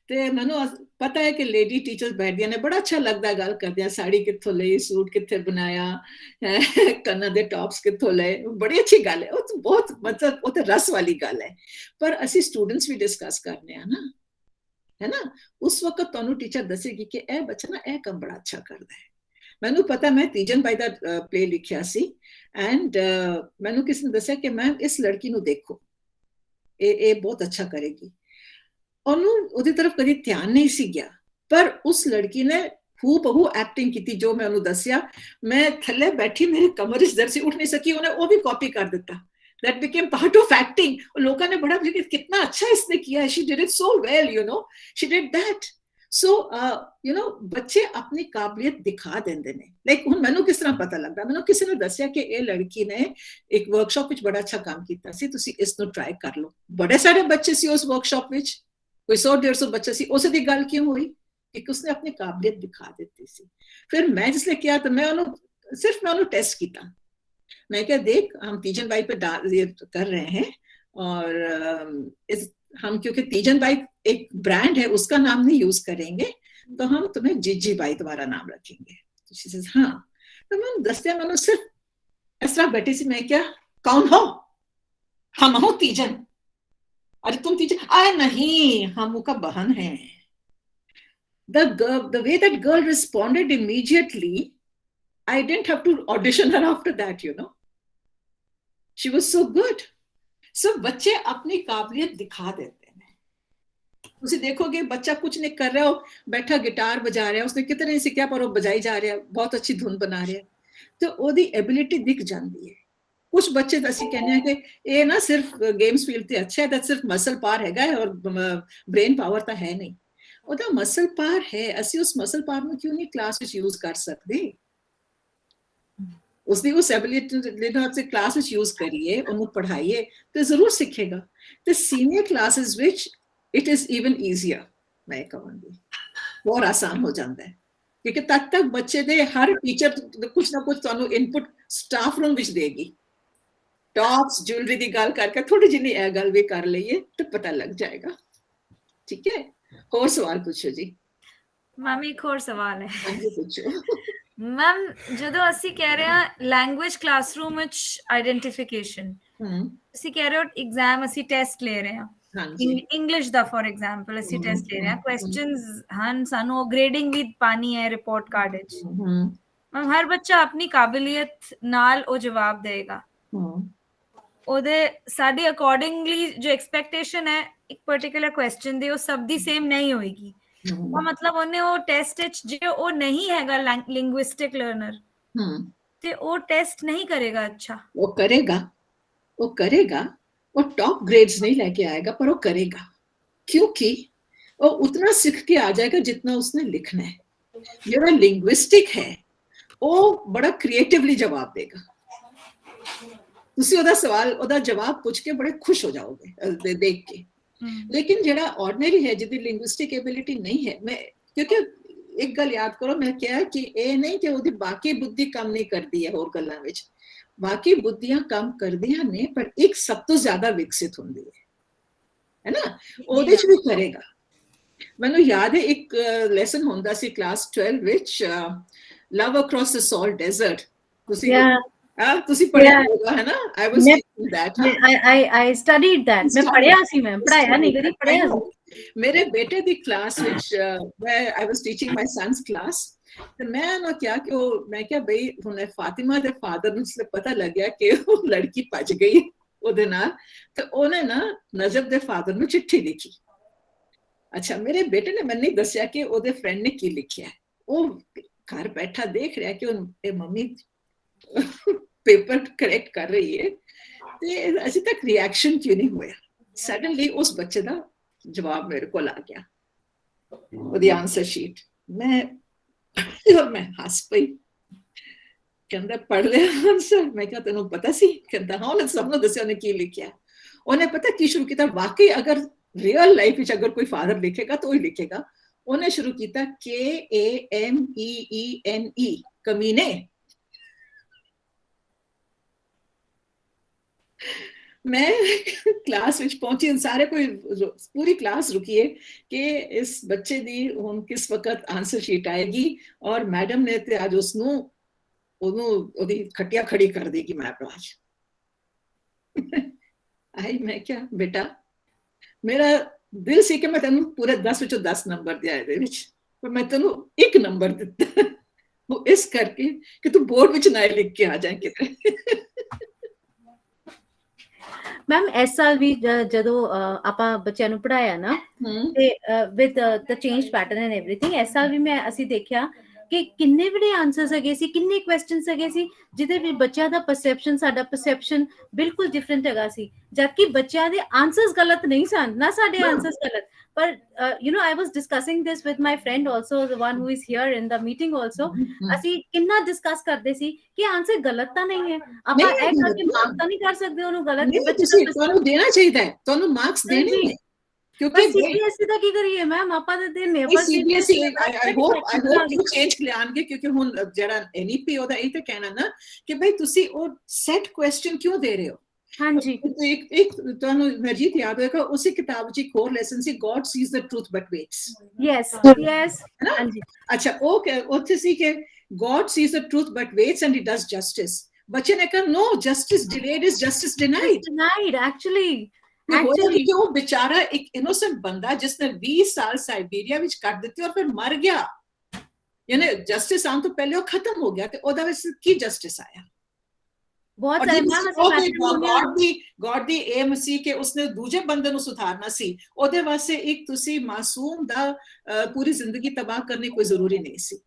ਤੇ ਮੈਨੂੰ ਪਤਾ ਹੈ ਕਿ ਲੇਡੀ ਟੀਚਰਸ ਬੈਠਦੀਆਂ ਨੇ, ਬੜਾ ਅੱਛਾ ਲੱਗਦਾ ਗੱਲ ਕਰਦੇ ਆ, ਸਾੜੀ ਕਿੱਥੋਂ ਲਈ, ਸੂਟ ਕਿੱਥੇ ਬਣਾਇਆ, ਕੰਨਾਂ ਦੇ ਟੌਪਸ ਕਿੱਥੋਂ ਲਏ, ਬੜੀ ਅੱਛੀ ਗੱਲ ਹੈ, ਉਹ ਤਾਂ ਬਹੁਤ ਮਤਲਬ ਉਹ ਤਾਂ ਰਸ ਵਾਲੀ ਗੱਲ ਹੈ। ਪਰ ਅਸੀਂ ਸਟੂਡੈਂਟਸ ਵੀ ਡਿਸਕਸ ਕਰਨੇ ਆ ਨਾ, ਹੈ ਨਾ, ਉਸ ਵਕਤ ਤੁਹਾਨੂੰ ਟੀਚਰ ਦੱਸੇਗੀ ਕਿ ਇਹ ਬੱਚਾ ਨਾ ਇਹ ਕੰਮ ਬੜਾ ਅੱਛਾ ਕਰਦਾ ਹੈ। ਮੈਨੂੰ ਪਤਾ, ਮੈਂ ਤੀਜਨ ਬਾਈ ਦਾ ਪਲੇ ਲਿਖਿਆ ਸੀ ਐਂਡ ਮੈਨੂੰ ਕਿਸ ਨੇ ਦੱਸਿਆ ਕਿ ਮੈਮ ਇਸ ਲੜਕੀ ਨੂੰ ਦੇਖੋ, ਇਹ ਬਹੁਤ ਅੱਛਾ ਕਰੇਗੀ। ਉਹਨੂੰ ਉਹਦੀ ਤਰਫ ਕਦੀ ਧਿਆਨ ਨਹੀਂ ਸੀ ਗਿਆ, ਪਰ ਉਸ ਲੜਕੀ ਨੇ ਹੂ ਬਹੂ ਐਕਟਿੰਗ ਕੀਤੀ ਜੋ ਮੈਂ ਉਹਨੂੰ ਦੱਸਿਆ। ਮੈਂ ਥੱਲੇ ਬੈਠੀ, ਮੇਰੇ ਕਮਰ ਵਿੱਚ ਦਰਦ ਸੀ, ਉੱਠ ਨਹੀਂ ਸਕੀ, ਉਹਨੇ ਉਹ ਵੀ ਕਾਪੀ ਕਰ ਦਿੱਤਾ। That became part of acting. लोगों ने बड़ा कितना अच्छा इसने किया है, she did it so well, you know, she did that. So you know, बच्चे अपनी काबिलियत दिखा देंगे ने। Like ਹੁਣ ਮੈਨੂੰ ਕਿਸ ਤਰ੍ਹਾਂ ਪਤਾ ਲੱਗਦਾ, ਮੈਨੂੰ ਕਿਸੇ ਨੇ ਦੱਸਿਆ ਕਿ ਇਹ ਲੜਕੀ ਨੇ ਇੱਕ ਵਰਕਸ਼ਾਪ ਵਿੱਚ ਬੜਾ ਅੱਛਾ ਕੰਮ ਕੀਤਾ ਸੀ, ਤੁਸੀਂ ਇਸ ਨੂੰ ਟਰਾਈ ਕਰ ਲਓ। ਬੜੇ ਸਾਰੇ ਬੱਚੇ ਸੀ ਉਸ ਵਰਕਸ਼ਾਪ ਵਿੱਚ, ਕੋਈ 100-150 ਬੱਚੇ ਸੀ। ਉਸੇ ਦੀ ਗੱਲ ਕਿਉਂ ਹੋਈ ਕਿ ਉਸਨੇ ਆਪਣੀ ਕਾਬਲੀਅਤ ਦਿਖਾ ਦਿੱਤੀ ਸੀ। ਫਿਰ ਮੈਂ ਜਿਸਲੇ ਕਿਹਾ ਤਾਂ ਮੈਂ ਉਹਨੂੰ ਟੈਸਟ ਕੀਤਾ। मैं क्या देख, हम तीजन बाई पे कर रहे हैं और हम क्योंकि तीजन बाई एक ब्रांड है, उसका नाम नहीं यूज करेंगे, तो हम तुम्हें जीजी बाई तुम्हारा नाम रखेंगे। तो शी सेज हाँ। तो मैं दस्ते मैंने सिर्फ इस तरह बैठी सी, मैं क्या, कौन हो? हम हो तीजन। अरे तुम तीजन? आए नहीं, हम का बहन है। The way that girl responded immediately, I didn't have to audition her after that, you know. She was so good. So बच्चे अपनी काबिलियत दिखा देते हैं। उसे देखोगे बच्चा कुछ नहीं कर रहा हो, बैठा गिटार बजा रहा है, उसने कितने नहीं सीखा पर वो बजाई जा रहा है, बहुत अच्छी धुन बना रहा है, तो ओदी एबिलिटी दिख जाती है। कुछ बच्चे तो असं कहने हैं कि ये ना सिर्फ गेम्स फील्ड ते अच्छा है, तो सिर्फ मसल पार हैगा और ब्रेन पावर तो है नहीं। ओदा मसल पार है, ਅਸੀਂ उस मसल पार ਨੂੰ क्यों नहीं क्लास ਵਿੱਚ यूज कर सकते? उसने उस एबिलिटी ਨੂੰ ਆਪਣੀ ਕਲਾਸ ਵਿੱਚ ਯੂਜ਼ ਕਰੀਏ, ਉਹਨੂੰ ਪੜ੍ਹਾਈਏ ਤੇ ਜ਼ਰੂਰ ਸਿੱਖੇਗਾ। ਤੇ ਸੀਨੀਅਰ ਕਲਾਸਿਸ ਵਿੱਚ ਇਟ ਇਜ਼ ਇਵਨ ਈਜ਼ੀਅਰ, ਮੈਂ ਕਹਾਂਗੀ ਹੋਰ ਆਸਾਨ ਹੋ ਜਾਂਦਾ ਹੈ, ਕਿਉਂਕਿ ਤਦ ਤੱਕ ਬੱਚੇ ਦੇ ਹਰ ਟੀਚਰ ਕੁਝ ਨਾ ਕੁਝ ਤੁਹਾਨੂੰ ਇਨਪੁਟ ਸਟਾਫ ਰੂਮ ਵਿੱਚ ਦੇਗੀ। ਟੌਪਸ ਜੁਐਲਰੀ ਦੀ ਗੱਲ ਕਰਕੇ ਥੋੜੀ ਜਿਹੀ ਇਹ ਗੱਲ ਵੀ ਕਰ ਲਈਏ ਤਾਂ ਪਤਾ ਲੱਗ ਜਾਏਗਾ। ਠੀਕ ਹੈ, ਹੋਰ ਸਵਾਲ ਪੁੱਛੋ ਜੀ। ਮੈਮ ਇੱਕ ਹੋਰ ਸਵਾਲ ਹੈ। ਹਾਂਜੀ ਪੁੱਛੋ। ਮੈਮ ਜਦੋਂ ਅਸੀਂ ਕਹਿ ਰਹੇ ਹਾਂ ਲੈਂਗੁਏਜ ਕਲਾਸਰੂਮ ਵਿੱਚ ਆਈਡੈਂਟੀਫਿਕੇਸ਼ਨ, ਅਸੀਂ ਕਹਿ ਰਹੇ ਹੋ ਐਗਜ਼ਾਮ ਅਸੀਂ ਟੈਸਟ ਲੈ ਰਹੇ ਹਾਂ ਇੰਗਲਿਸ਼ ਦਾ, ਫॉर ਐਗਜ਼ਾਮਪਲ ਅਸੀਂ ਟੈਸਟ ਲੈ ਰਹੇ ਹਾਂ, ਕੁਐਸਚਨਸ ਹਨ, ਸਾਨੂੰ ਉਹ ਗ੍ਰੇਡਿੰਗ ਵੀ ਪਾਣੀ ਹੈ ਰਿਪੋਰਟ ਕਾਰਡ ਵਿੱਚ। ਮੈਮ ਹਰ ਬੱਚਾ ਆਪਣੀ ਕਾਬਲੀਅਤ ਨਾਲ ਉਹ ਜਵਾਬ ਦੇਗਾ, ਉਹਦੇ ਸਾਡੇ ਅਕੋਰਡਿੰਗਲੀ ਜੋ ਐਕਸਪੈਕਟੇਸ਼ਨ ਹੈ ਇੱਕ ਪਰਟੀਕੁਲਰ ਕੁਐਸਚਨ ਦੀ, ਉਹ ਸਭ ਦੀ ਸੇਮ ਨਹੀਂ ਹੋਏਗੀ। मतलब ਉਹਨੇ ਉਹ ਟੈਸਟ ਵਿੱਚ ਜੇ ਉਹ ਨਹੀਂ ਹੈਗਾ ਲਿੰਗੁਇਸਟਿਕ ਲਰਨਰ ਤੇ ਉਹ ਟੈਸਟ नहीं करेगा अच्छा। वो करेगा, वो टॉप ग्रेड्स नहीं लेके आएगा, पर वो करेगा क्योंकि वो उतना सीख के आ जाएगा जितना उसने लिखना है। जो लिंग्विस्टिक है वो बड़ा क्रिएटिवली जवाब देगा। ਤੁਸੀਂ ਉਹਦਾ ਸਵਾਲ ਉਹਦਾ ਜਵਾਬ ਪੁੱਛ ਕੇ ਬੜੇ ਖੁਸ਼ ਹੋ ਜਾਓਗੇ ਦੇਖ ਕੇ। लेकिन ਜਿਹੜਾ ऑर्डिनरी है ਜਿਹਦੀ लिंग्विस्टिक एबिलिटी नहीं है, मैं क्योंकि एक गल याद करो, मैं क्या कि ਇਹ ਨਹੀਂ ਕਿ ਉਹਦੀ ਬਾਕੀ ਬੁੱਧੀ ਕੰਮ ਨਹੀਂ ਕਰਦੀ ਹੈ, ਹੋਰ ਗੱਲਾਂ ਵਿੱਚ ਬਾਕੀ ਬੁੱਧੀਆਂ ਕੰਮ ਕਰਦੀਆਂ ਨੇ, ਪਰ ਇੱਕ ਸਭ ਤੋਂ ਜ਼ਿਆਦਾ ਵਿਕਸਿਤ ਹੁੰਦੀ ਹੈ ਨਾ, ਉਹਦੇ ਚ ਵੀ ਕਰੇਗਾ। ਮੈਨੂੰ ਯਾਦ ਹੈ ਇੱਕ ਲੈਸਨ ਹੁੰਦਾ ਸੀ ਕਲਾਸ 12 ਵਿੱਚ, ਲਵ ਅਕ੍ਰੋਸ ਦ ਸਾਲਟ ਡੈਜ਼ਰਟ। ਤੁਸੀਂ ਪੜ੍ਹਿਆ ਹੋਗਾ ਹੈ ਨਾ? I was teaching that. I studied that. ਮੈਂ ਪੜ੍ਹਿਆ ਸੀ, ਮੈਂ ਪੜ੍ਹਾਇਆ ਨਹੀਂ ਕਦੀ, ਪੜ੍ਹਿਆ ਸੀ। ਮੇਰੇ ਬੇਟੇ ਦੀ ਕਲਾਸ ਵਿੱਚ I was teaching my son's class, ਤੇ ਮੈਂ ਨਾ ਕਿਹਾ ਕਿ ਮੈਂ ਕਿਹਾ ਬਈ ਹੁਣ ਫਾਤਿਮਾ ਦੇ ਫਾਦਰ ਨੂੰ ਜਿਸ ਪਤਾ ਲੱਗਿਆ ਕਿ ਉਹ ਲੜਕੀ ਭੱਜ ਗਈ ਉਹਦੇ ਨਾਲ, ਤੇ ਉਹਨੇ ਨਾ ਨਜਬ ਦੇ ਫਾਦਰ ਨੂੰ ਚਿੱਠੀ ਲਿਖੀ। ਅੱਛਾ, ਮੇਰੇ ਬੇਟੇ ਨੇ ਮੈਨੂੰ ਨਹੀਂ ਦੱਸਿਆ ਕਿ ਉਹਦੇ ਫਰੈਂਡ ਨੇ ਕੀ ਲਿਖਿਆ। ਉਹ ਘਰ ਬੈਠਾ ਦੇਖ ਰਿਹਾ ਕਿ ਉਹ ਮੰਮੀ पेपर करेक्ट कर रही है, ते अभी तक रिएक्शन क्यों नहीं हुआ। सडनली उस बच्चे का जवाब मेरे को आ गया, ਉਹਦੀ आंसर शीट। मैं हस पई, कहता पढ़ लिया आंसर? मैं क्या तेनों पता सी? कहता हाँ, उन्हें सबने दसिया उन्हें की लिखिया। उन्हें पता की शुरू किया, वाकई अगर रियल लाइफ में अगर कोई फादर लिखेगा तो ही लिखेगा। उन्हें शुरू किया KAMEENE, कमीने। मैं क्लास ਵਿੱਚ ਪਹੁੰਚੀ ਸਾਰੇ ਕੋਈ ਪੂਰੀ ਕਲਾਸ ਰੁਕੀ ਹੈ ਕਿ ਇਸ ਬੱਚੇ ਦੀ ਹੁਣ ਕਿਸ ਵਕਤ ਆਨਸਰ ਸ਼ੀਟ ਆਏਗੀ ਔਰ ਮੈਡਮ ਨੇ ਤੇ ਅੱਜ ਉਹਨੂੰ ਉਹਦੀ ਖੱਟਿਆ ਖੜੀ ਕਰ ਦੇਗੀ ਮੈਪ ਅੱਜ ਆਈ ਮੈਂ ਕਿਹਾ ਬੇਟਾ ਮੇਰਾ ਦਿਲ ਸੀ ਕਿ ਮੈਂ ਤੈਨੂੰ ਪੂਰੇ 10 ਵਿੱਚੋਂ 10 ਨੰਬਰ ਦਿਆ ਇਹਦੇ ਵਿੱਚ ਪਰ ਮੈਂ ਤੈਨੂੰ ਇੱਕ ਨੰਬਰ ਦਿੱਤਾ ਉਹ ਇਸ ਕਰਕੇ ਕਿ ਤੂੰ ਬੋਰਡ ਵਿੱਚ ਨਾ ਲਿਖ ਕੇ ਆ ਜਾਏ ਕਿਤੇ ਮੈਮ ਇਸ ਸਾਲ ਵੀ ਜਦੋਂ ਆਪਾਂ ਬੱਚਿਆਂ ਨੂੰ ਪੜਾਇਆ ਨਾ ਤੇ with the change pattern and everything ਇਸ ਸਾਲ ਵੀ ਅਸੀਂ ਦੇਖਿਆ ਕਿ ਕਿੰਨੇ ਬੜੇ ਆਨਸਰਸ ਹੈਗੇ ਸੀ ਕਿੰਨੇ ਕੁਐਸਚਨਸ ਹੈਗੇ ਸੀ ਜਿਹਦੇ ਵਿੱਚ ਬੱਚਿਆਂ ਦਾ ਪਰਸੈਪਸ਼ਨ ਸਾਡਾ ਪਰਸੈਪਸ਼ਨ ਬਿਲਕੁਲ ਡਿਫਰੈਂਟ ਹੈਗਾ ਸੀ ਜਦਕਿ ਬੱਚਿਆਂ ਦੇ ਆਨਸਰਸ ਗਲਤ ਨਹੀਂ ਸਨ ਨਾ ਸਾਡੇ ਆਨਸਰਸ ਗਲਤ ਪਰ you know I was discussing this with my friend also the one who is here in the meeting also ਅਸੀਂ ਕਿੰਨਾ ਡਿਸਕਸ ਕਰਦੇ ਸੀ ਕਿ ਆਨਸਰ ਗਲਤ ਤਾਂ ਨਹੀਂ ਹੈ ਆਪਾਂ ਇਹ ਕਰਕੇ ਮਾਰਕ ਤਾਂ ਨਹੀਂ ਕਰ ਸਕਦੇ ਉਹਨੂੰ ਗਲਤ ਬੱਚੇ ਤੁਹਾਨੂੰ ਦੇਣਾ ਚਾਹੀਦਾ ਹੈ ਤੁਹਾਨੂੰ ਮਾਰਕਸ ਦੇਣੇ ਨੇ ਕਿਉਂਕਿ ਸੀਬੀਐਸਈ ਦਾ ਕੀ ਕਰੀਏ ਮੈਮ ਆਪਾਂ ਤਾਂ ਦੇਨੇ ਪਰ CBSE I hope you change ਲਿਆਣਗੇ ਕਿਉਂਕਿ ਹੁਣ ਜਿਹੜਾ ਐਨਈਪੀ ਉਹਦਾ ਇਹ ਤਾਂ ਕਹਿਣਾ ਨਾ ਕਿ ਭਈ ਤੁਸੀਂ ਉਹ ਸੈਟ ਕੁਐਸਚਨ ਕਿਉਂ ਦੇ ਰਹੇ ਹੋ ਹਾਂਜੀ ਇੱਕ ਤੁਹਾਨੂੰ ਨਰਜੀਤ ਯਾਦ ਹੋਏਗਾ ਉਸੇ ਕਿਤਾਬ 'ਚ ਇੱਕ ਹੋਰ ਲੈਸਨ ਸੀ God sees the truth but waits yes ਹਾਂਜੀ ਅੱਛਾ ਉਹ ਉੱਥੇ ਸੀ ਕਿ God sees the truth but waits and he does justice ਬੱਚੇ ਨੇ ਕਿਹਾ no justice delayed is justice denied actually ਕਿ ਉਹ बेचारा एक इनोसेंट बंदा जिसने 20 साल साइबेरिया ਵਿੱਚ ਕੱਟ ਦਿੱਤੇ ਔਰ ਫਿਰ ਮਰ ਗਿਆ ਯਾਨੀ ਜਸਟਿਸ ਆਉਣ ਤੋਂ ਪਹਿਲੇ ਉਹ ਖਤਮ ਹੋ ਗਿਆ ਤੇ ਉਹਦਾ ਵਿੱਚ ਕੀ ਜਸਟਿਸ ਆਇਆ ਬਹੁਤ ਸਾਰੇ ਗॉड ਦੀ ਏਮ ਸੀ ਕਿ ਉਸਨੇ ਦੂਜੇ ਬੰਦੇ ਨੂੰ ਸੁਧਾਰਨਾ ਸੀ ਉਹਦੇ ਵਾਸਤੇ ਇੱਕ ਤੁਸੀਂ ਮਾਸੂਮ ਦਾ ਪੂਰੀ ਜ਼ਿੰਦਗੀ ਤਬਾਹ ਕਰਨੀ ਕੋਈ ਜ਼ਰੂਰੀ ਨਹੀਂ ਸੀ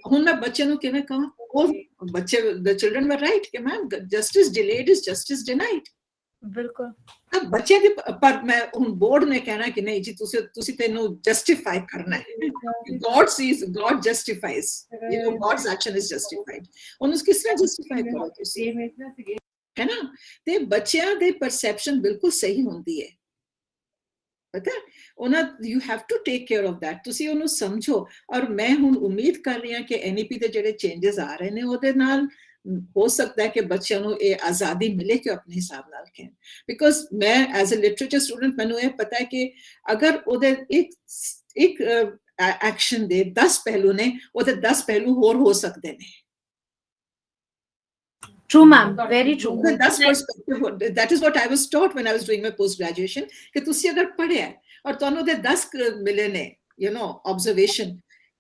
ਹੁਣ ਮੈਂ ਬੱਚਿਆਂ ਨੂੰ ਕਿਵੇਂ ਕਹਾਂ ਉਹ ਬੱਚੇ the children were right ਕਿ ma'am justice delayed is justice denied ਬਿਲਕੁਲ ਬੱਚੇ ਦੇ ਪਰ ਮੈਂ ਹੁਣ ਬੋਰਡ ਨੇ ਕਹਿਣਾ ਕਿ ਨਹੀਂ ਜੀ ਤੁਸੀਂ ਤੈਨੂੰ ਜਸਟੀਫਾਈ ਕਰਨਾ ਹੈ God justifies you know God's action is justified ਉਹਨੂੰ ਕਿਸ ਤਰ੍ਹਾਂ ਜਸਟੀਫਾਈ ਕਰੋ ਤੁਸੀਂ ਹੈ ਨਾ ਤੇ ਬੱਚਿਆਂ ਦੇ ਪਰਸੈਪਸ਼ਨ ਬਿਲਕੁਲ ਸਹੀ ਹੁੰਦੀ ਹੈ ਪਤਾ ਉਹਨਾਂ you have to take care of that ਤੁਸੀਂ ਉਹਨੂੰ ਸਮਝੋ ਔਰ ਮੈਂ ਹੁਣ ਉਮੀਦ ਕਰ ਰਹੀ ਹਾਂ ਕਿ ਐਨਈਪੀ ਦੇ ਜਿਹੜੇ ਚੇਂਜਸ ਆ ਰਹੇ ਨੇ ਉਹਦੇ ਨਾਲ ਹੋ ਸਕਦਾ ਹੈ ਕਿ ਬੱਚਿਆਂ ਨੂੰ ਇਹ ਆਜ਼ਾਦੀ ਮਿਲੇ ਕਿ ਆਪਣੇ ਹਿਸਾਬ ਨਾਲ ਕਹਿਣ ਬਿਕੋਜ਼ ਮੈਂ ਐਜ਼ ਅ ਲਿਟਰੇਚਰ ਸਟੂਡੈਂਟ ਮੈਨੂੰ ਇਹ ਪਤਾ ਹੈ ਕਿ ਅਗਰ ਉਹਦੇ ਇੱਕ ਐਕਸ਼ਨ ਦੇ 10 ਪਹਿਲੂ ਨੇ ਉਹਦੇ 10 ਪਹਿਲੂ ਹੋਰ ਹੋ ਸਕਦੇ ਨੇ True, ma'am. Very true. That's perspective. That is what I was taught when I was doing my post graduation. कि तुसी अगर पढ़े और तुहानू दे 10 मिले ने, you know, observation.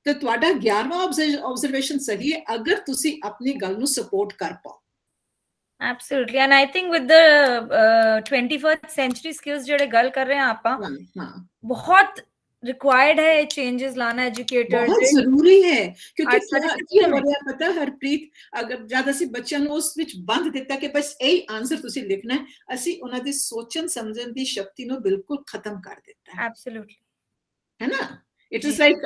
तो तुहाडा 11वां observation सही है अगर तुसी अपनी गल नू support कर पाओ. Absolutely, and I think with the 21st century skills जेडे गल कर रहे हैं आपा, बहुत रिक्वायर्ड है चेंजेस लाना एजुकेटर बहुत जरूरी है क्योंकि क्या हो रहा पता हरप्रीत अगर ज्यादा सी बच्चों ਨੂੰ ਉਸ ਵਿੱਚ ਬੰਦ ਦਿੱਤਾ ਕਿ ਬਸ ਇਹ ਆਨਸਰ ਤੁਸੀਂ ਲਿਖਣਾ ਹੈ ਅਸੀਂ ਉਹਨਾਂ ਦੀ ਸੋਚਣ ਸਮਝਣ ਦੀ ਸ਼ਕਤੀ ਨੂੰ ਬਿਲਕੁਲ ਖਤਮ ਕਰ ਦਿੱਤਾ ਹੈ ਐਬਸੋਲੂਟਲੀ ਹੈ ਨਾ it is like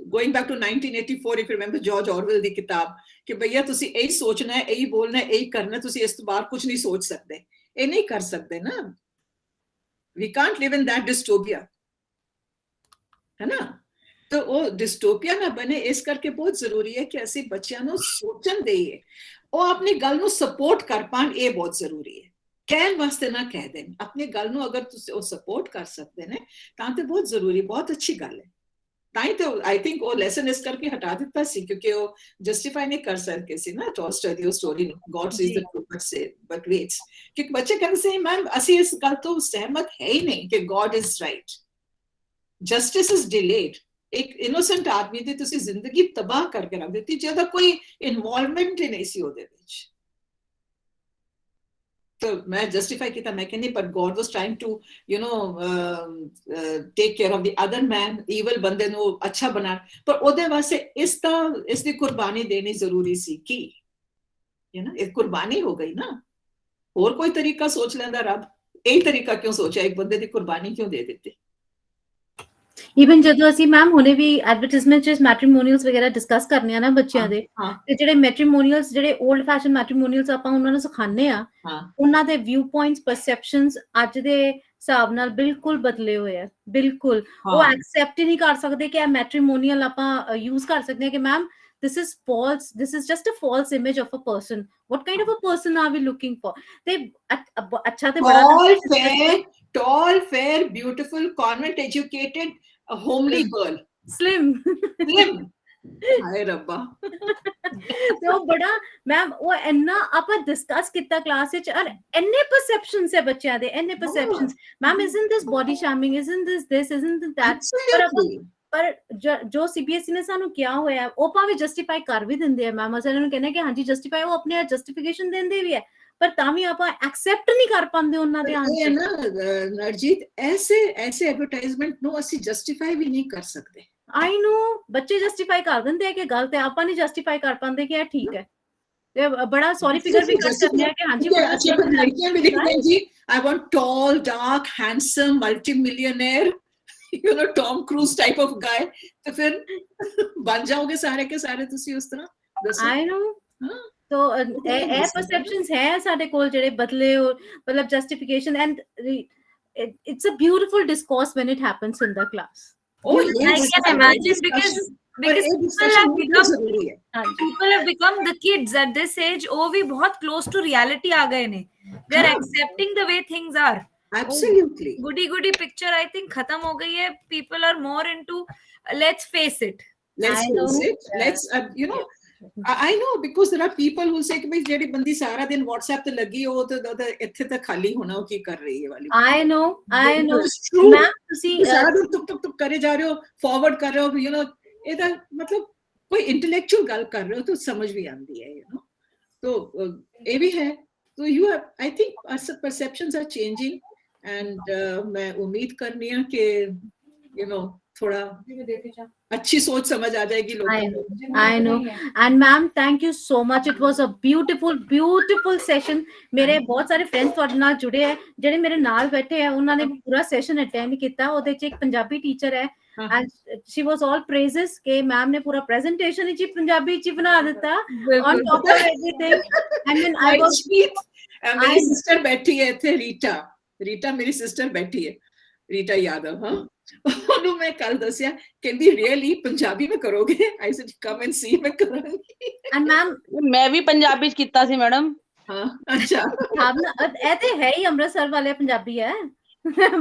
going back to 1984 if you remember George Orwell ਦੀ ਕਿਤਾਬ ਕਿ ਭਈਆ ਤੁਸੀਂ ਇਹ ਸੋਚਣਾ ਹੈ ਇਹ ਬੋਲਣਾ ਹੈ ਇਹ ਕਰਨਾ ਤੁਸੀਂ ਇਸ ਤੋਂ ਬਾਹਰ ਕੁਝ ਨਹੀਂ ਸੋਚ ਸਕਦੇ ਇਹ ਨਹੀਂ ਕਰ ਸਕਦੇ ਨਾ we can't live in that dystopia है ना तो वो डिस्टोपिया ना बने इस करके बहुत जरूरी है कि ਅਸੀਂ ਬੱਚਿਆਂ ਨੂੰ ਸੋਚਣ ਦੇਈਏ ਉਹ ਆਪਣੀ ਗੱਲ ਨੂੰ ਸਪੋਰਟ ਕਰ ਪਾਣ ਇਹ ਬਹੁਤ ਜ਼ਰੂਰੀ ਹੈ ਕਹਿਣ ਵਾਸਤੇ ਨਾ ਕਹਿ ਦੇਣ ਆਪਣੀ ਗੱਲ ਨੂੰ ਅਗਰ ਤੁਸੀਂ ਉਹ ਸਪੋਰਟ ਕਰ ਸਕਦੇ ਨੇ ਤਾਂ ਤੇ ਬਹੁਤ ਜ਼ਰੂਰੀ ਬਹੁਤ ਅੱਛੀ ਗੱਲ ਹੈ ਤਾਂ ਹੀ ਤਾਂ ਆਈ ਥਿੰਕ ਉਹ ਲੈਸਨ ਇਸ ਕਰਕੇ ਹਟਾ ਦਿੱਤਾ ਸੀ ਕਿਉਂਕਿ ਉਹ ਜਸਟੀਫਾਈ ਨਹੀਂ ਕਰ ਸਕੇ ਸੀ ਨਾ ਟੋਲਸਟॉय ਦੀ ਉਹ ਸਟੋਰੀ ਨੂੰ God sees the truth but waits ਕਿ ਬੱਚੇ ਕਹਿੰਦੇ ਸੀ ਮੈਮ ਅਸੀਂ ਇਸ ਗੱਲ ਤੋਂ ਸਹਿਮਤ ਹੈ ਹੀ ਨਹੀਂ ਕਿ god is right justice is delayed एक innocent आदमी दी तुसी जिंदगी तबाह करके रख देती ज्यादा कोई इन्वॉल्वमेंट ही नहीं सी ओदे विच तो मैं justify किया मैं कहनी पर God was trying to you know take care of the other man evil बंदे नु अच्छा बना पर ओदे वास्ते इसकी कुर्बानी देनी जरूरी सी की you know एक कुर्बानी हो गई ना और कोई तरीका सोच लेंदा रब यही तरीका क्यों सोचा एक बंदे दी कुर्बानी क्यों दे देते ਇਵਨ ਜਦੋਂ ਅਸੀਂ ਮੈਮ ਹੁਣੇ ਵੀ ਐਡਵਰਟਾਈਜ਼ਮੈਂਟ ਚ ਮੈਟ੍ਰੀਮੋਨੀਅਲਸ ਵਗੈਰਾ ਡਿਸਕਸ ਕਰਨੇ ਆ ਨਾ ਬੱਚਿਆਂ ਦੇ ਤੇ ਜਿਹੜੇ ਮੈਟ੍ਰੀਮੋਨੀਅਲਸ ਜਿਹੜੇ 올ਡ ਫੈਸ਼ਨ ਮੈਟ੍ਰੀਮੋਨੀਅਲਸ ਆਪਾਂ ਉਹਨਾਂ ਨੂੰ ਸਿਖਾਉਂਦੇ ਆ ਉਹਨਾਂ ਦੇ ਵਿਊ ਪੁਆਇੰਟਸ ਪਰਸੈਪਸ਼ਨਸ ਅੱਜ ਦੇ ਹਿਸਾਬ ਨਾਲ ਬਿਲਕੁਲ ਬਦਲੇ ਹੋਏ ਆ ਬਿਲਕੁਲ ਉਹ ਐਕਸੈਪਟ ਹੀ ਨਹੀਂ ਕਰ ਸਕਦੇ ਕਿ ਇਹ ਮੈਟ੍ਰੀਮੋਨੀਅਲ ਆਪਾਂ ਯੂਜ਼ ਕਰ ਸਕਦੇ ਆ ਕਿ ma'am this is false, this is just a false image of a person. What kind of a person are we looking for? They अच्छा ते बड़ा tall, fair, beautiful, convent educated, a homely girl, slim हाय रब्बा तो बड़ा ma'am वो इन्ना ਆਪਾਂ discuss ਕੀਤਾ क्लास ਵਿੱਚ और ਇੰਨੇ परसेप्शंस ਹੈ ਬੱਚਿਆਂ ਦੇ ਇੰਨੇ perceptions ma'am isn't this body shaming, isn't this isn't that ਪਰ ਜੋ ਸੀਬੀਐਸਈ ਨੇ ਸਾਨੂੰ ਕਿਹਾ ਹੋਇਆ ਉਹ ਭਾਵੇਂ ਜਸਟੀਫਾਈ ਕਰ ਵੀ ਦਿੰਦੇ ਆ ਮੈਮ ਅਸੀਂ ਇਹਨਾਂ ਨੂੰ ਕਹਿੰਦੇ ਕਿ ਹਾਂਜੀ ਜਸਟੀਫਾਈ ਉਹ ਆਪਣੇ ਜਸਟੀਫਿਕੇਸ਼ਨ ਦਿੰਦੇ ਵੀ ਹੈ ਪਰ ਤਾਂ ਵੀ ਆਪਾਂ ਐਕਸੈਪਟ ਨਹੀਂ ਕਰ ਪਾਉਂਦੇ ਉਹਨਾਂ ਦੇ ਆਂਸਰ ਨਾ ਨਰਜੀਤ ऐसे ਐਡਵਰਟਾਈਜ਼ਮੈਂਟ ਨੂੰ ਅਸੀਂ ਜਸਟੀਫਾਈ ਵੀ ਨਹੀਂ ਕਰ ਸਕਦੇ आई नो बच्चे जस्टिफाई कर देंगे कि गलत है आपा नहीं जस्टिफाई कर पाते कि ठीक है ये बड़ा सॉरी फिगर भी कर सकते हैं कि हां जी लड़कियां भी लिखती हैं जी I want tall dark handsome multi millionaire you know Tom Cruise type of guy तो फिर बन जाओगे सारे के सारे ਤੁਸੀਂ ਉਸ ਤਰ੍ਹਾਂ आई नो तो ए परसेप्शंस है साडे कोल जेडे बदले मतलब justification and it's a beautiful discourse when it happens in the class. Oh, yes, I can imagine because people have become the kids at this age. Oh, we बहुत close to reality आ गए ने. They are accepting the way things are. Absolutely. Goody picture I think खत्म हो गई है. People are more into let's face it. Let's you know. I know because there are people who say कि भाई JD बंदी सारा दिन WhatsApp ਤੇ ਲੱਗੀ ਹੋ ਤੇ ਇੱਥੇ ਤਾਂ ਖਾਲੀ ਹੋਣਾ ਉਹ ਕੀ ਕਰ ਰਹੀ ਹੈ ਵਾਲੀ I know ਮੈਂ ਤੁਸੀਂ ਸਾਰਾ ਦਿਨ ਟੁਕ ਕਰੇ ਜਾ ਰਹੇ ਹੋ ਫਾਰਵਰਡ ਕਰ ਰਹੇ ਹੋ ਯੂ نو ਇਹਦਾ ਮਤਲਬ ਕੋਈ ਇੰਟੈਲੈਕਚੁਅਲ ਗੱਲ ਕਰ ਰਹੇ ਹੋ ਤਾਂ ਸਮਝ ਵੀ ਆਉਂਦੀ ਹੈ ਯੂ نو तो ਇਹ ਵੀ ਹੈ तो you are I think our perceptions are changing and मैं उम्मीद करनी है कि you know थोड़ा अच्छी सोच समझ आ जाएगी लोगों को I know and ma'am thank you so much it was a beautiful session मेरे बहुत सारे फ्रेंड्स ਤੁਹਾਡੇ ਨਾਲ ਜੁੜੇ ਹੈ ਜਿਹੜੇ ਮੇਰੇ ਨਾਲ ਬੈਠੇ ਹੈ ਉਹਨਾਂ ਨੇ ਪੂਰਾ ਸੈਸ਼ਨ ਅਟੈਂਡ ਕੀਤਾ ਉਹਦੇ ਚ ਇੱਕ ਪੰਜਾਬੀ ਟੀਚਰ ਹੈ and she was all praises ਕਿ ਮੈਮ ਨੇ ਪੂਰਾ ਪ੍ਰੈਜੈਂਟੇਸ਼ਨ ਵਿੱਚ ਪੰਜਾਬੀ ਚ ਬਣਾ ਦਿੱਤਾ on top of everything I mean I was मेरी सिस्टर बैठी है ਇੱਥੇ ਰੀਟਾ ਮੇਰੀ ਸਿਸਟਰ ਬੈਠੀ ਹੈ ਰੀਟਾ ਯਾਦਵ ਹਾਂ ਉਹਨੂੰ ਮੈਂ ਕੱਲ ਦੱਸਿਆ ਕਹਿੰਦੀ ਰੀਅਲੀ ਪੰਜਾਬੀ में करोगे I said come and see मैं ਕਰਾਂਗੀ and ma'am ਮੈਂ ਵੀ ਪੰਜਾਬੀ ਚ ਕੀਤਾ ਸੀ ਮੈਡਮ ਹਾਂ ਅੱਛਾ ਭਾਵਨਾ ਇਹ ਤੇ ਹੈ ਹੀ ਅੰਮ੍ਰਿਤਸਰ ਵਾਲੇ ਪੰਜਾਬੀ ਹੈ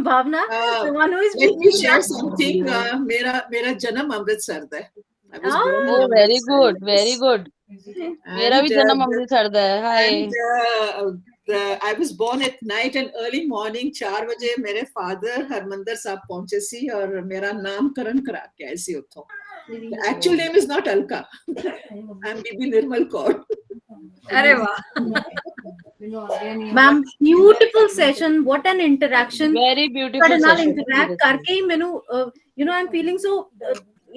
ਭਾਵਨਾ ਤੁਹਾਨੂੰ ਇਸ let me share something ਮੇਰਾ ਜਨਮ ਅੰਮ੍ਰਿਤਸਰ ਦਾ ਹੈ oh very good ਮੇਰਾ ਵੀ ਜਨਮ ਅੰਮ੍ਰਿਤਸਰ ਦਾ ਹੈ ਹਾਏ I was born at night and early morning 4 ਵਜੇ ਮੇਰੇ father ਹਰਮੰਦਰ ਸਾਹਿਬ ਪਹੁੰਚੇ ਸੀ ਔਰ ਮੇਰਾ ਨਾਮਕਰਨ ਕਰਾ ਕੇ ਆਏ ਸੀ ਉੱਥੋਂ actual name is not Alka I'm Bibi Nirmal Kaur अरे वाह ma'am beautiful session what an interaction very beautiful ਤੁਹਾਡੇ ਨਾਲ session interact ਕਰਕੇ ਹੀ ਮੈਨੂੰ you know I'm feeling so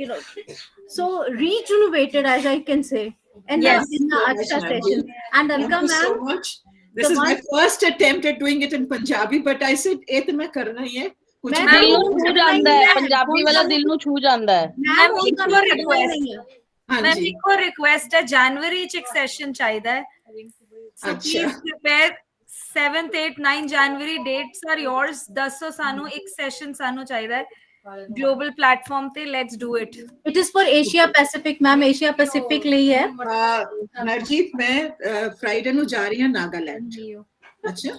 you know so rejuvenated as I can say and yes अच्छा session and Alka ma'am so much this is my first attempt at doing it in Punjabi but I said ਇਹ ਤਾਂ ਮੈਂ ਕਰਨਾ ਹੀ ਹੈ ਕੁਝ ਦਿਲ ਨੂੰ ਛੂ ਜਾਂਦਾ ਹੈ ਪੰਜਾਬੀ ਵਾਲਾ ਦਿਲ ਨੂੰ ਛੂ ਜਾਂਦਾ ਹੈ मैं एक और रिक्वेस्ट है जनवरी च एक सेशन चाहिदा है so please prepare 7th 8th 9th January dates are yours ਦੱਸੋ ਸਾਨੂੰ ਇੱਕ ਸੈਸ਼ਨ ਸਾਨੂੰ ਚਾਹੀਦਾ ਹੈ global platform ਤੇ let's do it it is for Asia Pacific ma'am Asia Pacific ਲਈ ਹੈ ਨਰਜੀਤ ਮੈਂ ਫਰਾਈਡੇ ਨੂੰ ਜਾ ਰਹੀ ਹਾਂ ਨਾਗਾਲੈਂਡ ਅੱਛਾ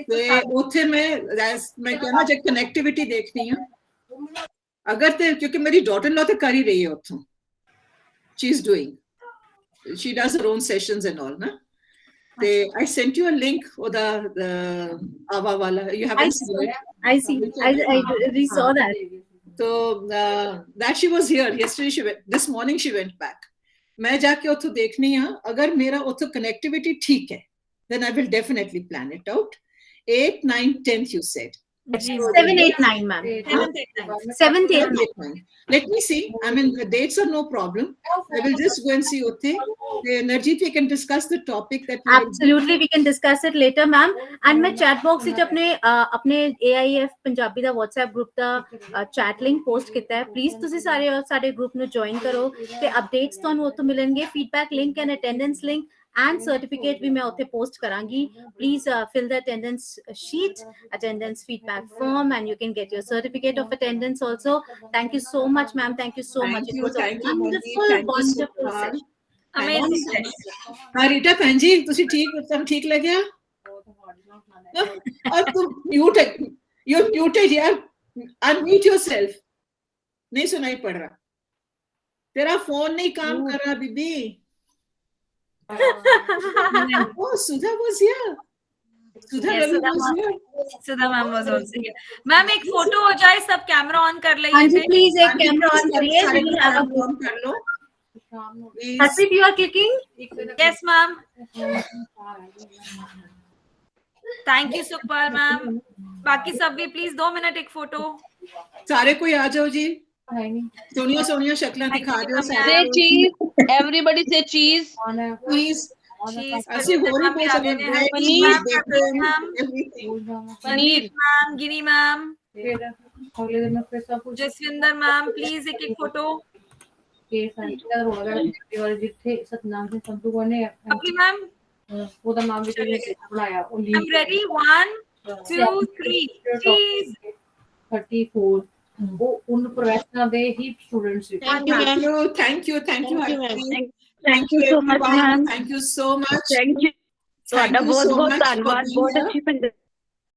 ਤੇ ਉੱਥੇ ਮੈਂ ਕਹਿੰਦਾ ਜੇ ਕਨੈਕਟੀਵਿਟੀ ਦੇਖਣੀ ਆ ਅਗਰ ਤੇ ਕਿਉਂਕਿ ਮੇਰੀ ਡਾਟਰ ਲਾ ਤੇ ਕਰ ਹੀ ਰਹੀ ਹੈ ਉੱਥੋਂ she is doing she does her own sessions and all na they I sent you a link oda ava wala you haven't seen it I see I saw that so that she was here yesterday this morning she went back मैं जाके ਉੱਥੋਂ ਦੇਖਣੀ ਆ ਅਗਰ ਮੇਰਾ ਉੱਥੋਂ connectivity ਠੀਕ ਹੈ then I will definitely plan it out 8th 9th 10th you said 7 8 9 ma'am 7th 8 9 let me see I mean the dates are no problem I will just go and see utte Narjeet we can discuss the topic that absolutely we can discuss it later ma'am and मैं chat box ਵਿੱਚ ਆਪਣੇ AIF Punjabi ਦਾ WhatsApp group ਦਾ chat link post ਕੀਤਾ ਹੈ please ਤੁਸੀਂ ਸਾਰੇ ਸਾਡੇ group ਨੂੰ join ਕਰੋ ਤੇ updates ਤੁਹਾਨੂੰ ਉੱਥੋਂ ਮਿਲਣਗੇ feedback link and attendance link and certificate ਵੀ ਮੈਂ ਉੱਥੇ ਪੋਸਟ ਕਰਾਂਗੀ। Please fill the attendance sheet, attendance feedback form, and you can get your certificate of attendance also. Thank you so much ma'am, thank you so much, it was a wonderful session, amazing session. ਹਾਂ ਰੀਟਾ ਭੈਣ ਜੀ ਤੁਸੀਂ ਠੀਕ ਲੱਗਿਆ? और तुम mute है, you're muted यार, unmute yourself, नहीं सुनाई पड़ रहा, तेरा फोन नहीं काम कर रहा बीबी। Oh, Sudha was here. Sudha ma'am was also here. Ma'am एक फोटो हो जाए, सब कैमरा ऑन कर ले। हाँ जी प्लीज एक कैमरा ऑन करिए, ऑन कर लो। Harshit you are clicking? Yes ma'am, thank you Sukhpal ma'am. बाकी सब भी प्लीज 2 मिनट एक फोटो। सारे कोई आ जाओ जी, सोनिया सोनिया शक्ल दिखा दो। Say cheese, everybody say cheese. Please. ऐसी हो रही बहुत सारी पनीर, पनीर मैम, गिनी मैम, जसविंदर मैम, प्लीज एक एक फोटो। मैम ਉਹਦਾ ਨਾਮ ਵੀ ਬਣਾਇਆ ਉਹ ਲੀਡ I'm ready, 1 2 3 cheese 34 ਉਹ ਉਨ ਪ੍ਰੋਫੈਸ਼ਨਲ ਦੇ ਹੀ ਸਟੂਡੈਂਟਸ ਸੀ। Thank you Thank you so much ma'am, thank you so much, thank you, ਤੁਹਾਡਾ ਬਹੁਤ ਬਹੁਤ ਧੰਨਵਾਦ, ਬਹੁਤ ਅੱਛੀ